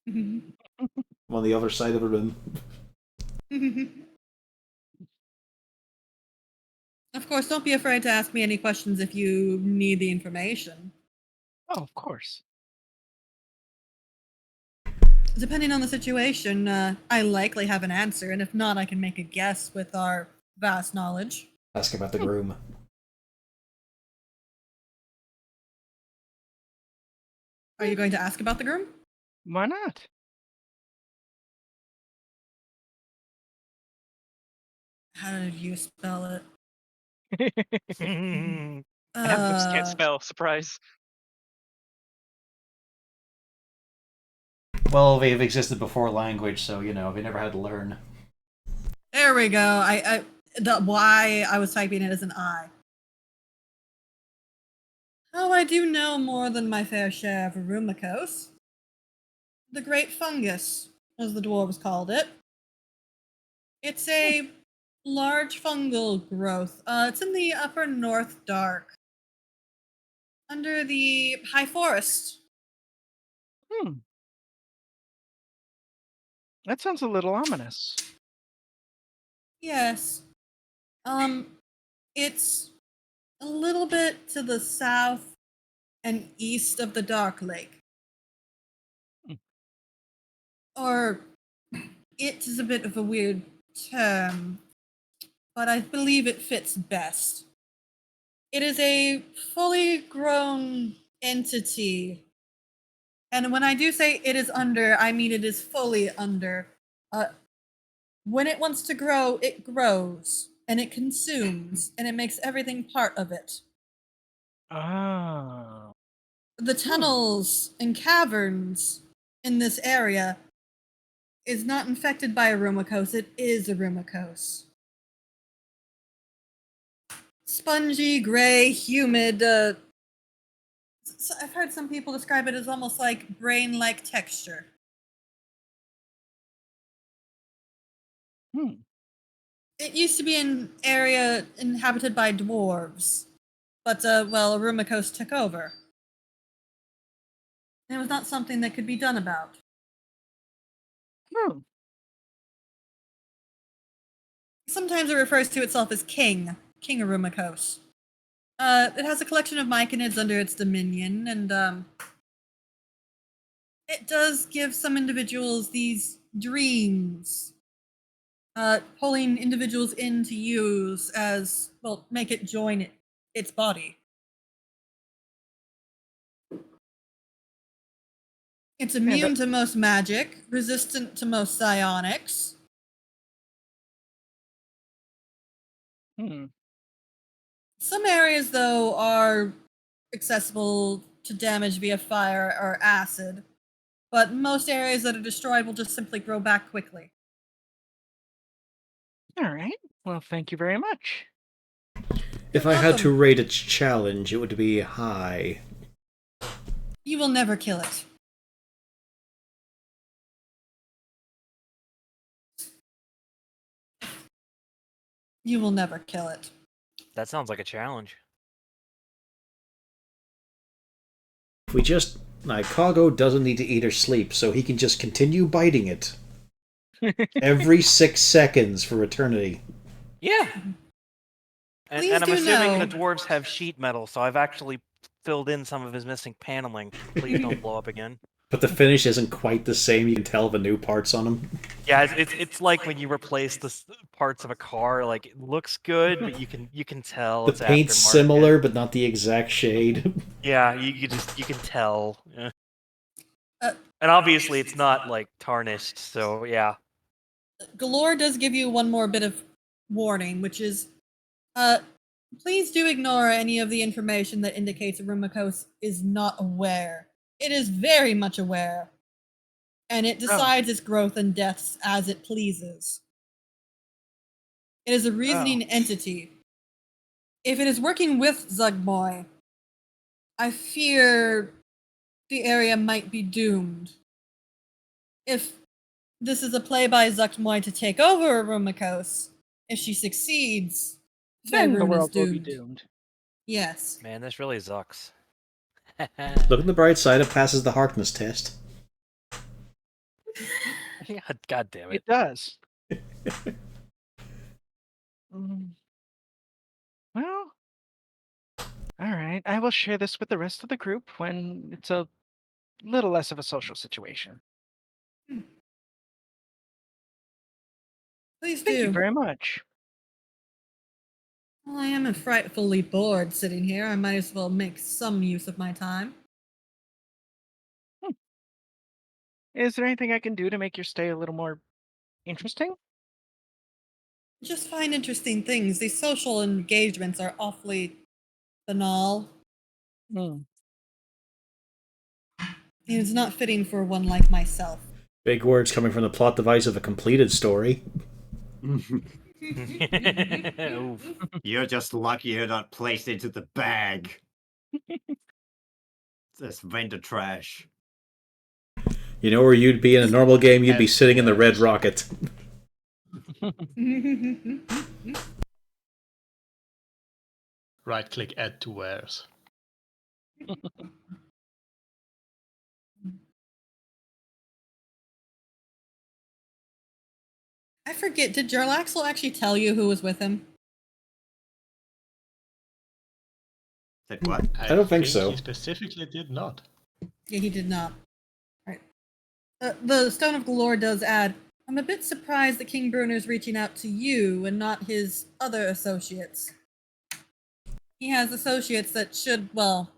I'm on the other side of the room. Of course, don't be afraid to ask me any questions if you need the information. Oh, of course. Depending on the situation, I likely have an answer, and if not, I can make a guess with our vast knowledge. Ask about the groom. Are you going to ask about the groom? Why not? How did you spell it? Lips can't spell. Surprise. Well, they've existed before language, so, you know, they never had to learn. There we go. The Y, I was typing it as an I. Oh, I do know more than my fair share of Arumacos. The Great Fungus, as the dwarves called it. It's a large fungal growth. It's in the upper North Dark, under the High Forest. That sounds a little ominous. Yes. It's a little bit to the south and east of the Dark Lake. Or, it is a bit of a weird term, but I believe it fits best. It is a fully grown entity. And when I do say it is under, I mean it is fully under. When it wants to grow, it grows, and it consumes, and it makes everything part of it. Ah. The tunnels and caverns in this area is not infected by Arumacos, it is Arumacos. Spongy, gray, humid, I've heard some people describe it as almost like brain-like texture. It used to be an area inhabited by dwarves, but, Arumacos took over. And it was not something that could be done about. Sometimes it refers to itself as King Arumacos. It has a collection of myconids under its dominion, and, it does give some individuals these dreams. Pulling individuals in to use as, make it join its body. It's immune to most magic, resistant to most psionics. Some areas, though, are accessible to damage via fire or acid, but most areas that are destroyed will just simply grow back quickly. All right. Well, thank you very much. If I had to rate its challenge, it would be high. You will never kill it. You will never kill it. That sounds like a challenge. If we just... Like, Kago doesn't need to eat or sleep, so he can just continue biting it. Every 6 seconds for eternity. Yeah. And, Please and I'm do assuming know- the dwarves have sheet metal, so I've actually filled in some of his missing paneling. Please don't blow up again. But the finish isn't quite the same. You can tell the new parts on him. Yeah, it's like when you replace the parts of a car. Like it looks good, but you can tell The it's paint's aftermarket. similar, but not the exact shade. Yeah, you can tell. Yeah. Uh, And obviously, it's not like tarnished. So yeah. Galore does give you one more bit of warning, which is, please do ignore any of the information that indicates Rumikos is not aware. It is very much aware, and it decides its growth and deaths as it pleases. It is a reasoning entity. If it is working with Zugmoy, I fear the area might be doomed. If this is a play by Zugmoy to take over Rumikos, if she succeeds, Then the Faerun is world will be doomed. doomed. Yes. Man, this really sucks. Look on the bright side, it passes the Harkness test. God damn it. It does. Mm. Well, all right. I will share this with the rest of the group when it's a little less of a social situation. Please Thank you do. very much. Well, I am frightfully bored sitting here. I might as well make some use of my time. Is there anything I can do to make your stay a little more interesting? Just find interesting things. These social engagements are awfully banal. Hmm. It's not fitting for one like myself. Big words coming from the plot device of a completed story. Oof. You're just lucky you're not placed into the bag. This vendor trash. You know where you'd be in a normal game? You'd be sitting in the Red Rocket. Right click, add to wares. I forget, did Jarlaxle actually tell you who was with him? Said what? I don't think so. He specifically did not. Yeah, he did not. Right. The Stone of Galore does add, I'm a bit surprised that King Bruner's reaching out to you and not his other associates. He has associates that should, well,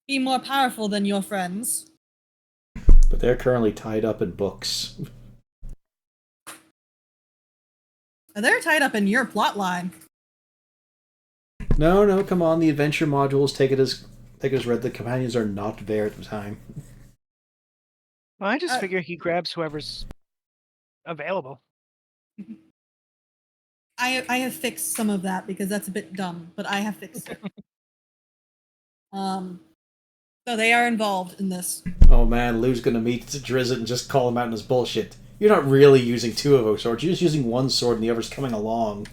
be more powerful than your friends. But they're currently tied up in books. They're tied up in your plotline. No, come on. The adventure modules take it as read. The companions are not there at the time. Well, I just figure he grabs whoever's available. I have fixed some of that because that's a bit dumb, but I have fixed it. So they are involved in this. Oh man, Lou's gonna meet Drizzt and just call him out on his bullshit. You're not really using two of those swords. You're just using one sword and the other's coming along.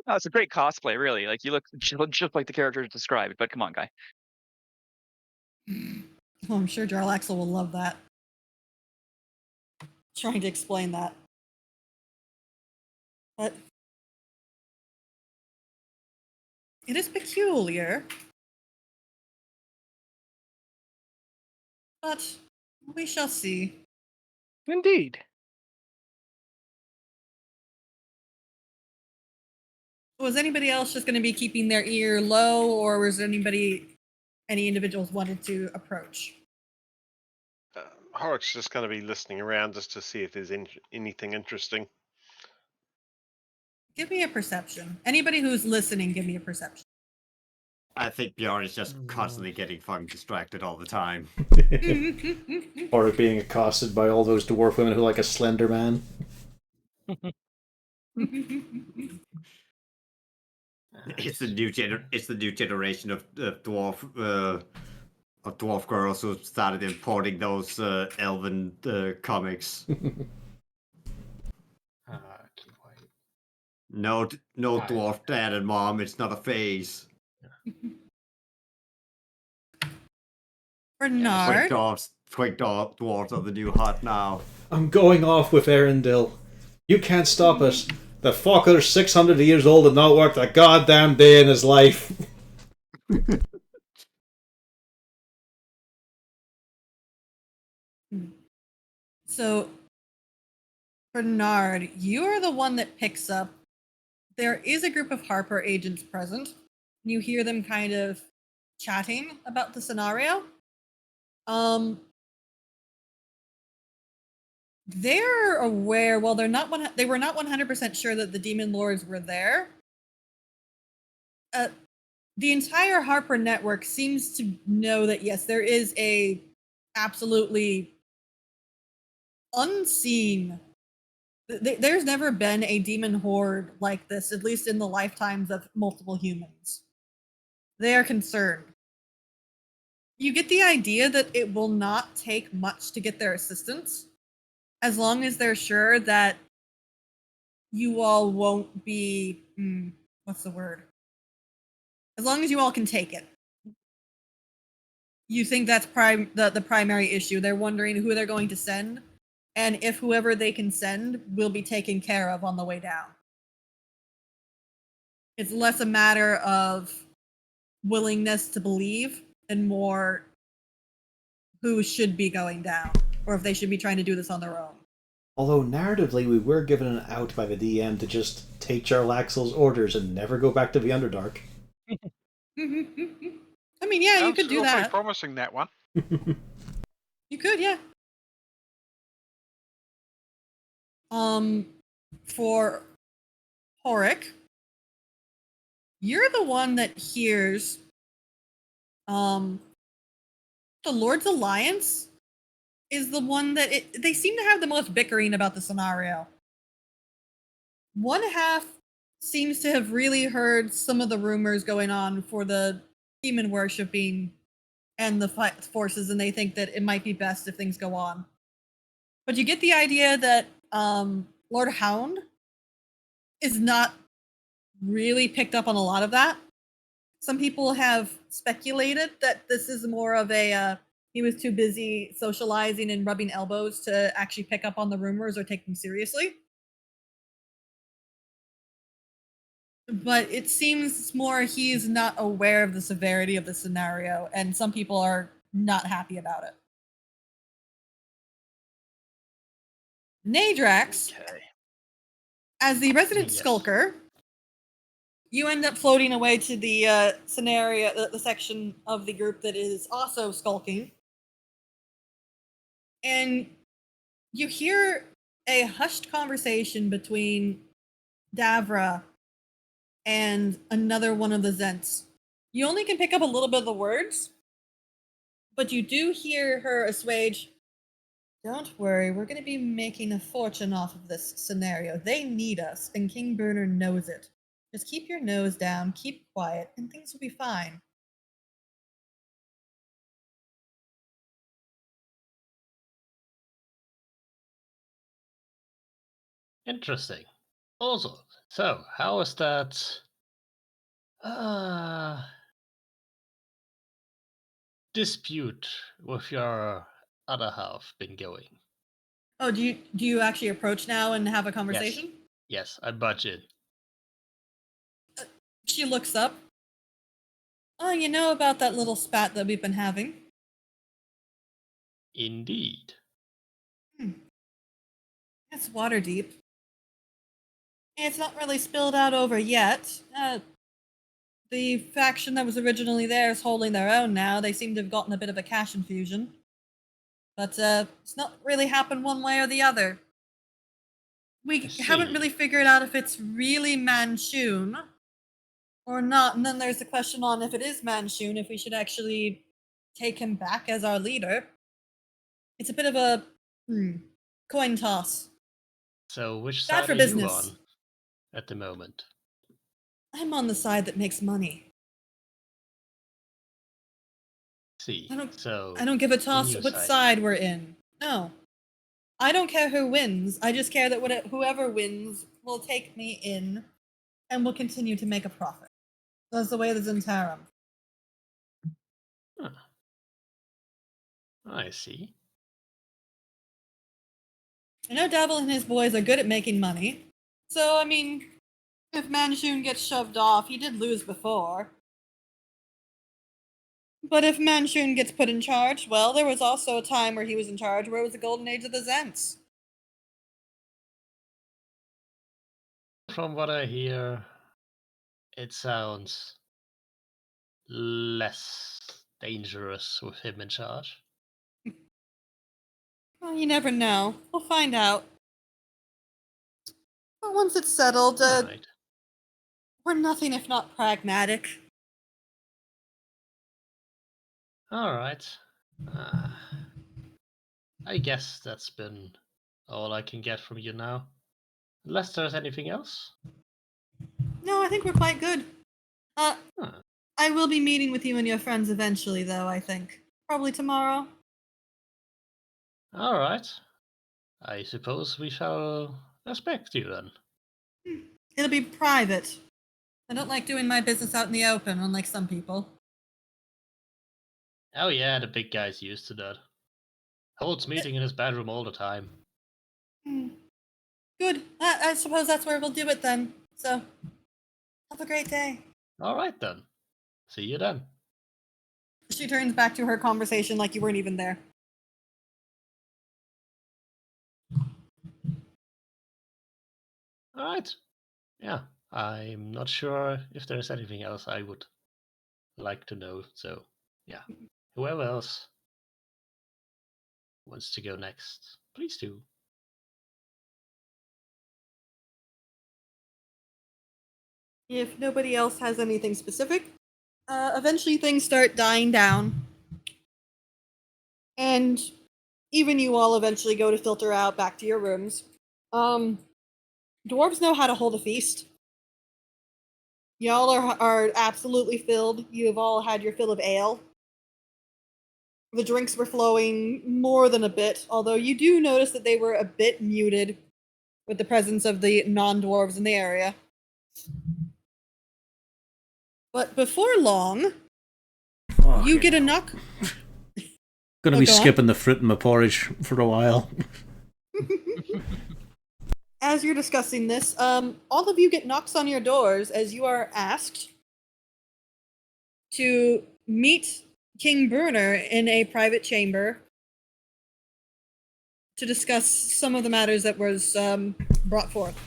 Oh, it's a great cosplay, really. Like you look just like the characters described. But come on, guy. Oh, I'm sure Jarlaxle will love that. Trying to explain that. But it is peculiar. But we shall see. Indeed. Was anybody else just going to be keeping their ear low, or was there any individuals wanted to approach? Horrocks just going to be listening around just to see if there's anything interesting. Give me a perception. Anybody who's listening, give me a perception. I think Bjorn is just constantly getting fucking distracted all the time. Or being accosted by all those dwarf women who like a slender man. It's the new generation of dwarf girls who started importing those elven comics. No, no dwarf dad and mom. It's not a phase. Bernard, Quick dwarves are the new hot now. I'm going off with Arendelle. You can't stop us. The fucker's 600 years old and not worked a goddamn day in his life. so Bernard, you are the one that picks up. There is a group of Harper agents present. You hear them kind of chatting about the scenario. They're aware. Well, they're not. They were not 100% sure that the demon lords were there. The entire Harper network seems to know that yes, there is a absolutely unseen. There's never been a demon horde like this, at least in the lifetimes of multiple humans. They are concerned. You get the idea that it will not take much to get their assistance, as long as they're sure that you all won't be, what's the word? As long as you all can take it. You think that's the primary issue. They're wondering who they're going to send, and if whoever they can send will be taken care of on the way down. It's less a matter of willingness to believe and more who should be going down, or if they should be trying to do this on their own. Although narratively we were given an out by the DM to just take Jarlaxle's orders and never go back to the Underdark. I mean, yeah, you Sounds could do awfully that. promising, that one. You could, yeah. For Horik, you're the one that hears the Lord's Alliance is the one that they seem to have the most bickering about the scenario. One half seems to have really heard some of the rumors going on for the demon worshipping and the forces, and they think that it might be best if things go on. But you get the idea that Lord Hound is not really picked up on a lot of that. Some people have speculated that this is more of a he was too busy socializing and rubbing elbows to actually pick up on the rumors or take them seriously. But it seems more he's not aware of the severity of the scenario, and some people are not happy about it. Nadrax, as the resident skulker, you end up floating away to the scenario, the section of the group that is also skulking. And you hear a hushed conversation between Davra and another one of the Zents. You only can pick up a little bit of the words, but you do hear her assuage. Don't worry, we're going to be making a fortune off of this scenario. They need us, and King Burner knows it. Just keep your nose down, keep quiet, and things will be fine. Interesting. Also, so how is that dispute with your other half been going? Oh, do you actually approach now and have a conversation? Yes, I budge in. She looks up. Oh, you know about that little spat that we've been having? Indeed. It's water deep. It's not really spilled out over yet. The faction that was originally there is holding their own now. They seem to have gotten a bit of a cash infusion. But it's not really happened one way or the other. We haven't really figured out if it's really Manshoon or not. And then there's the question on if it is Manshoon, if we should actually take him back as our leader. It's a bit of a coin toss. So which Bad side for are business. you on at the moment? I'm on the side that makes money. See, I don't so give a toss new what side. side we're in. No. I don't care who wins. I just care that whoever wins will take me in and will continue to make a profit. That's the way of the Zentarum. Huh. I see. I know Devil and his boys are good at making money. So, I mean, if Manchun gets shoved off, he did lose before. But if Manchun gets put in charge, well, there was also a time where he was in charge where it was the golden age of the Zents. From what I hear, it sounds less dangerous with him in charge. Well, you never know. We'll find out. But once it's settled, Right. we're nothing if not pragmatic. All right. I guess that's been all I can get from you now. Unless there's anything else. No, I think we're quite good. Huh. I will be meeting with you and your friends eventually, though, I think. Probably tomorrow. All right. I suppose we shall expect you then. It'll be private. I don't like doing my business out in the open, unlike some people. Oh yeah, the big guy's used to that. Holds meeting in his bedroom all the time. Good. I suppose that's where we'll do it then. So, have a great day. All right then. See you then. She turns back to her conversation like you weren't even there. All right. Yeah, I'm not sure if there's anything else I would like to know. So, yeah, whoever else wants to go next, please do. If nobody else has anything specific, eventually things start dying down. And even you all eventually go to filter out back to your rooms. Dwarves know how to hold a feast. Y'all are absolutely filled. You have all had your fill of ale. The drinks were flowing more than a bit, although you do notice that they were a bit muted with the presence of the non-dwarves in the area. But before long, you get a knock. Gonna Oh, be go on. skipping the fruit in my porridge for a while. As you're discussing this, all of you get knocks on your doors as you are asked to meet King Bruner in a private chamber to discuss some of the matters that was brought forth.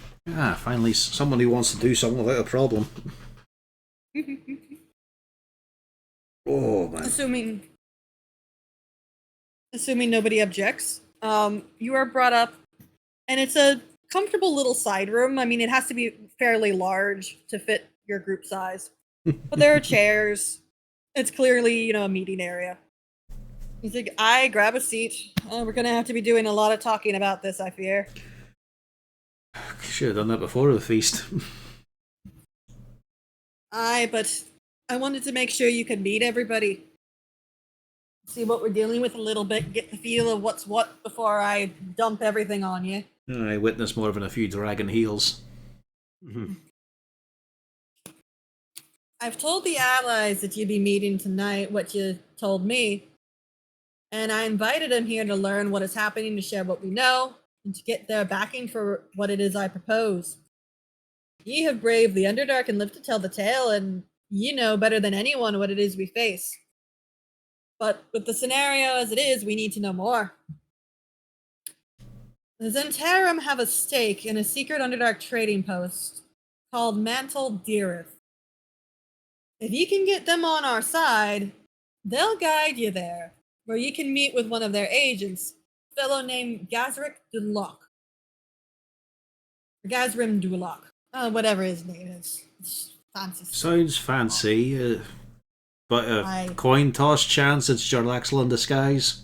Finally, someone who wants to do something without a problem. Oh, man. Assuming nobody objects, you are brought up, and it's a comfortable little side room. I mean, it has to be fairly large to fit your group size, but there are chairs. It's clearly, a meeting area. He's like, I grab a seat. We're gonna have to be doing a lot of talking about this, I fear. Should have done that before the feast. Aye, but I wanted to make sure you could meet everybody. See what we're dealing with a little bit, get the feel of what's what before I dump everything on you. I witnessed more than a few dragon heels. I've told the allies that you'd be meeting tonight what you told me, and I invited them here to learn what is happening, to share what we know, and to get their backing for what it is I propose. Ye have braved the Underdark and lived to tell the tale, and ye know better than anyone what it is we face. But with the scenario as it is, we need to know more. The Zentarum have a stake in a secret Underdark trading post called Mantle Deereth. If you can get them on our side, they'll guide you there, where you can meet with one of their agents, a fellow named Gazric Duloc. Or Gazrim Duloc. Whatever his name is. It's fancy. Sounds fancy, but a Aye. coin toss chance it's Jarlaxle in disguise.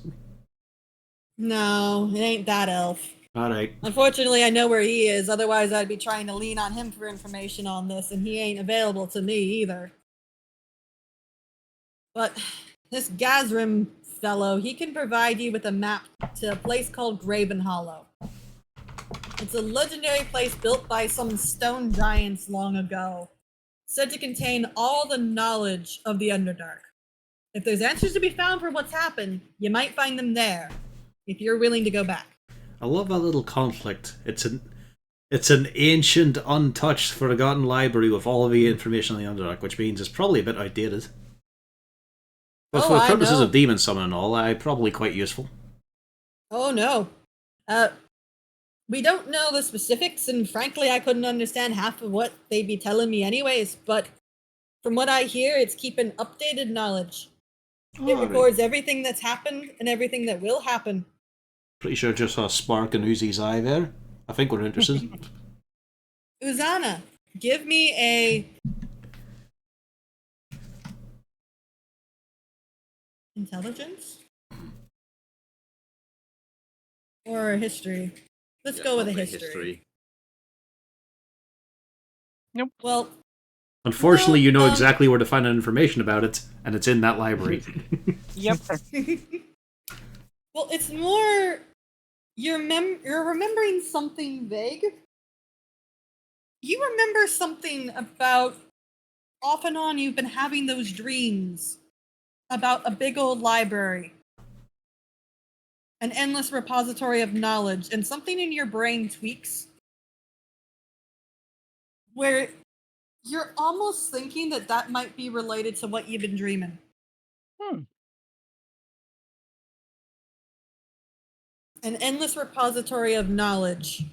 No, it ain't that elf. Alright. Unfortunately, I know where he is, otherwise I'd be trying to lean on him for information on this, and he ain't available to me either. But this Gazrim fellow, he can provide you with a map to a place called Graven Hollow. It's a legendary place built by some stone giants long ago, said to contain all the knowledge of the Underdark. If there's answers to be found for what's happened, you might find them there, if you're willing to go back. I love that little conflict. It's an ancient, untouched, forgotten library with all of the information on the Underdark, which means it's probably a bit outdated. But for the purposes of demon summon and all, probably quite useful. Oh no. We don't know the specifics, and frankly, I couldn't understand half of what they'd be telling me anyways, but from what I hear, it's keeping updated knowledge. It records everything that's happened and everything that will happen. Pretty sure just saw a spark in Uzi's eye there. I think we're interested. Uzana, give me a... intelligence? Or a history? Let's go with a history. Nope. Well... Unfortunately, you know exactly where to find out information about it, and it's in that library. Yep. Well, it's more... You're remembering something vague. You remember something about... Off and on, you've been having those dreams about a big old library. An endless repository of knowledge, and something in your brain tweaks. Where you're almost thinking that that might be related to what you've been dreaming. An endless repository of knowledge.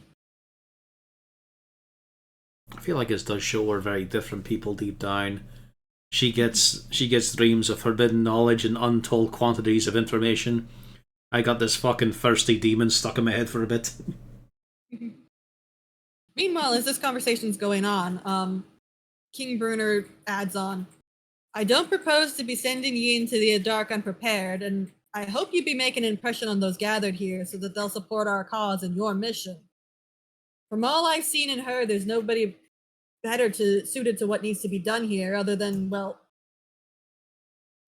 I feel like this does show we're very different people deep down. She gets dreams of forbidden knowledge and untold quantities of information. I got this fucking thirsty demon stuck in my head for a bit. Meanwhile, as this conversation's going on, King Bruner adds on, I don't propose to be sending ye into the dark unprepared, and I hope you be making an impression on those gathered here so that they'll support our cause and your mission. From all I've seen and heard, there's nobody better suited to what needs to be done here other than, well,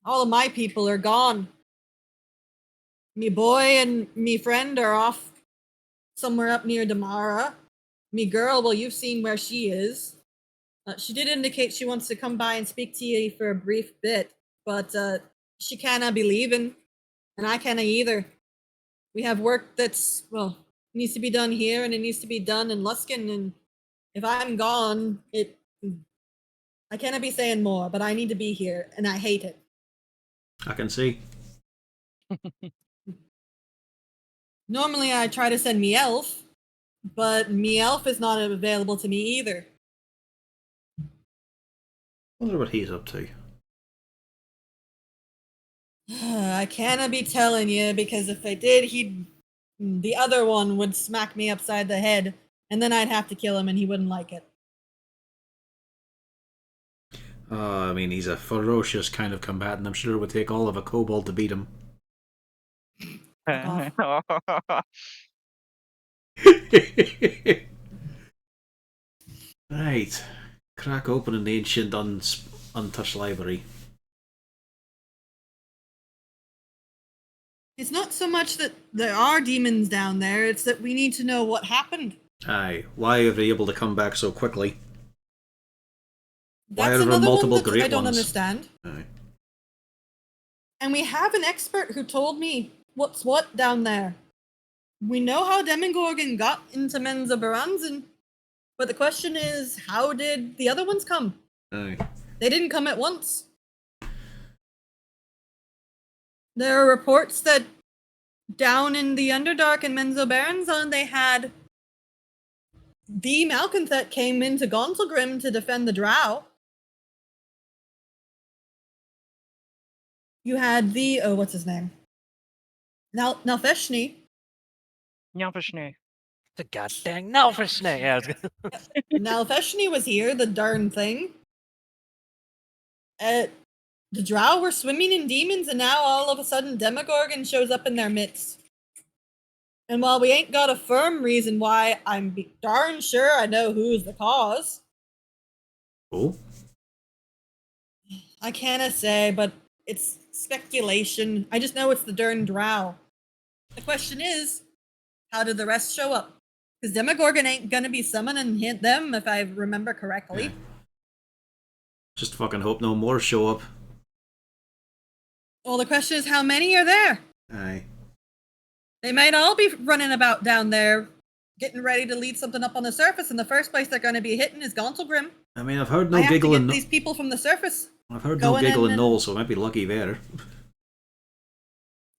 all of my people are gone. Me boy and me friend are off somewhere up near Damara. Me girl, well, you've seen where she is. She did indicate she wants to come by and speak to you for a brief bit, but she canna be leaving, and I canna either. We have work that's, well, needs to be done here, and it needs to be done in Luskan, and if I'm gone, I canna be saying more, but I need to be here, and I hate it. I can see. Normally I try to send me elf, but me elf is not available to me either. Wonder what he's up to. I can't be telling you, because if I did, the other one would smack me upside the head, and then I'd have to kill him, and he wouldn't like it. I mean, he's a ferocious kind of combatant. I'm sure it would take all of a kobold to beat him. Right. Crack open an ancient untouched library. It's not so much that there are demons down there, it's that we need to know what happened. Aye. Why are they able to come back so quickly? Why That's are there another multiple one that great I don't ones? understand. Aye. And we have an expert who told me what's what down there. We know how Demogorgon got into Menza Baranzan, but the question is, how did the other ones come? Aye. They didn't come at once. There are reports that down in the Underdark and Menzo Baranzan, they had the Malconthet came into Gauntlgrim to defend the Drow. You had the, what's his name? Nalfeshni. Nalfeshni. The goddamn Nalfeshni. Yeah, Nalfeshni was here, the darn thing. The Drow were swimming in demons, and now all of a sudden Demogorgon shows up in their midst. And while we ain't got a firm reason why, I'm darn sure I know who's the cause. Oh? I can't say, but it's speculation. I just know it's the darn Drow. The question is, how did the rest show up? Because Demogorgon ain't gonna be summoning them, if I remember correctly. Yeah. Just fucking hope no more show up. Well, the question is, how many are there? Aye. They might all be running about down there, getting ready to lead something up on the surface, and the first place they're going to be hitting is Gauntlgrim. I mean, I've heard I no have to giggle get and these people from the surface. I've heard no going giggle in and and- Knoll, so I might be lucky there.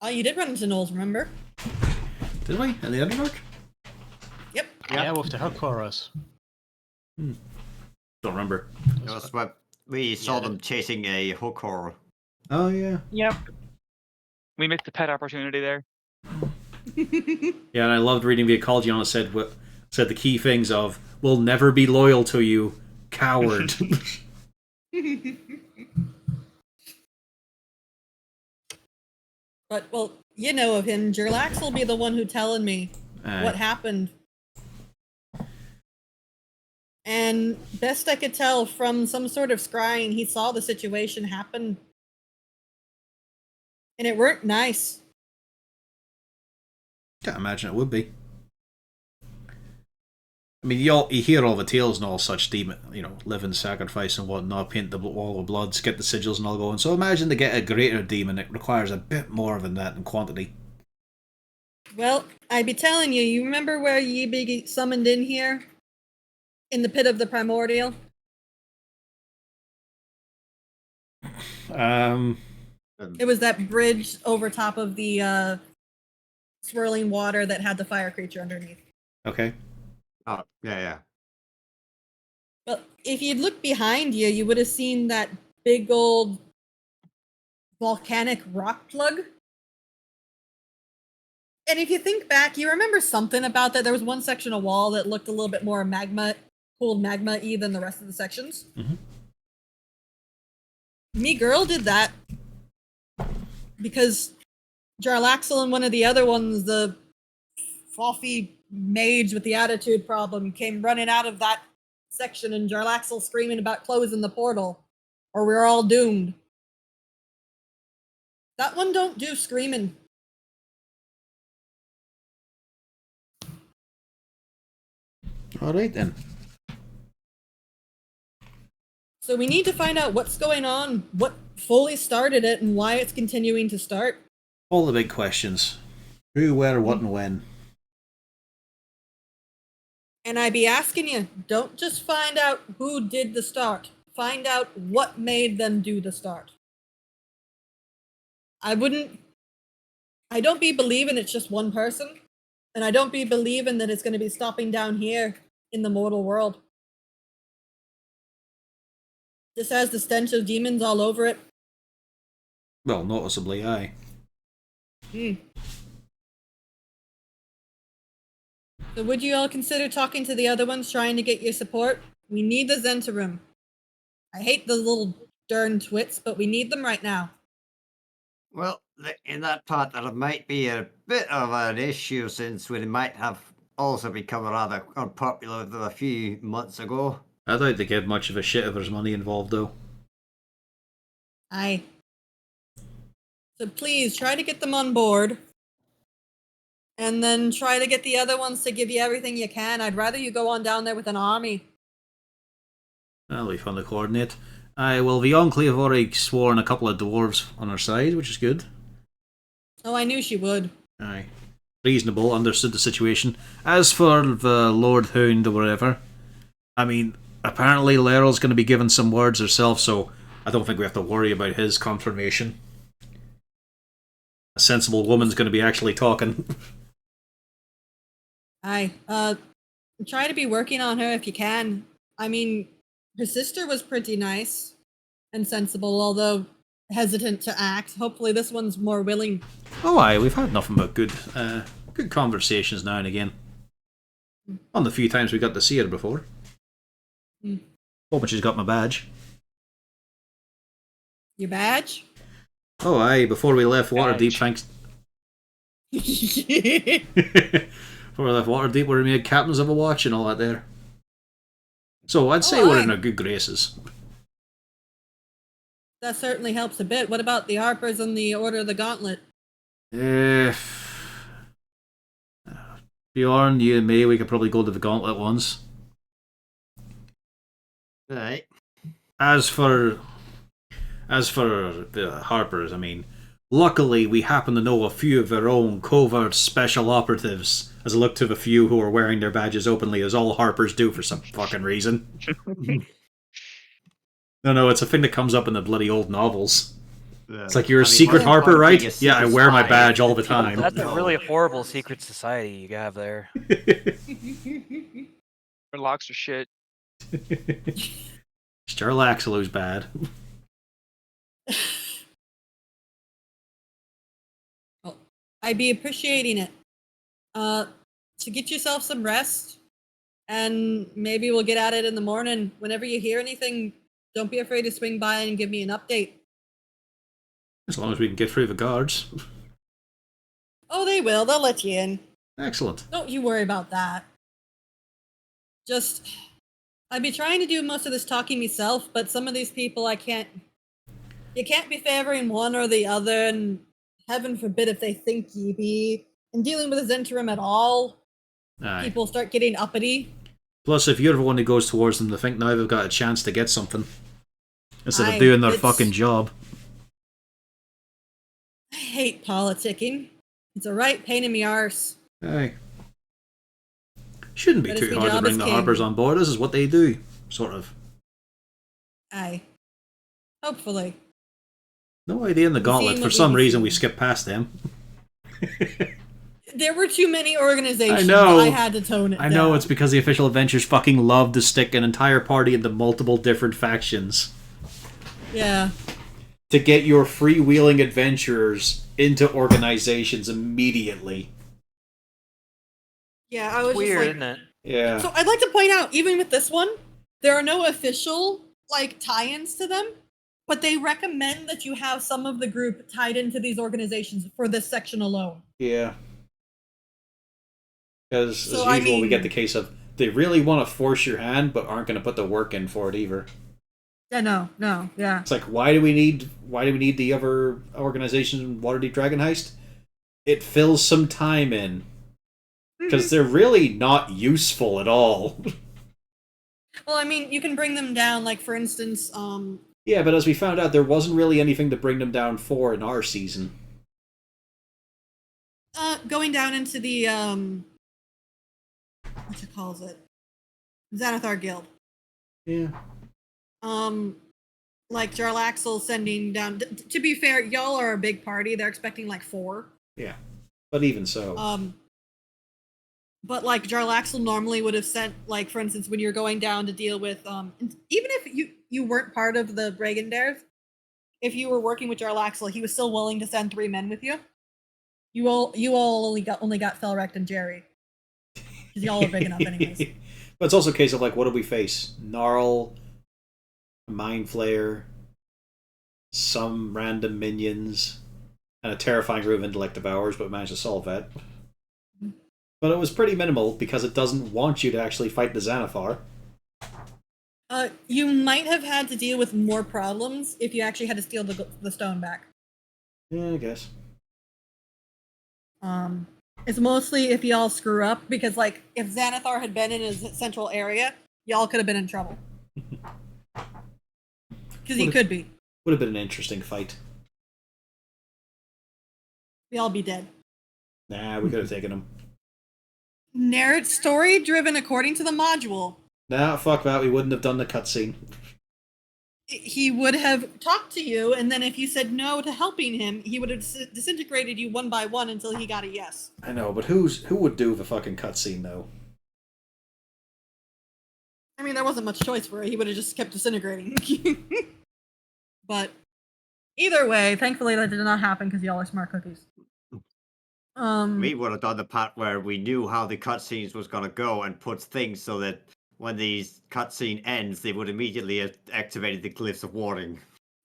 Oh, you did run into Knowles, remember? Did we? In the Underdark? Yep. Yeah, with the Hug Chorus. Don't remember. It was when we saw Yeah, them chasing a hooker. Oh yeah. Yep. We missed the pet opportunity there. Yeah, and I loved reading the ecology on it. Said the key things of "We'll never be loyal to you, coward." But, well, you know of him. Gerlax will be the one who telling me Aye. what happened. And best I could tell from some sort of scrying, he saw the situation happen. And it weren't nice. Can't imagine it would be. I mean, you hear all the tales and all such demon, living sacrifice and whatnot, paint the wall of bloods, get the sigils and all going. So imagine to get a greater demon, it requires a bit more than that in quantity. Well, I be telling you, you remember where ye be summoned in here? In the pit of the primordial? It was that bridge over top of the swirling water that had the fire creature underneath. Okay. Oh, yeah. Well, if you'd looked behind you, you would have seen that big old volcanic rock plug. And if you think back, you remember something about that. There was one section of wall that looked a little bit more cooled magma-y than the rest of the sections. Mhm. Me girl did that because Jarlaxle and one of the other ones, the Fluffy mage with the attitude problem, came running out of that section, and Jarlaxle screaming about closing the portal, or we're all doomed. That one don't do screaming. All right then. So we need to find out what's going on, what fully started it, and why it's continuing to start. All the big questions: who, where, what, and when. And I be asking you, don't just find out who did the start. Find out what made them do the start. I don't be believing it's just one person. And I don't be believing that it's going to be stopping down here in the mortal world. This has the stench of demons all over it. Well, noticeably, aye. So would you all consider talking to the other ones, trying to get your support? We need the Zentarum. I hate the little darn twits, but we need them right now. Well, in that part, there might be a bit of an issue since we might have also become rather unpopular a few months ago. I doubt they give much of a shit if there's money involved, though. Aye. So please try to get them on board. And then try to get the other ones to give you everything you can. I'd rather you go on down there with an army. That'll be fun to coordinate. Aye, well, the Enclave already sworn a couple of dwarves on her side, which is good. Oh, I knew she would. Aye. Reasonable, understood the situation. As for the Lord Hound or whatever, I mean, apparently Leryl's going to be given some words herself, so I don't think we have to worry about his confirmation. A sensible woman's going to be actually talking. Aye. Try to be working on her if you can. I mean, her sister was pretty nice and sensible, although hesitant to act. Hopefully this one's more willing. Oh aye, we've had nothing but good conversations now and again. On the few times we got to see her before. Hoping she's got my badge. Your badge? Oh aye, before we left Waterdeep, Badge. thanks. Before we left Waterdeep, we made captains of a watch and all that there. So I'd say we're in our good graces. That certainly helps a bit. What about the Harpers and the Order of the Gauntlet? Bjorn, you and me, we could probably go to the Gauntlet ones. Right. As for the Harpers, I mean, luckily we happen to know a few of their own covert special operatives. As I look to the few who are wearing their badges openly, as all Harpers do for some fucking reason. No, it's a thing that comes up in the bloody old novels. It's like, you're a secret what's the Harper, point of right? being a Yeah, I secret wear my spy badge if all the people time. don't That's a know? really horrible secret society you have there. Their locks are shit. Jarlaxle bad. Well, I'd be appreciating it. So get yourself some rest, and maybe we'll get at it in the morning. Whenever you hear anything, don't be afraid to swing by and give me an update. As long as we can get through the guards. Oh, they will. They'll let you in. Excellent. Don't you worry about that. Just, I'd be trying to do most of this talking myself, but some of these people I can't. You can't be favoring one or the other, and heaven forbid if they think ye be. And dealing with this interim at all, Aye. people start getting uppity. Plus, if you're the one who goes towards them, they think now they've got a chance to get something. Instead Aye, of doing their it's- fucking job. I hate politicking. It's a right pain in me arse. Aye. Shouldn't be But it's too my hard to job bring as the king. Harpers on board. This is what they do, sort of. Aye. Hopefully. No idea in the We've Gauntlet. seen For what some we've reason, seen. we skipped past them. There were too many organizations. I know. I had to tone it I know down. it's because the official adventures fucking love to stick an entire party into multiple different factions Yeah. to get your freewheeling adventurers into organizations immediately. Yeah, I was Weird, just isn't it? Yeah. So I'd like to point out, even with this one, there are no official tie-ins to them, but they recommend that you have some of the group tied into these organizations for this section alone. Yeah. Because, So, as I usual, we get mean- the case of they really want to force your hand, but aren't going to put the work in for it either. Yeah, no, yeah. It's like, why do we need the other organization, Waterdeep Dragon Heist? It fills some time in. Because they're really not useful at all. Well, I mean, you can bring them down, like, for instance, Yeah, but as we found out, there wasn't really anything to bring them down for in our season. going down into the, what you calls it? Xanathar Guild. Yeah. Like Jarlaxle sending down. To be fair, y'all are a big party. They're expecting like 4. Yeah. But even so. But like Jarlaxle normally would have sent, like, for instance, when you're going down to deal with, even if you weren't part of the Bragendares, if you were working with Jarlaxle, he was still willing to send 3 men with you. You all only got Felrect and Jerry, because y'all are big enough, anyways. But it's also a case of, like, what did we face? Gnarl, Mind Flayer, some random minions, and a terrifying group of Intellect Devourers, but we managed to solve that. But it was pretty minimal because it doesn't want you to actually fight the Xanathar. You might have had to deal with more problems if you actually had to steal the stone back. Yeah, I guess. It's mostly if y'all screw up, because, like, if Xanathar had been in his central area, y'all could have been in trouble. Because he could be. Would have been an interesting fight. We all be dead. Nah, we could have taken him. Narrative story driven according to the module. Nah, fuck that. We wouldn't have done the cutscene. He would have talked to you, and then if you said no to helping him, he would have disintegrated you one by one until he got a yes. I know, but who would do the fucking cutscene though? I mean, there wasn't much choice for it. He would have just kept disintegrating. But either way, thankfully that did not happen because y'all are smart cookies. We would have done the part where we knew how the cutscenes was gonna go and put things so that when the cutscene ends, they would immediately have activated the Glyphs of Warning.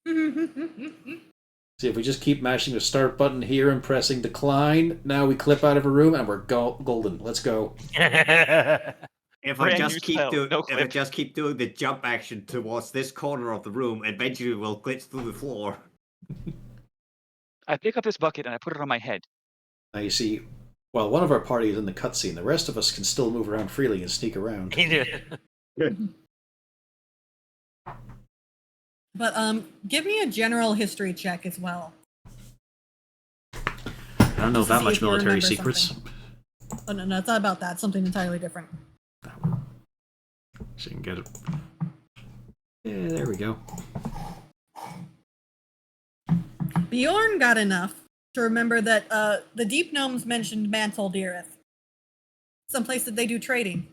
See, if we just keep mashing the start button here and pressing decline, now we clip out of a room and we're golden. Let's go. If I Brand just new keep spell, doing, no if I clip. just keep doing the jump action towards this corner of the room, eventually we'll glitch through the floor. I pick up this bucket and I put it on my head. Now you see, Well, one of our party is in the cutscene. The rest of us can still move around freely and sneak around. But give me a general history check as well. I don't know Just to that see much if you military remember secrets. something. Oh no, it's not about that. Something entirely different. So you can get it. Yeah, there we go. Bjorn got enough to remember that the Deep Gnomes mentioned Mantle Deereth. Someplace that they do trading.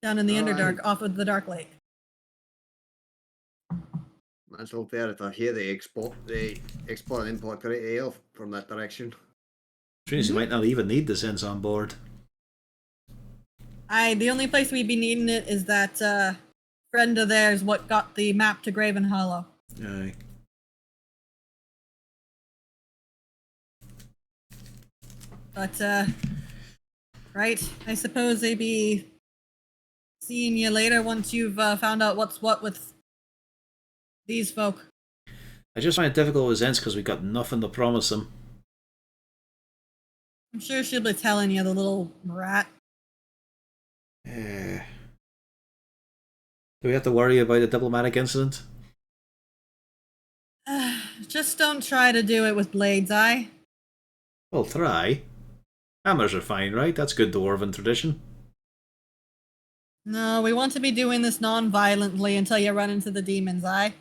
Down in the Underdark, off of the Dark Lake. Mantle Deereth, I hear they export and import great ale from that direction. Dreams, you might not even need the Zens on board. The only place we'd be needing it is that friend of theirs what got the map to Graven Hollow. Aye. But right, I suppose they'd be seeing you later once you've found out what's what with these folk. I just find it difficult with Zens because we got nothing to promise them. I'm sure she'll be telling you, the little rat. Do we have to worry about a diplomatic incident? Just don't try to do it with Blades Eye. Well, try. Hammers are fine, right? That's good dwarven tradition. No, we want to be doing this non-violently until you run into the Demon's Eye.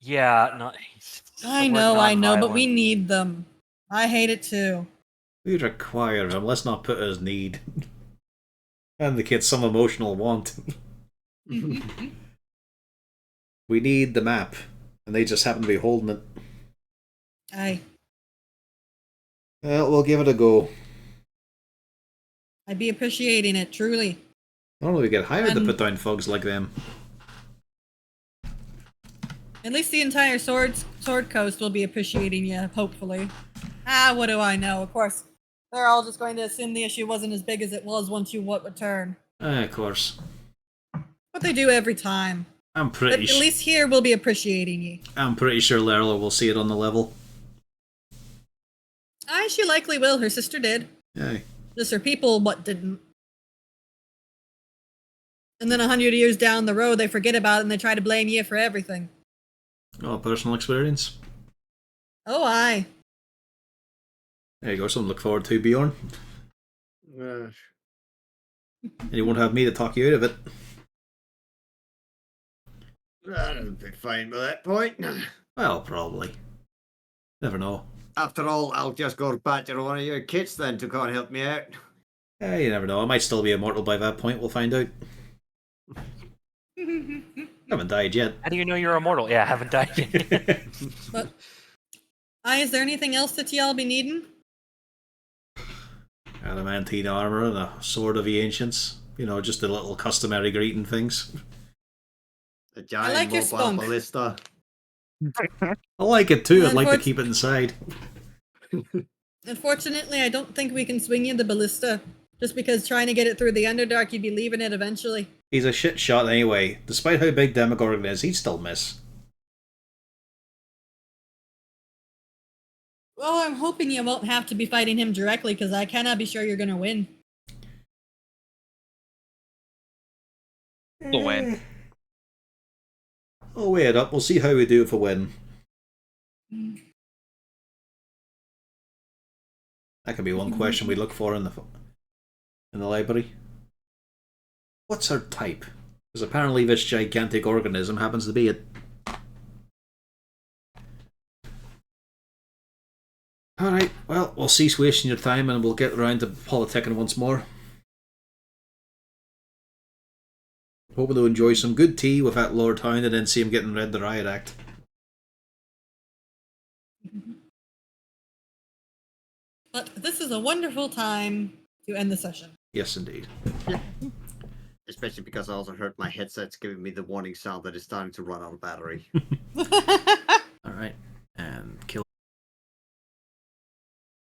Yeah, no. I know, but we need them. I hate it too. We require them, let's not put as need. And the kids some emotional want. We need the map, and they just happen to be holding it. Aye. Well, we'll give it a go. I'd be appreciating it, truly. Normally we get hired to put down thugs like them. At least the entire Sword Coast will be appreciating you, hopefully. What do I know? Of course, they're all just going to assume the issue wasn't as big as it was once you return. Of course. What they do every time. I'm But pretty at least here we'll be appreciating you. I'm pretty sure Lerla will see it on the level. Aye, she likely will. Her sister did. Aye. Just her people, didn't. And then 100 years down the road, they forget about it and they try to blame you for everything. Oh, personal experience. Oh, aye. There you go, something to look forward to, Bjorn. And you won't have me to talk you out of it. That'll be fine by that point. Well, probably. Never know. After all, I'll just go back to one of your kids then to go and help me out. You never know. I might still be immortal by that point. We'll find out. Haven't died yet. How do you know you're immortal? Yeah, I haven't died yet. But, is there anything else that y'all be needing? Adamantine armor and a sword of the ancients. You know, just the little customary greeting things. A giant like your mobile spunk. ballista. I like it too. I'd like to Unfortunately- keep it inside. Unfortunately, I don't think we can swing you the ballista. Just because trying to get it through the Underdark, you'd be leaving it eventually. He's a shit shot anyway. Despite how big Demogorgon is, he'd still miss. Well, I'm hoping you won't have to be fighting him directly, because I cannot be sure you're going to win. We'll win. I'll weigh it up. We'll see how we do if we win. That could be one question we look for in the library. What's her type? Because apparently this gigantic organism happens to be it. Alright, well, we'll cease wasting your time and we'll get around to politicking once more. Hoping to enjoy some good tea with that Lord Hound and then see him getting read the Riot Act. But this is a wonderful time to end the session. Yes, indeed. Especially because I also heard my headset's giving me the warning sound that it's starting to run out of battery. Alright, and kill.